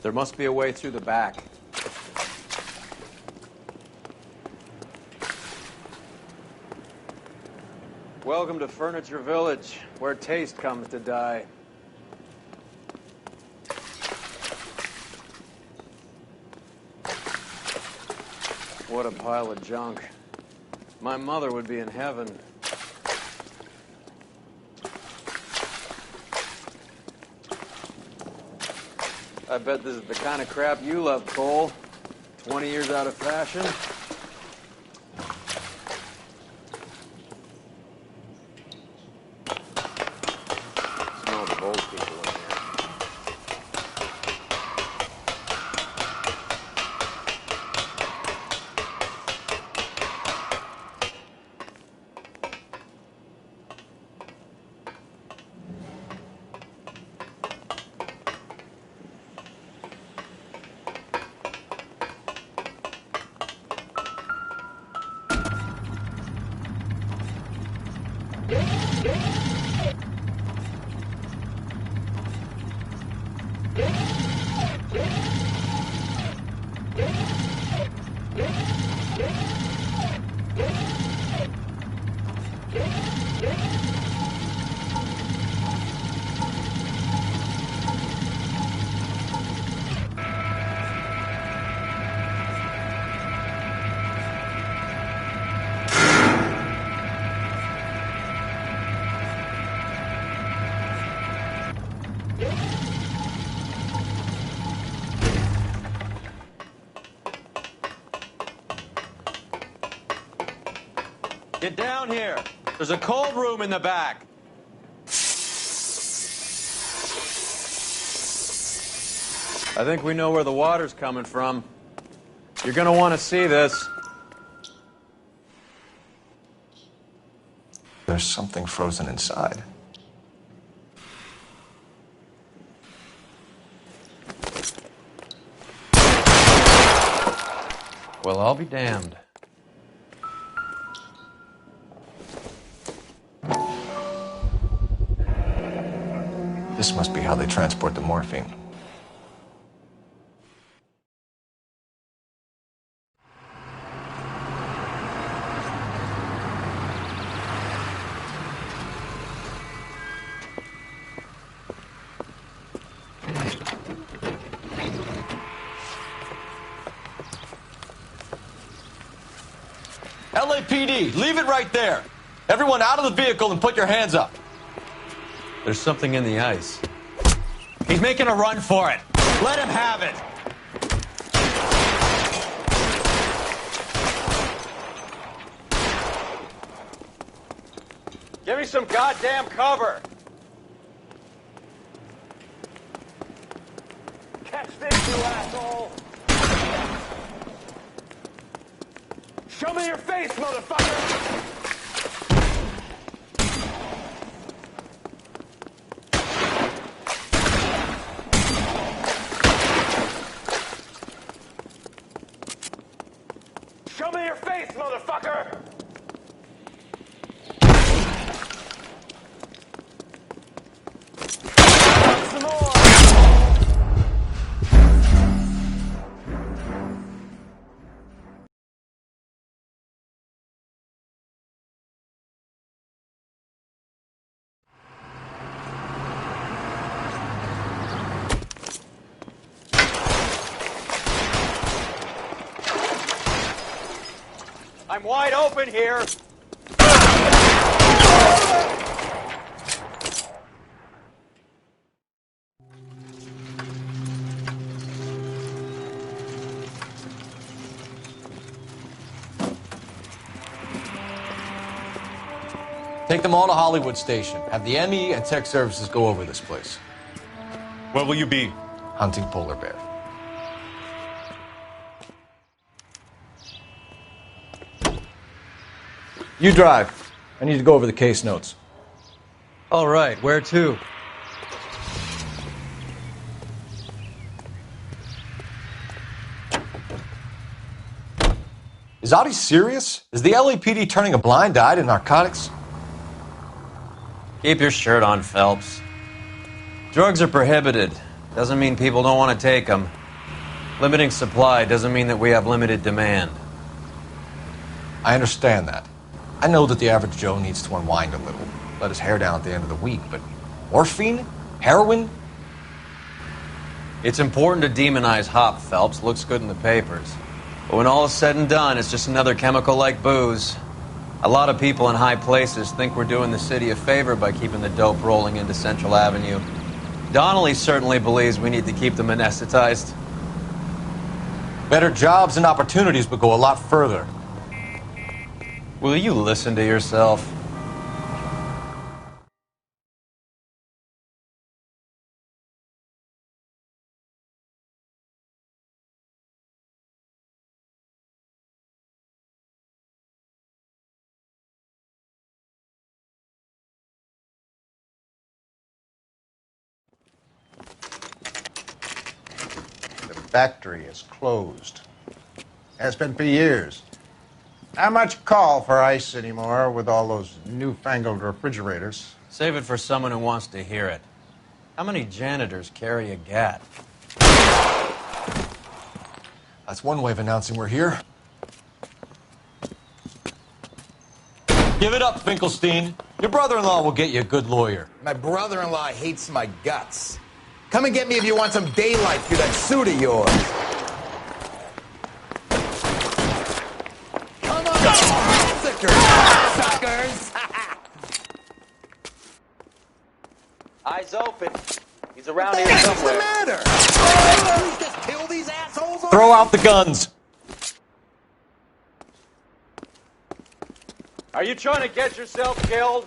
There must be a way through the back. Welcome to Furniture Village, where taste comes to die. What a pile of junk. My mother would be in heaven. I bet this is the kind of crap you love, Cole. 20 years out of fashion. Smell the old people in here. Get down here. There's a cold room in the back. I think we know where the water's coming from. You're gonna want to see this. There's something frozen inside. Well, I'll be damned. This must be how they transport the morphine. LAPD, leave it right there. Everyone out of the vehicle and put your hands up. There's something in the ice. He's making a run for it. Let him have it. Give me some goddamn cover! Catch this, you asshole! Show me your face, motherfucker! Show me your face, motherfucker! Some more! I'm wide open here. Take them all to Hollywood Station. Have the ME and tech services go over this place. Where will you be? Hunting polar bear. You drive. I need to go over the case notes. All right, where to? Is Audie serious? Is the LAPD turning a blind eye to narcotics? Keep your shirt on, Phelps. Drugs are prohibited. Doesn't mean people don't want to take them. Limiting supply doesn't mean that we have limited demand. I understand that. I know that the average Joe needs to unwind a little, let his hair down at the end of the week, but morphine? Heroin? It's important to demonize hop, Phelps. Looks good in the papers. But when all is said and done, it's just another chemical like booze. A lot of people in high places think we're doing the city a favor by keeping the dope rolling into Central Avenue. Donnelly certainly believes we need to keep them anesthetized. Better jobs and opportunities would go a lot further. Will you listen to yourself? Factory is closed. Has been for years. Not much call for ice anymore with all those newfangled refrigerators. Save it for someone who wants to hear it. How many janitors carry a gat? That's one way of announcing we're here. Give it up, Finkelstein. Your brother-in-law will get you a good lawyer. My brother-in-law hates my guts. Come and get me if you want some daylight through that suit of yours. Come on, suckers! Eyes open. He's around here somewhere. What's the matter? Oh, just kill these assholes? Throw out the guns. Are you trying to get yourself killed?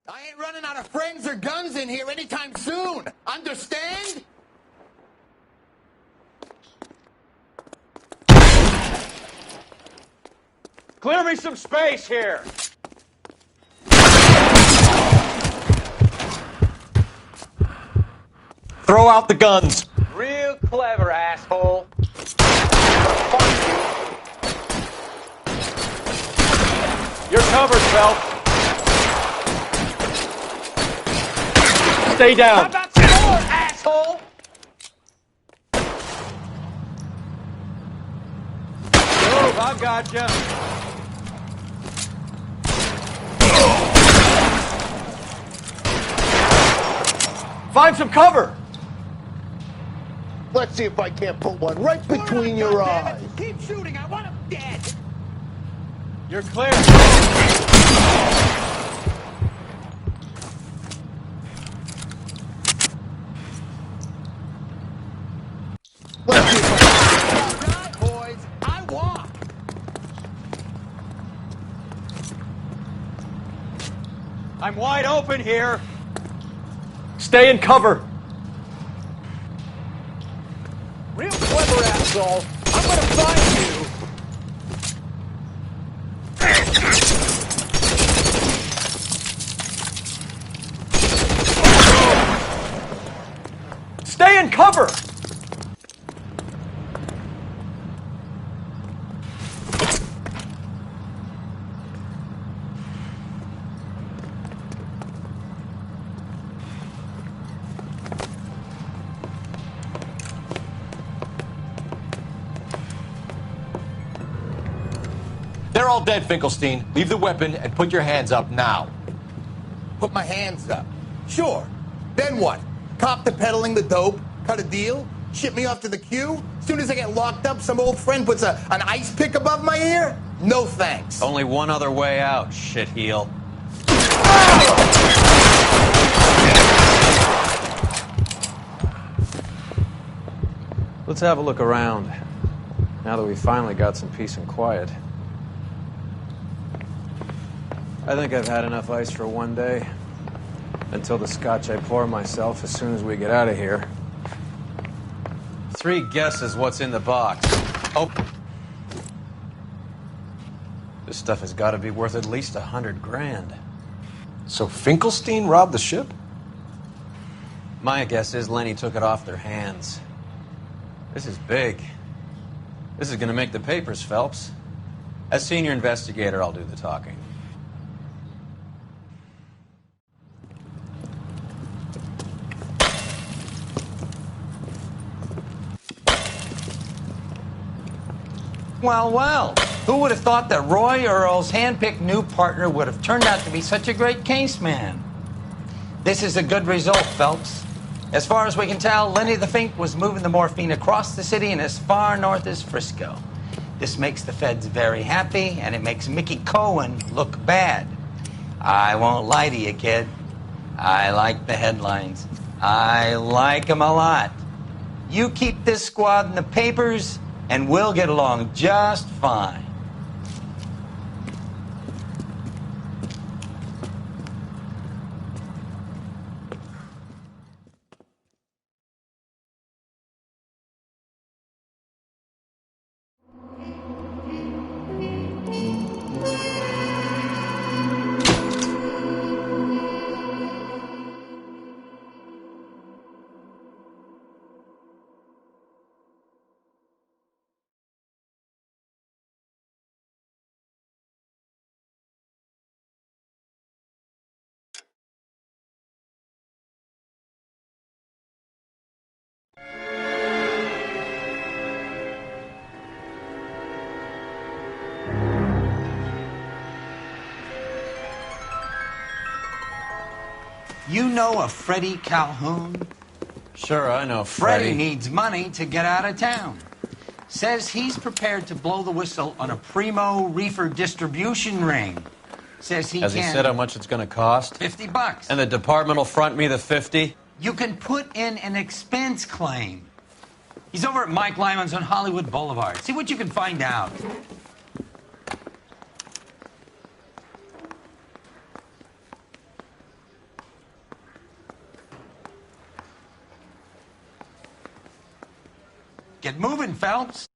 I ain't running out of friends or guns in here anytime soon. Understand? Clear me some space here. Throw out the guns. Real clever, asshole. You're covered, Phelps. Stay down. How about some more, asshole? Move, I gotcha. Find some cover. Let's see if I can't put one right between your eyes. Keep shooting. I want him dead. You're clear. Let's see if I... All right, boys. I walk. I'm wide open here. Stay in cover. Real clever, asshole. I'm gonna find you. Stay in cover. They're all dead, Finkelstein. Leave the weapon and put your hands up now. Put my hands up. Sure. Then what? Cop to peddling the dope? Cut a deal? Ship me off to the queue? Soon as I get locked up, some old friend puts an ice pick above my ear? No thanks. Only one other way out, shitheel. Let's have a look around, now that we finally got some peace and quiet. I think I've had enough ice for one day. Until the scotch I pour myself as soon as we get out of here. 3 guesses what's in the box. Oh. This stuff has got to be worth at least $100 grand. So Finkelstein robbed the ship? My guess is Lenny took it off their hands. This is big. This is going to make the papers, Phelps. As senior investigator, I'll do the talking. Well, well. Who would have thought that Roy Earl's hand-picked new partner would have turned out to be such a great case man? This is a good result, Phelps. As far as we can tell, Lenny the Fink was moving the morphine across the city and as far north as Frisco. This makes the feds very happy, and it makes Mickey Cohen look bad. I won't lie to you, kid. I like the headlines. I like them a lot. You keep this squad in the papers, and we'll get along just fine. You know a Freddie Calhoun? Sure, I know Freddie Freddie. needs money to get out of town. Says he's prepared to blow the whistle on a primo reefer distribution ring. Says he Has can... he said how much it's going to cost? $50. And the department will front me the 50? You can put in an expense claim. He's over at Mike Lyman's on Hollywood Boulevard. See what you can find out. Get moving, Phelps.